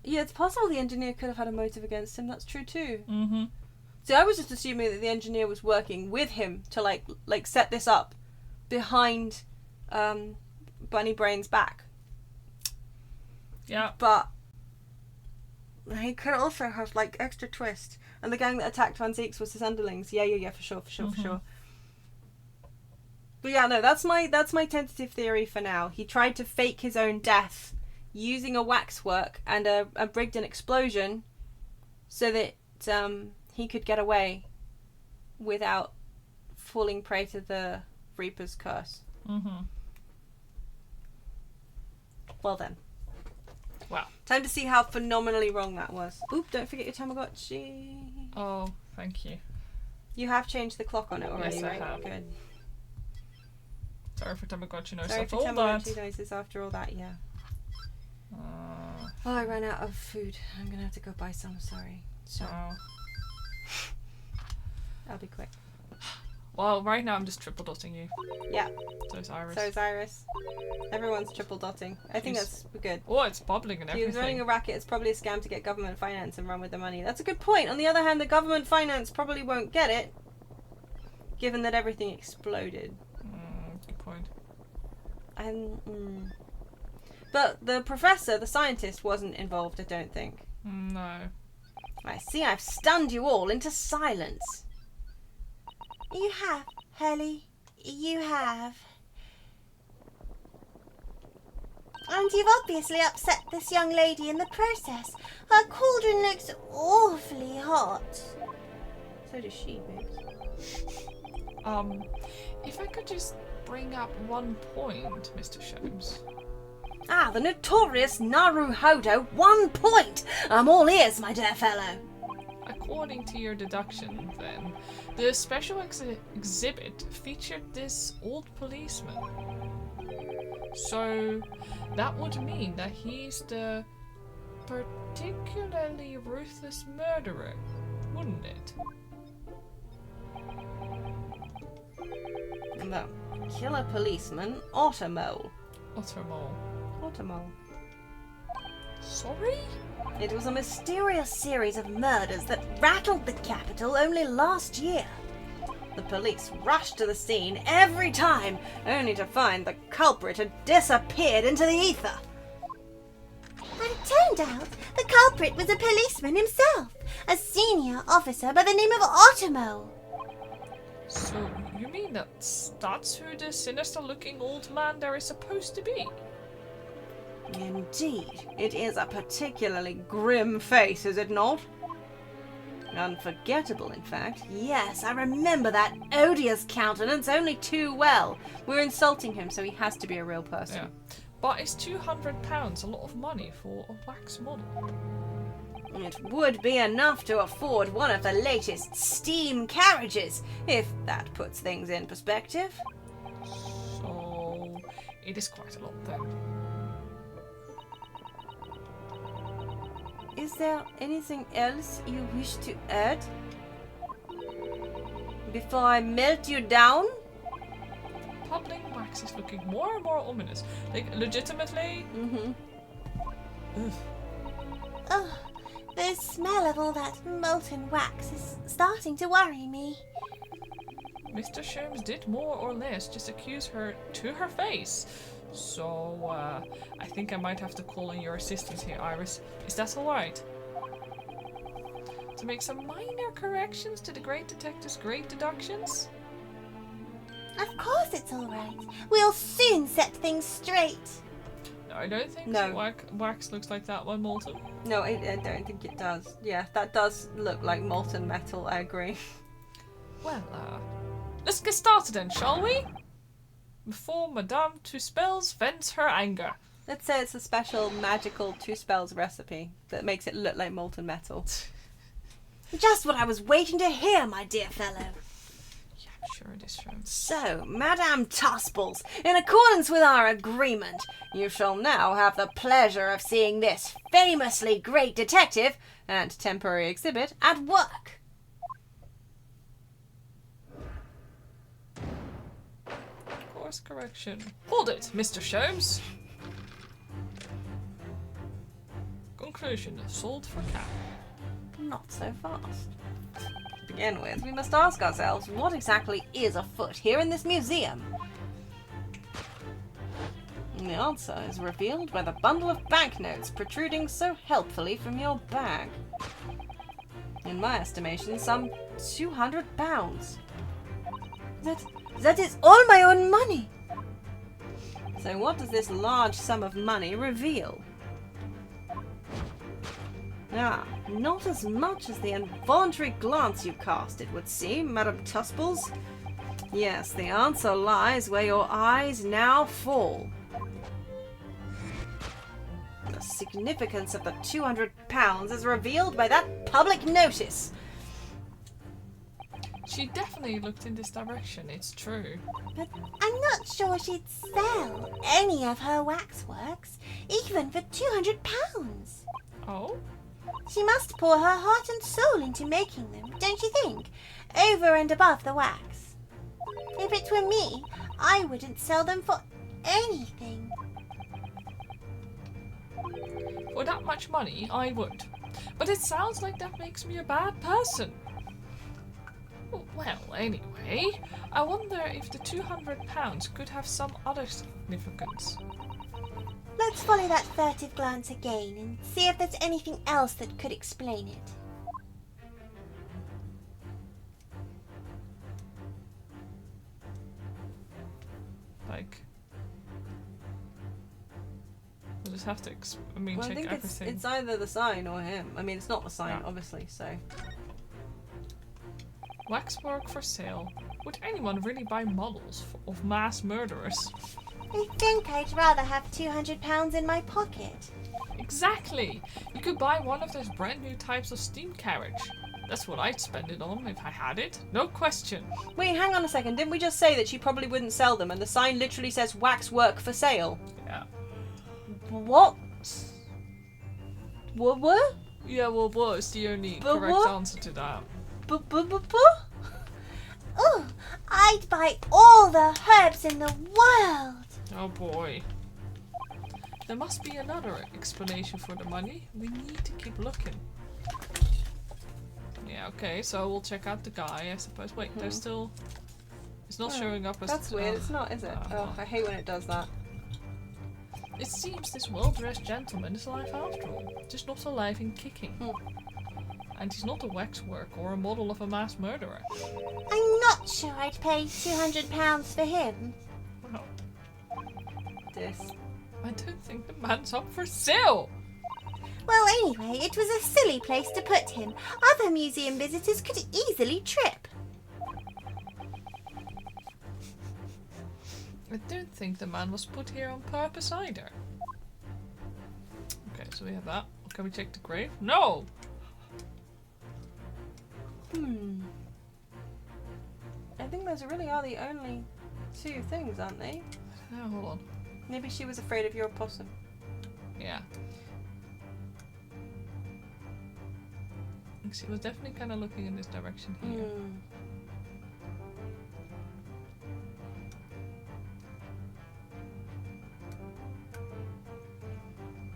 Yeah, it's possible the engineer could have had a motive against him, that's true too. Mm-hmm. See, I was just assuming that the engineer was working with him to like set this up behind Bunny Brain's back. Yeah. But he could also have, like, extra twist. And the gang that attacked Van Zeeks was his underlings. Yeah, for sure. But yeah, no, that's my tentative theory for now. He tried to fake his own death using a waxwork and a rigged an explosion so that he could get away without falling prey to the Reaper's curse. Mm-hmm. Well then. Wow. Time to see how phenomenally wrong that was. Oop, don't forget your Tamagotchi. Oh, thank you. You have changed the clock on it already, Yes, I right? have. Good. Sorry for Tamagotchi noises. Sorry for Hold Tamagotchi that. noises after all that, yeah. Oh, I ran out of food. I'm gonna have to go buy some, sorry. So I'll be quick. Well, right now I'm just triple dotting you. Yeah. So is Iris. So is Iris. Everyone's triple dotting. I think that's good. Oh, it's bubbling and If he was running everything. a racket, it's probably a scam to get government finance and run with the money. That's a good point. On the other hand, the government finance probably won't get it, given that everything exploded. Good point. But the professor, the scientist, wasn't involved, I don't think. No. I see I've stunned you all into silence. You have, Hurley. You have. And you've obviously upset this young lady in the process. Her cauldron looks awfully hot. So does she, babes. If I could just bring up one point, Mr. Sholmes. Ah, the notorious Naruhodo. 1 point! I'm all ears, my dear fellow. According to your deduction, then, the special exhibit featured this old policeman. So, that would mean that he's the particularly ruthless murderer, wouldn't it? The killer policeman, Automole. Automole. Sorry? It was a mysterious series of murders that rattled the capital only last year. The police rushed to the scene every time, only to find the culprit had disappeared into the ether. And it turned out the culprit was a policeman himself, a senior officer by the name of Automole. So, you mean that's who the sinister-looking old man there is supposed to be? Indeed, it is a particularly grim face, is it not? Unforgettable, in fact. Yes, I remember that odious countenance only too well. We're insulting him, so he has to be a real person. Yeah. But is £200 a lot of money for a wax model? It would be enough to afford one of the latest steam carriages, if that puts things in perspective. So, it is quite a lot then. Is there anything else you wish to add? Before I melt you down? Bubbling wax is looking more and more ominous. Like, legitimately? Ugh. Oh, the smell of all that molten wax is starting to worry me. Mr. Sholmes did more or less just accuse her to her face. So, I think I might have to call in your assistance here, Iris. Is that alright? To make some minor corrections to the Great Detective's great deductions? Of course it's alright. We'll soon set things straight. No, I don't think No. wax looks like that one, Molten. No, I don't think it does. Yeah, that does look like molten metal, I agree. Well, let's get started then, shall we? Before Madame Two-Spells vents her anger. Let's say it's a special magical 2 spells recipe that makes it look like molten metal. Just what I was waiting to hear, my dear fellow. Yeah, I'm sure it is, Sholmes. So, Madame Tusples, in accordance with our agreement, you shall now have the pleasure of seeing this famously great detective and temporary exhibit at work. Course correction. Hold it, Mr. Sholmes. Conclusion. Sold for cap. Not so fast. To begin with, we must ask ourselves what exactly is afoot here in this museum. And the answer is revealed by the bundle of banknotes protruding so helpfully from your bag. In my estimation, some £200. That is all my own money. So what does this large sum of money reveal? Ah, not as much as the involuntary glance you cast, it would seem, Madame Tusples. Yes, the answer lies where your eyes now fall. The significance of the £200 is revealed by that public notice. She definitely looked in this direction, it's true. But I'm not sure she'd sell any of her waxworks, even for £200. Oh? She must pour her heart and soul into making them, don't you think? Over and above the wax. If it were me, I wouldn't sell them for anything. For that much money, I would. But it sounds like that makes me a bad person. Well, anyway, I wonder if the £200 could have some other significance. Let's follow that furtive glance again and see if there's anything else that could explain it. Like, we'll just have to, Well, I check think everything. it's either the sign or him. I mean, it's not the sign, Yeah. obviously, so... Waxwork for sale. Would anyone really buy models of mass murderers? I think I'd rather have £200 in my pocket. Exactly! You could buy one of those brand new types of steam carriage. That's what I'd spend it on if I had it. No question. Wait, hang on a second. Didn't we just say that she probably wouldn't sell them and the sign literally says waxwork for sale? Yeah. What? What? Yeah, well, what is the only But correct what? answer to that? Ooh, I'd buy all the herbs in the world. Oh boy. There must be another explanation for the money. We need to keep looking. Yeah, okay, so we'll check out the guy, I suppose. Wait, there's still... It's not showing up as... That's weird. It's not, is it? Oh, I hate when it does that. It seems this well-dressed gentleman is alive after all. Just not alive and kicking. And he's not a waxwork or a model of a mass murderer. I'm not sure I'd pay £200 for him. Well, This. I don't think the man's up for sale. Well, anyway, it was a silly place to put him. Other museum visitors could easily trip. I don't think the man was put here on purpose either. Okay, so we have that. Can we check the grave? No! I think those really are the only two things, aren't they? No, hold on. Maybe she was afraid of your possum. Yeah. She was definitely kind of looking in this direction here.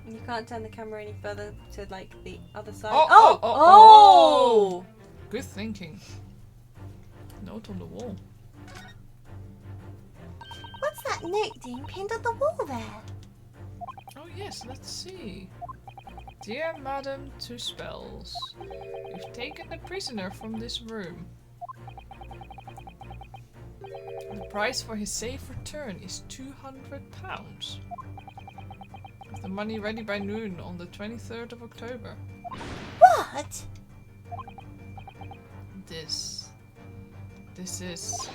You can't turn the camera any further to like the other side. Oh! Good thinking. Note on the wall. What's that note being pinned on the wall there? Oh yes, let's see. Dear Madam Two Spells, we've taken the prisoner from this room. The price for his safe return is £200. With the money ready by noon on the 23rd of October. What? This is...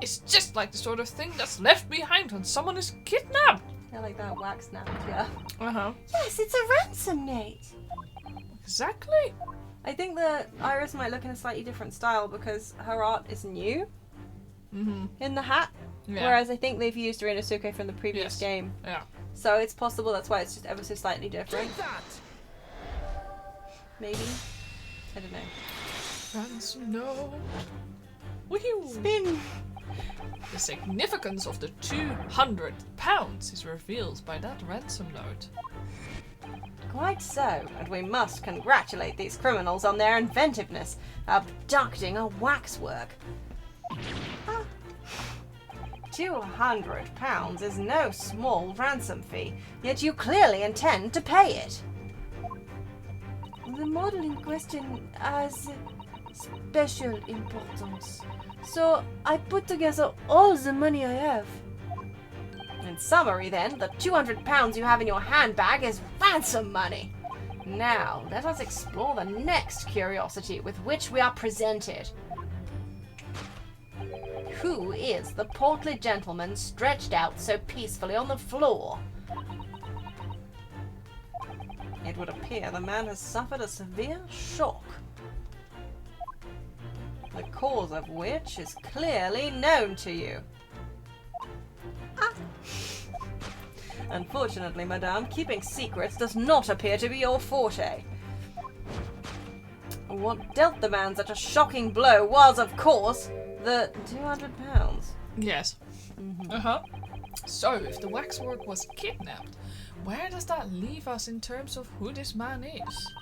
It's just like the sort of thing that's left behind when someone is kidnapped! I like that wax snapped, yeah. Uh-huh. Yes, it's a ransom note. Exactly! I think the iris might look in a slightly different style because her art is new in the hat. Yeah. Whereas I think they've used Inosuke from the previous Yes. game. Yeah. So it's possible that's why it's just ever so slightly different. Maybe? I don't know. Ransom note. Woohoo! Spin! The significance of the £200 is revealed by that ransom note. Quite so, and we must congratulate these criminals on their inventiveness, abducting a waxwork. £200 is no small ransom fee, yet you clearly intend to pay it. The model in question has special importance, so I put together all the money I have. In summary then, the £200 you have in your handbag is ransom money. Now, let us explore the next curiosity with which we are presented. Who is the portly gentleman stretched out so peacefully on the floor? It would appear the man has suffered a severe shock. The cause of which is clearly known to you. Ah. Unfortunately, madame, keeping secrets does not appear to be your forte. What dealt the man such a shocking blow was, of course, the £200. Yes. Mm-hmm. So, if the waxwork was kidnapped, where does that leave us in terms of who this man is?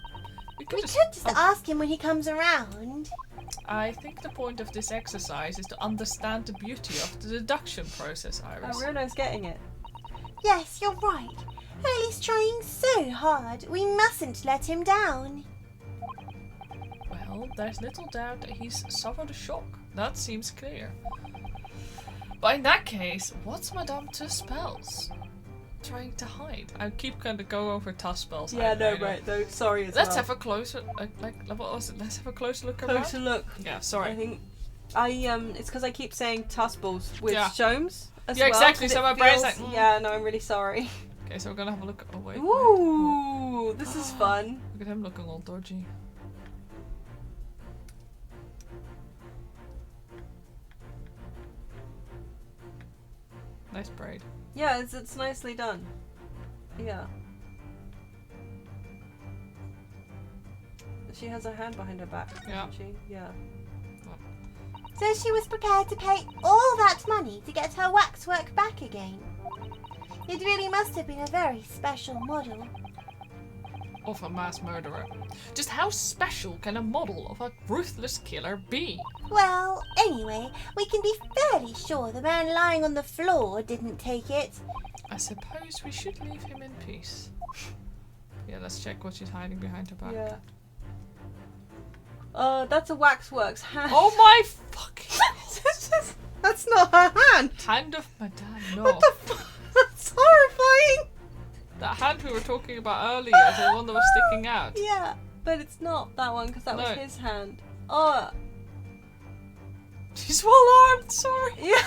We could just ask him when he comes around. I think the point of this exercise is to understand the beauty of the deduction process, Iris. Oh, Bruno's getting it. Yes, you're right. Hurley's trying so hard. We mustn't let him down. Well, there's little doubt that he's suffered a shock. That seems clear. But in that case, what's Madame Tuspel's trying to hide? I keep kind of going over Tuspel's. Yeah, no, right, though. Sorry as Let's have a closer, what was it? Let's have a closer look around. Closer look. Yeah, sorry. I think, it's because I keep saying Tuspels with Shomes as yeah, well. exactly, so my brain's like... Yeah, no, I'm really sorry. Okay, so we're gonna have a look. Oh, wait. Ooh, this is fun. Look at him looking all dodgy. Nice braid. Yeah, it's nicely done. Yeah. She has her hand behind her back, Yeah. doesn't she? Yeah. So she was prepared to pay all that money to get her waxwork back again. It really must have been a very special model. Of a mass murderer. Just how special can a model of a ruthless killer be? Well, anyway, we can be fairly sure the man lying on the floor didn't take it. I suppose we should leave him in peace. Yeah, let's check what she's hiding behind her back. Yeah. That's a waxworks hand. Oh my fucking... That's not her hand. Hand of Madame, no. What the fuck? That's horrifying. That hand we were talking about earlier, the one that was sticking out. Yeah, but it's not that one because that was No. his hand. Oh. She's well-armed, sorry. Yeah.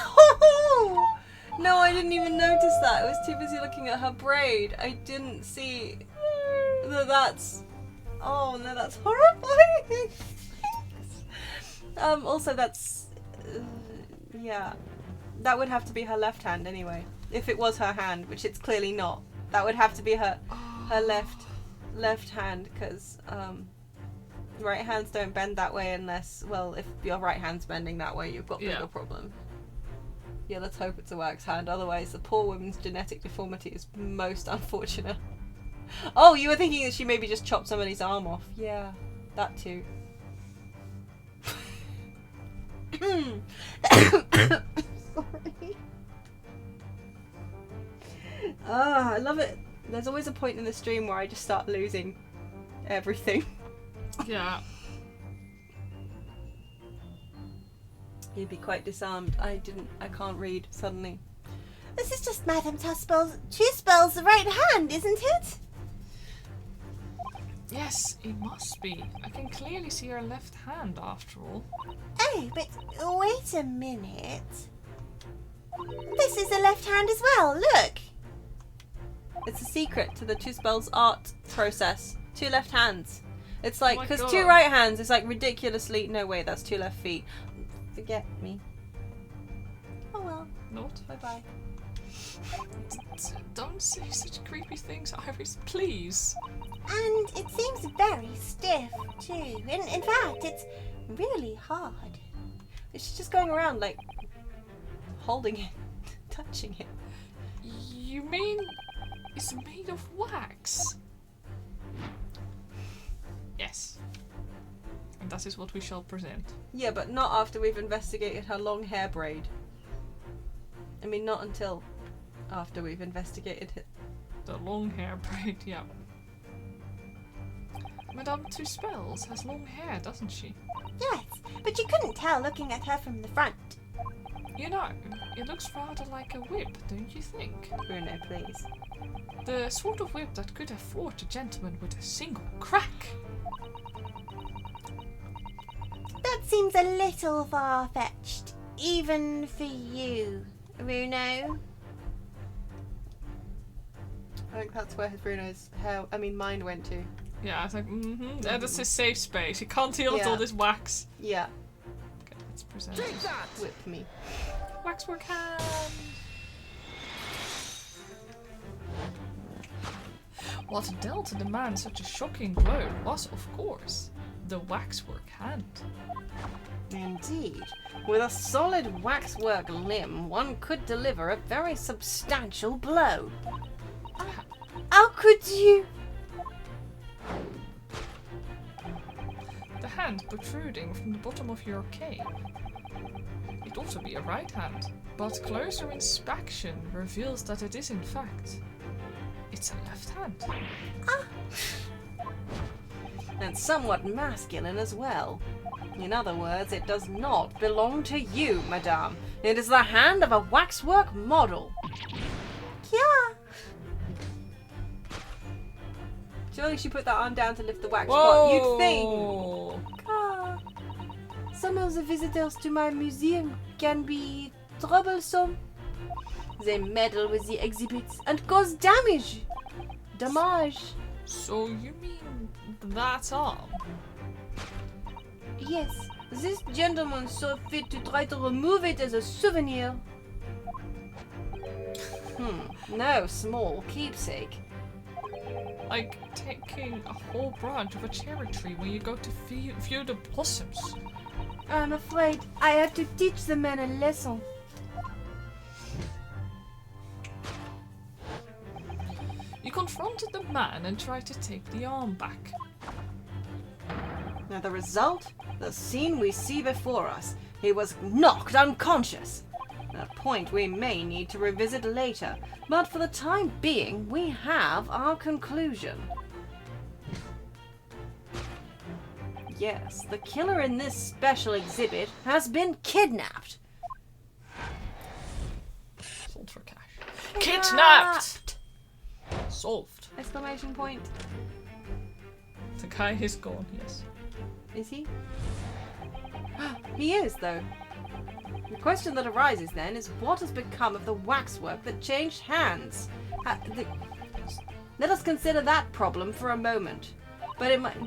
No, I didn't even notice that. I was too busy looking at her braid. I didn't see that that's... Oh, no, that's horrifying. Also, that's... yeah. That would have to be her left hand anyway. If it was her hand, which it's clearly not. That would have to be her left hand, because right hands don't bend that way unless, well, if your right hand's bending that way, you've got a bigger problem. Yeah, let's hope it's a wax hand. Otherwise, the poor woman's genetic deformity is most unfortunate. Oh, you were thinking that she maybe just chopped somebody's arm off. Yeah, that too. Sorry. Ah, I love it. There's always a point in the stream where I just start losing everything. Yeah. You'd be quite disarmed. I can't read suddenly. This is just Madame Tuspel's right hand, isn't it? Yes, it must be. I can clearly see her left hand after all. Oh, but wait a minute. This is a left hand as well, look. It's a secret to the Tuspel's art process. 2 left hands. It's like, Oh my because God. 2 right hands is like ridiculously... No, wait, that's 2 left feet. Forget me. Oh well. Not. Bye-bye. Don't say such creepy things, Iris, please. And it seems very stiff, too. In fact, it's really hard. She's just going around, like, holding it, touching it. You mean it's made of wax? Yes. And that is what we shall present. Yeah, but not after we've investigated her long hair braid. I mean, not until after we've investigated it. The long hair braid, yeah. Madame Tuspels has long hair, doesn't she? Yes, but you couldn't tell looking at her from the front. You know, it looks rather like a whip, don't you think? Bruno, please. The sort of whip that could have floored a gentleman with a single crack. That seems a little far-fetched, even for you, Bruno. I think that's where Bruno's mind went to. Yeah, I was like, that's his safe space. He can't deal with all this wax. Yeah. Okay, It's presented. Take that! Whip me. Waxwork hand! What dealt the man such a shocking blow was, of course, the waxwork hand. Indeed. With a solid waxwork limb, one could deliver a very substantial blow. How could you? The hand protruding from the bottom of your cave. It ought to be a right hand, but closer inspection reveals that it is in fact. It's a left hand. And somewhat masculine as well. In other words, it does not belong to you, madame. It is the hand of a waxwork model. Yeah. Surely she put that arm down to lift the wax pot. You'd think. Whoa! Ah. Some of the visitors to my museum can be troublesome. They meddle with the exhibits and cause damage. So you mean that arm? Yes, this gentleman saw fit to try to remove it as a souvenir. No small keepsake. Like taking a whole branch of a cherry tree when you go to view the blossoms. I'm afraid I had to teach the man a lesson. You confronted the man and tried to take the arm back. Now the result? The scene we see before us. He was knocked unconscious. A point we may need to revisit later, but for the time being, we have our conclusion. Yes, the killer in this special exhibit has been kidnapped. Sold for cash. Kidnapped! Solved. Exclamation point. The guy is gone, yes. Is he? He is, though. The question that arises then is what has become of the waxwork that changed hands? Let us consider that problem for a moment. But it might...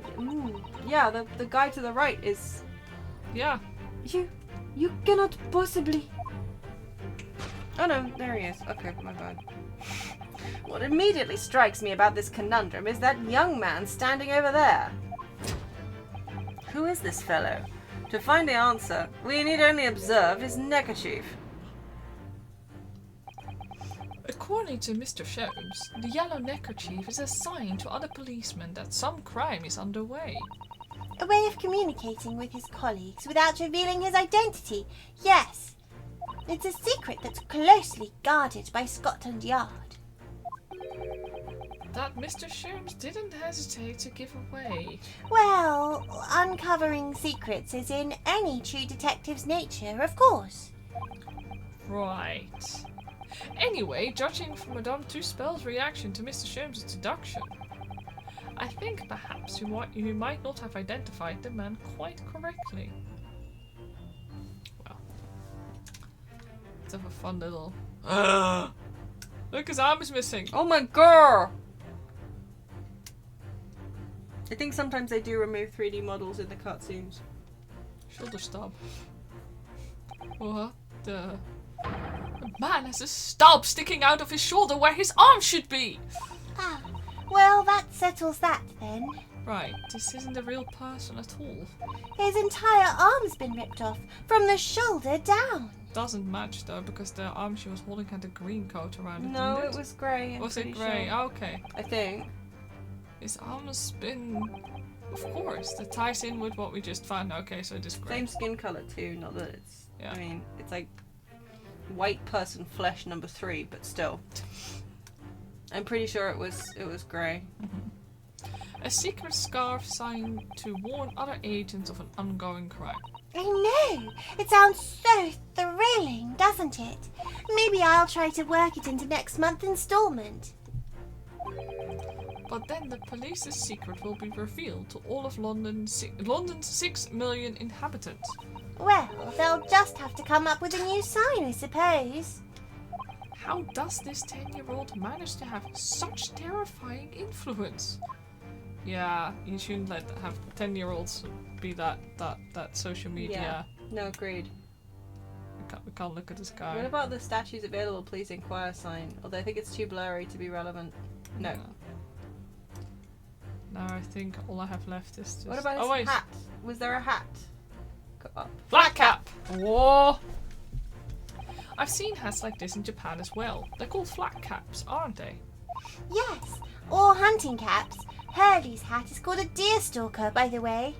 yeah, the guy to the right is... Yeah. You cannot possibly... Oh no, there he is. Okay, my bad. What immediately strikes me about this conundrum is that young man standing over there. Who is this fellow? To find the answer, we need only observe his neckerchief. According to Mr. Sholmes, the yellow neckerchief is a sign to other policemen that some crime is underway. A way of communicating with his colleagues without revealing his identity. Yes. It's a secret that's closely guarded by Scotland Yard. That Mr. Sholmes didn't hesitate to give away. Well, uncovering secrets is in any true detective's nature, of course. Right. Anyway, judging from Madame Tuspel's reaction to Mr. Sholmes' deduction, I think perhaps you might not have identified the man quite correctly. Well, let's have a fun little... Look, his arm is missing. Oh my god! I think sometimes they do remove 3D models in the cutscenes. Shoulder stub. What the... The man has a stub sticking out of his shoulder where his arm should be! Ah, well, that settles that then. Right, this isn't a real person at all. His entire arm's been ripped off, from the shoulder down. Doesn't match though, because the arm she was holding had a green coat around it. No, didn't it was grey. Was it grey? Sure. Oh, okay. I think. His arm has been... Of course, that ties in with what we just found. Okay, so it is grey. Same skin colour too, not that it's... Yeah. I mean, it's like white person flesh number 3, but still. I'm pretty sure it was grey. A secret scarf signed to warn other agents of an ongoing crime. I know! It sounds so thrilling, doesn't it? Maybe I'll try to work it into next month's installment. But then the police's secret will be revealed to all of London's 6 million inhabitants. Well, they'll just have to come up with a new sign, I suppose. How does this 10-year-old manage to have such terrifying influence? Yeah, you shouldn't have 10-year-olds be that social media No, agreed. We can't look at the sky. What about the statues available? Please inquire sign. Although I think it's too blurry to be relevant. No. No, I think all I have left is just... What about his hat? Was there a hat? Go up. Flat cap! Whoa! I've seen hats like this in Japan as well. They're called flat caps, aren't they? Yes, or hunting caps. Hurley's hat is called a deerstalker, by the way.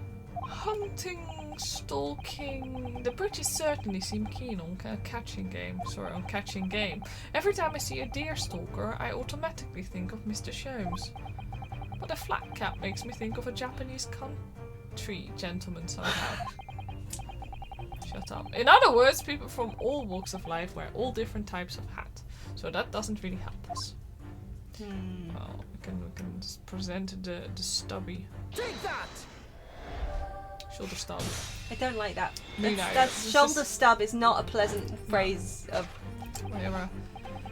Hunting, stalking... The British certainly seem keen on catching game. Every time I see a deerstalker, I automatically think of Mr. Sholmes. But a flat cap makes me think of a Japanese country gentleman somehow. Shut up. In other words, people from all walks of life wear all different types of hat. So that doesn't really help us. Well, we can just present the stubby. Take that! Shoulder stub. I don't like that. Me That's shoulder stub is not a pleasant phrase of... Whatever.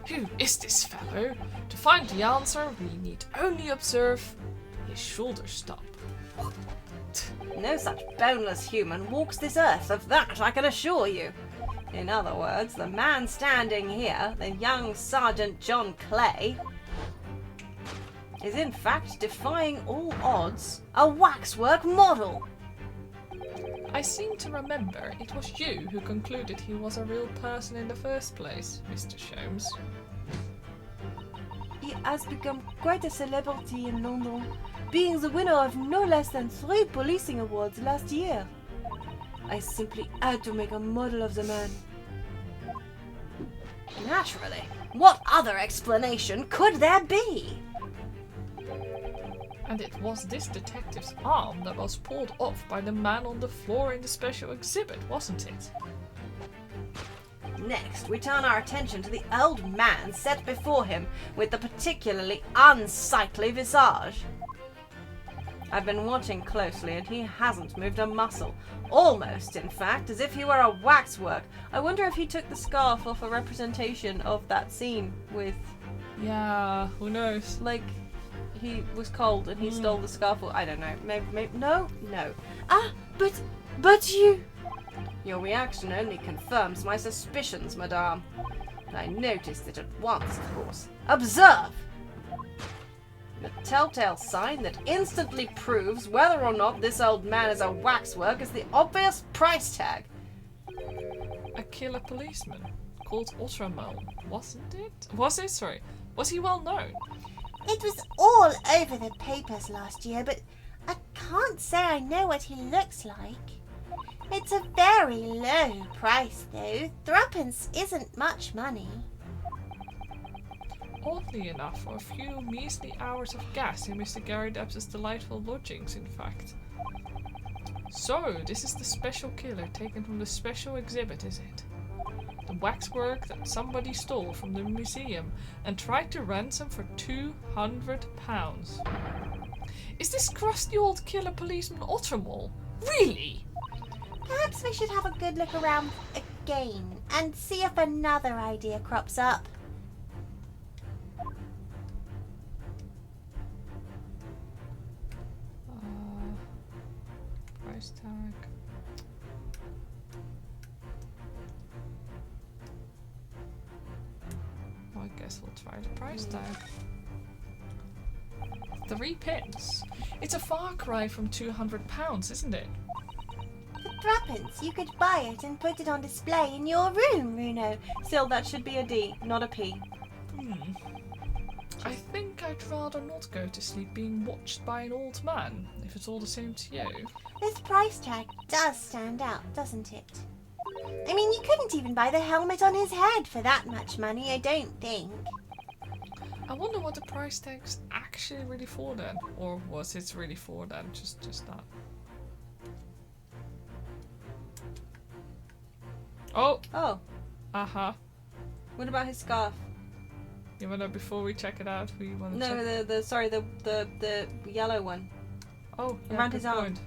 Who is this fellow? To find the answer, we need only observe his shoulder stub. No such boneless human walks this earth, of that I can assure you. In other words, the man standing here, the young Sergeant John Clay, is in fact defying all odds a waxwork model. I seem to remember it was you who concluded he was a real person in the first place, Mr. Sholmes. He has become quite a celebrity in London, being the winner of no less than 3 policing awards last year. I simply had to make a model of the man. Naturally. What other explanation could there be? And it was this detective's arm that was pulled off by the man on the floor in the special exhibit, wasn't it? Next, we turn our attention to the old man set before him with the particularly unsightly visage. I've been watching closely and he hasn't moved a muscle. Almost, in fact, as if he were a waxwork. I wonder if he took the scarf off a representation of that scene with... Yeah, who knows? Like, he was cold and he stole the scarf. I don't know. Maybe no. Ah, but you... Your reaction only confirms my suspicions, madame. I noticed it at once, of course. Observe! The telltale sign that instantly proves whether or not this old man is a waxwork is the obvious price tag. A killer policeman called Ottermole, wasn't it? Was it? Sorry. Was he well known? It was all over the papers last year, but I can't say I know what he looks like. It's a very low price, though. Threepence isn't much money. Oddly enough, for a few measly hours of gas in Mr. Gary Dabbs's delightful lodgings, in fact. So, this is the special killer taken from the special exhibit, is it? The waxwork that somebody stole from the museum and tried to ransom for £200. Is this crusty old killer policeman Ottermole? Really? Perhaps we should have a good look around again and see if another idea crops up. Price tag. Well, I guess we'll try the price tag. 3 pence. It's a far cry from £200, isn't it? For threepence, you could buy it and put it on display in your room, Runo. Still, that should be a D, not a P. I think I'd rather not go to sleep being watched by an old man, if it's all the same to you. This price tag does stand out, doesn't it? I mean, you couldn't even buy the helmet on his head for that much money, I don't think. I wonder what the price tag's actually really for then. Or was it really for then? Just that. Oh! Oh. Uh-huh. What about his scarf? You wanna, before we check it out, we wanna check... No, the yellow one. Oh, yeah, around his arm. point.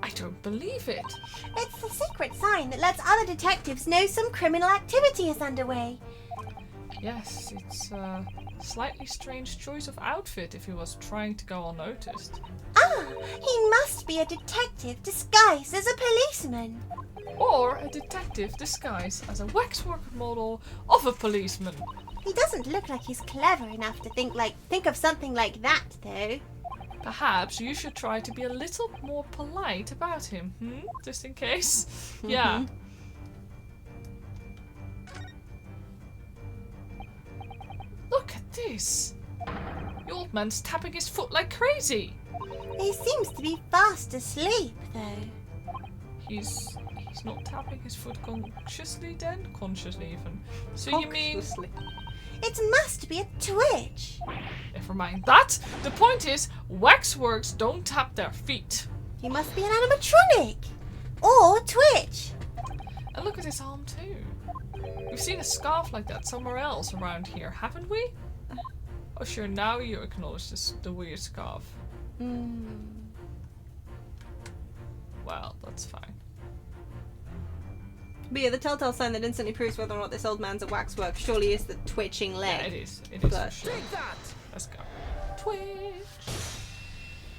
I don't believe it. It's the secret sign that lets other detectives know some criminal activity is underway. Yes, it's a slightly strange choice of outfit if he was trying to go unnoticed. Ah, Ah, he must be a detective disguised as a policeman. Or a detective disguised as a waxwork model of a policeman. He doesn't look like he's clever enough to think of something like that, though. Perhaps you should try to be a little more polite about him, just in case. Yeah. Look at this. The old man's tapping his foot like crazy. He seems to be fast asleep, though. He's not tapping his foot consciously then? Consciously even. So you mean... It must be a twitch. Never mind that. The point is, waxworks don't tap their feet. He must be an animatronic. Or twitch. And look at his arm too. We've seen a scarf like that somewhere else around here, haven't we? Oh sure, now you acknowledge the weird scarf. Well, that's fine. But yeah, the telltale sign that instantly proves whether or not this old man's a waxwork surely is the twitching leg. Yeah, it is. It is But- for sure. Take that! Let's go. Twitch!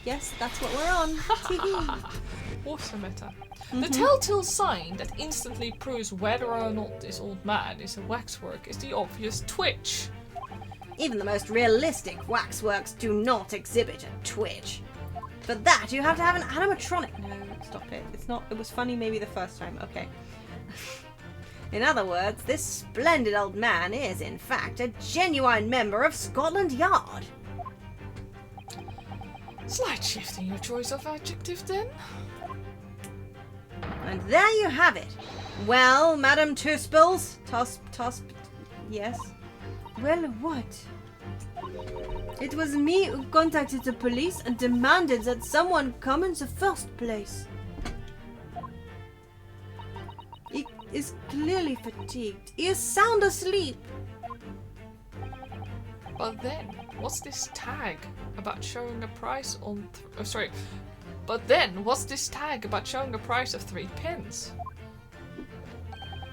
Yes, that's what we're on. What a meta. The telltale sign that instantly proves whether or not this old man is a waxwork is the obvious twitch. Even the most realistic waxworks do not exhibit a twitch. For that, you have to have an animatronic. No, stop it. It's not. It was funny maybe the first time. Okay. In other words, this splendid old man is, in fact, a genuine member of Scotland Yard. Slight shift in your choice of adjective then. And there you have it. Well, Madam Tuspels, yes. Well, what? It was me who contacted the police and demanded that someone come in the first place. He is clearly fatigued. He is sound asleep. But then, what's this tag about showing a price on... But then, what's this tag about showing a price of 3 pence?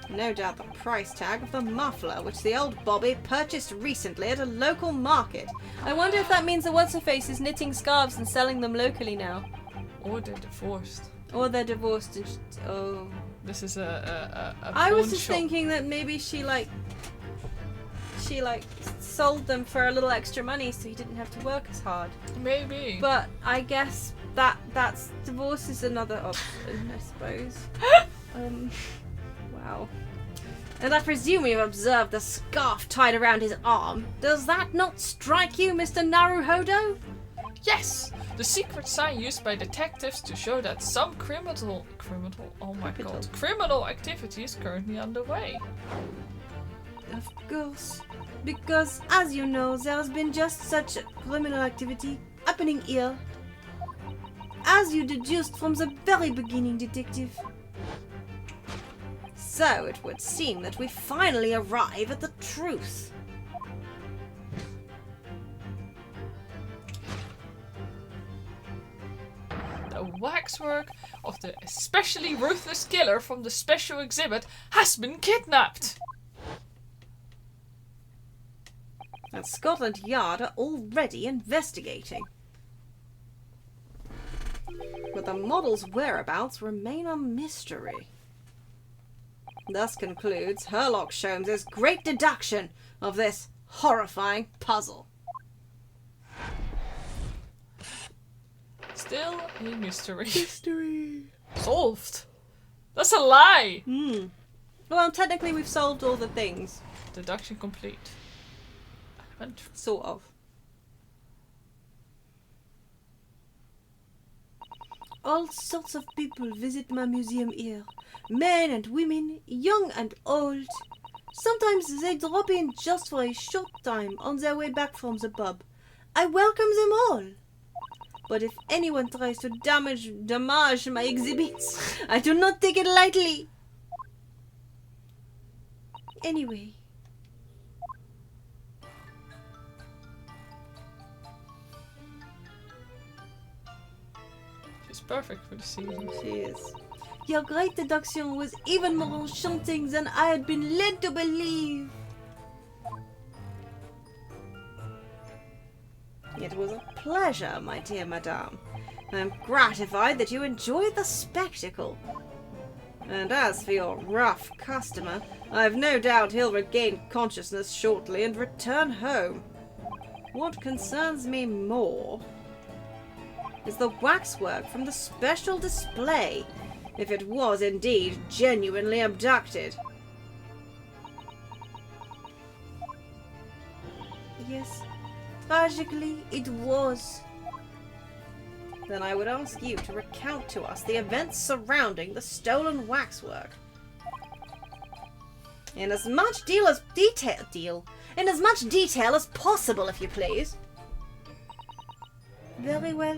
No doubt the price tag of the muffler, which the old Bobby purchased recently at a local market. I wonder if that means the what's-her-face is knitting scarves and selling them locally now. Or they're divorced. Or they're divorced and oh. This is a I was pawn just shop. thinking that maybe she sold them for a little extra money so he didn't have to work as hard. Maybe. But I guess that's divorce is another option, I suppose. Wow. And I presume you've observed the scarf tied around his arm. Does that not strike you, Mr. Naruhodo? Yes! The secret sign used by detectives to show that some criminal activity is currently underway. Of course. Because, as you know, there has been just such criminal activity happening here. As you deduced from the very beginning, Detective. So it would seem that we finally arrive at the truth. The waxwork of the especially ruthless killer from the special exhibit has been kidnapped! And Scotland Yard are already investigating. But the model's whereabouts remain a mystery. Thus concludes Herlock Sholmes' great deduction of this horrifying puzzle. Still a mystery. Mystery. Solved! That's a lie! Well, technically we've solved all the things. Deduction complete. Sort of. All sorts of people visit my museum here. Men and women, young and old. Sometimes they drop in just for a short time on their way back from the pub. I welcome them all. But if anyone tries to damage my exhibits, I do not take it lightly. Anyway. She's perfect for the season. She is. Your great deduction was even more enchanting than I had been led to believe. It was a pleasure, my dear madame. I'm gratified that you enjoyed the spectacle. And as for your rough customer, I've no doubt he'll regain consciousness shortly and return home. What concerns me more is the waxwork from the special display, if it was indeed genuinely abducted. Yes, tragically it was. Then I would ask you to recount to us the events surrounding the stolen waxwork. In as much detail as possible, if you please. Very well.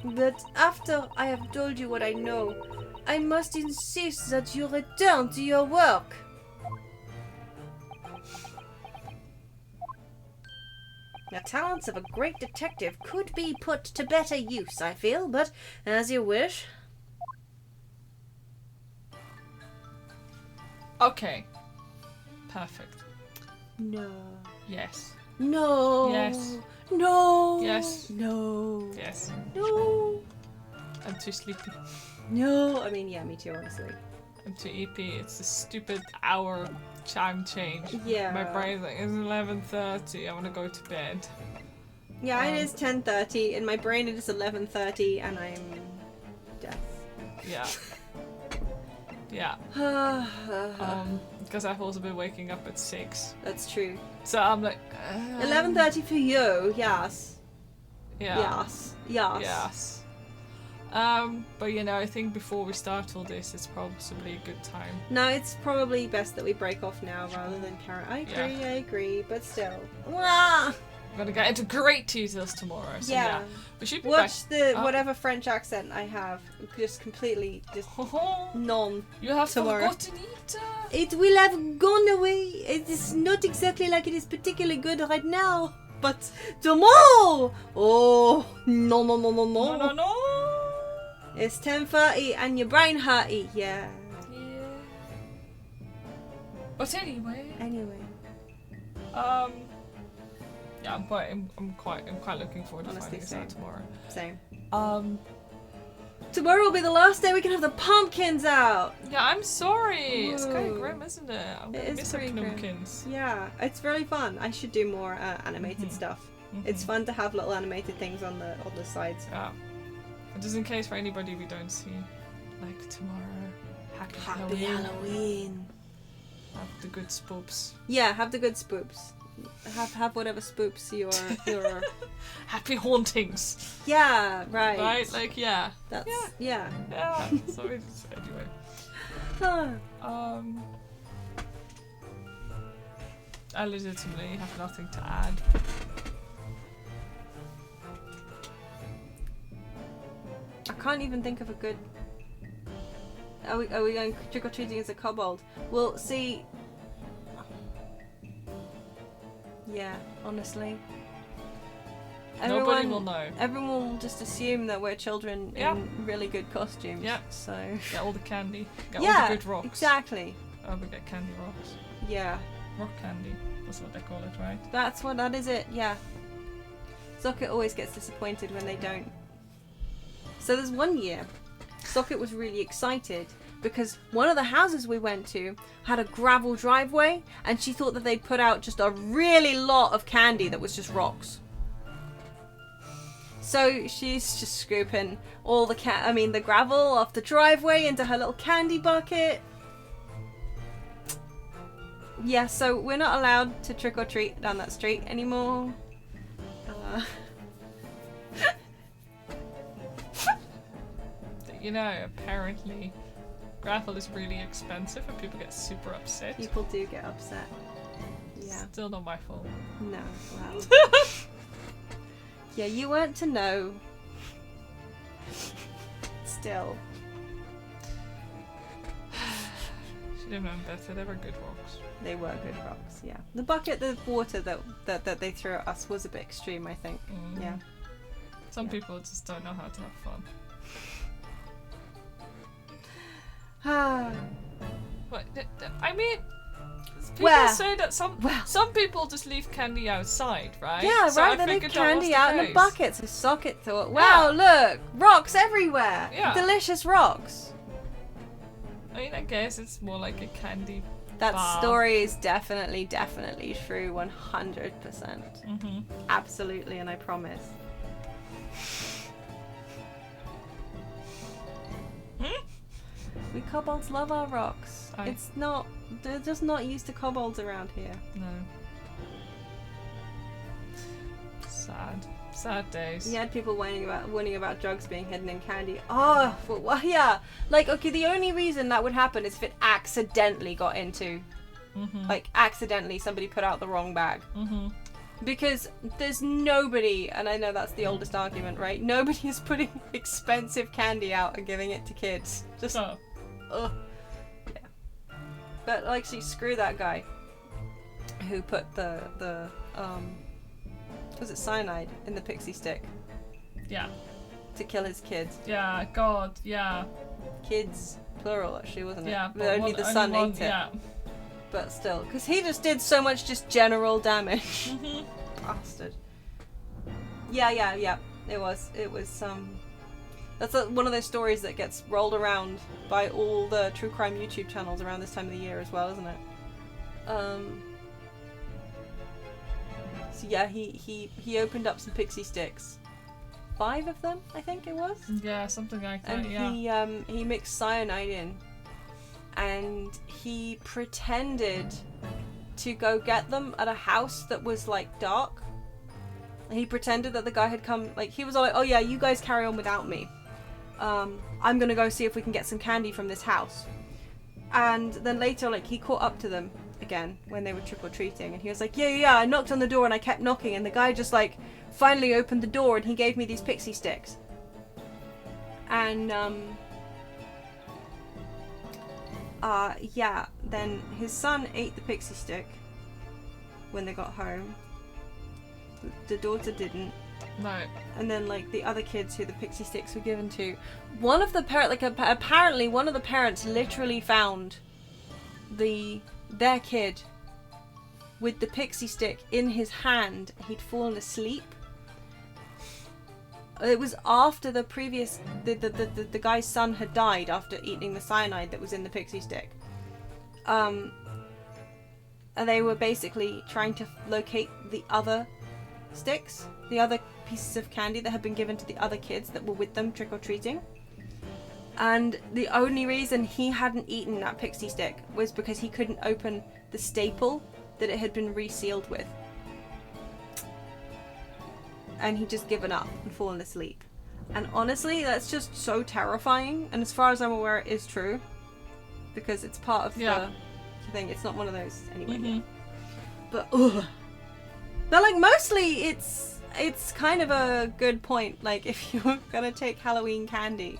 But after I have told you what I know, I must insist that you return to your work. The talents of a great detective could be put to better use, I feel, but as you wish. Okay. Perfect. No. Yes. No. Yes. No. Yes. No. Yes. No. I'm too sleepy. No. I mean, yeah, me too, honestly. I'm too EP. It's a stupid hour chime change. Yeah. My brain's like, it's 11:30. I want to go to bed. Yeah, it is 10:30. In my brain, it is 11:30, and I'm deaf. Yeah. Yeah. Because I've also been waking up at 6. That's true. So I'm like... 11:30 for you, yes. Yeah. Yes. Yes. Yes. But you know, I think before we start all this, it's probably a good time. No, it's probably best that we break off now rather than carry. I agree, but still. Wah! We're gonna get into great details tomorrow. So yeah. We should be Watch back. the whatever French accent I have. Just completely none. You have tomorrow. forgotten it. It will have gone away. It is not exactly like it is particularly good right now. But tomorrow! Oh, no. No. It's 10:30 and your brain hurty. Yeah. But anyway. Yeah, I'm quite looking forward to finding this out tomorrow. Same. Tomorrow will be the last day we can have the pumpkins out. Yeah, I'm sorry. Whoa. It's kind of grim, isn't it? I'm gonna miss the pumpkins. Yeah, it's very fun. I should do more animated stuff. It's fun to have little animated things on the sides. Yeah. And just in case for anybody we don't see, like tomorrow, happy Halloween. Have the good spoops. Yeah, have the good spoops. Have whatever spoops your happy hauntings. Yeah, right. Right, like yeah. That's yeah. So it's anyway. I legitimately have nothing to add. I can't even think of a good. Are we going trick or treating as a kobold? Well, see. Yeah, honestly. Nobody will know. Everyone will just assume that we're children in really good costumes. Yeah. So. Get all the candy. Get all the good rocks. Exactly. Oh, we get candy rocks. Yeah. Rock candy. That's what they call it, right? That is it, yeah. Socket always gets disappointed when they don't. So there's one year, Socket was really excited because one of the houses we went to had a gravel driveway and she thought that they'd put out just a really lot of candy that was just rocks. So she's just scooping all the gravel off the driveway into her little candy bucket. Yeah, so we're not allowed to trick or treat down that street anymore. You know, apparently gravel is really expensive and people get super upset. People do get upset. Yeah. Still not my fault. No, well. Yeah, you weren't to know. Still. Should have known better. They were good rocks. They were good rocks, yeah. The bucket of water that they threw at us was a bit extreme, I think. Yeah. Some people just don't know how to have fun. Ah. But I mean, People say that some people just leave candy outside, right? Yeah, so right. I They leave figured that was candy the out in a case. bucket. So Socket thought, wow, look, rocks everywhere. Yeah. Delicious rocks. I mean, I guess it's more like a candy That bar. story is definitely true, 100%. Mm-hmm. Absolutely, and I promise. We kobolds love our rocks. It's not. They're just not used to kobolds around here. No. Sad days. You had people whining about drugs being hidden in candy. Oh, well, yeah. Like, okay, the only reason that would happen is if it accidentally got into, like, accidentally somebody put out the wrong bag. Mm-hmm. Because there's nobody, and I know that's the oldest argument, right? Nobody is putting expensive candy out and giving it to kids. Just, ugh. Yeah. But, like, screw that guy who put the was it cyanide in the pixie stick? Yeah. To kill his kids. Yeah, God, yeah. Kids, plural actually, wasn't it? Yeah, but only the son ate it. Yeah. But still, because he just did so much just general damage. Mm-hmm. Bastard. Yeah. It was that's one of those stories that gets rolled around by all the true crime YouTube channels around this time of the year as well, isn't it? So yeah, he opened up some pixie sticks. 5 of them, I think it was. Yeah, something like that. And he mixed cyanide in, and he pretended to go get them at a house that was like dark. And he pretended that the guy had come. Like he was all like, "Oh yeah, you guys carry on without me. I'm gonna go see if we can get some candy from this house." And then later, like he caught up to them again when they were trick-or-treating, and he was like, yeah, I knocked on the door and I kept knocking, and the guy just like finally opened the door and he gave me these pixie sticks. And then his son ate the pixie stick when they got home. The daughter didn't. No. And then like the other kids who the pixie sticks were given to, one of the apparently one of the parents literally found their kid with the pixie stick in his hand. He'd fallen asleep. It was after the guy's son had died after eating the cyanide that was in the pixie stick. And they were basically trying to locate the other sticks, the other pieces of candy that had been given to the other kids that were with them trick-or-treating. And the only reason he hadn't eaten that pixie stick was because he couldn't open the staple that it had been resealed with. And he'd just given up and fallen asleep. And honestly, that's just so terrifying. And as far as I'm aware, it is true. Because it's part of the thing. It's not one of those anyway. Mm-hmm. But, ugh. But like, mostly it's kind of a good point. Like, if you're gonna take Halloween candy,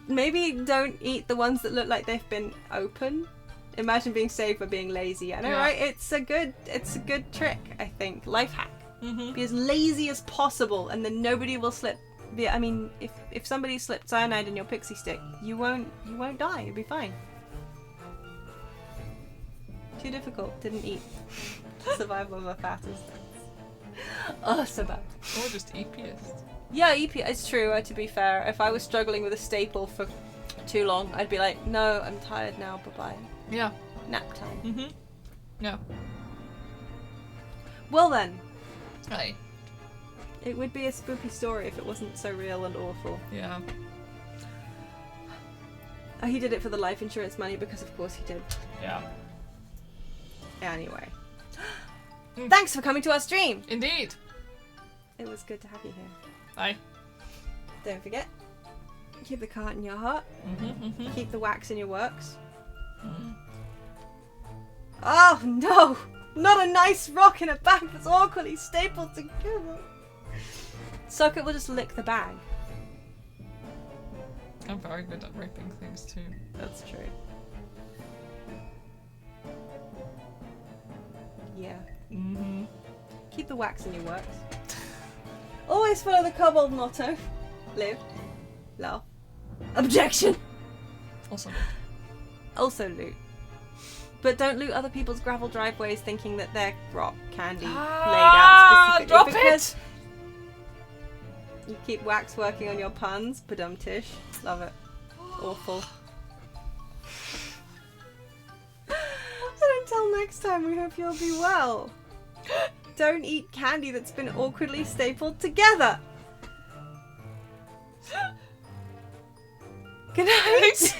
maybe don't eat the ones that look like they've been open. Imagine being safe or being lazy. I know, right? It's a good trick, I think. Life hack. Mm-hmm. Be as lazy as possible, and then nobody will slip. I mean, if somebody slipped cyanide in your pixie stick, you won't die. You'll be fine. Too difficult. Didn't eat. Survival of the fattest. Oh, so bad. Or just epiest. Yeah, it's true. To be fair, if I was struggling with a staple for too long, I'd be like, no, I'm tired now. Bye-bye. Yeah. Nap time. Mm-hmm. Yeah. Well then. Hey. It would be a spooky story if it wasn't so real and awful. Yeah. Oh, he did it for the life insurance money because of course he did. Yeah. Anyway. Thanks for coming to our stream! Indeed. It was good to have you here. Bye. Don't forget, keep the heart in your heart. Mm-hmm, mm-hmm. Keep the wax in your works. Mm-hmm. Oh no! Not a nice rock in a bag that's awkwardly stapled together. Socket will just lick the bag. I'm very good at ripping things too. That's true. Yeah. Mm-hmm. Keep the wax in your works. Always follow the kobold motto. Live. Laugh. Objection! Also. Also loot. But don't loot other people's gravel driveways thinking that they're rock candy laid out specifically. Drop because it! you keep waxworking on your puns. Badum-tish. Love it. Awful. And until next time, we hope you'll be well. Don't eat candy that's been awkwardly stapled together. Good night.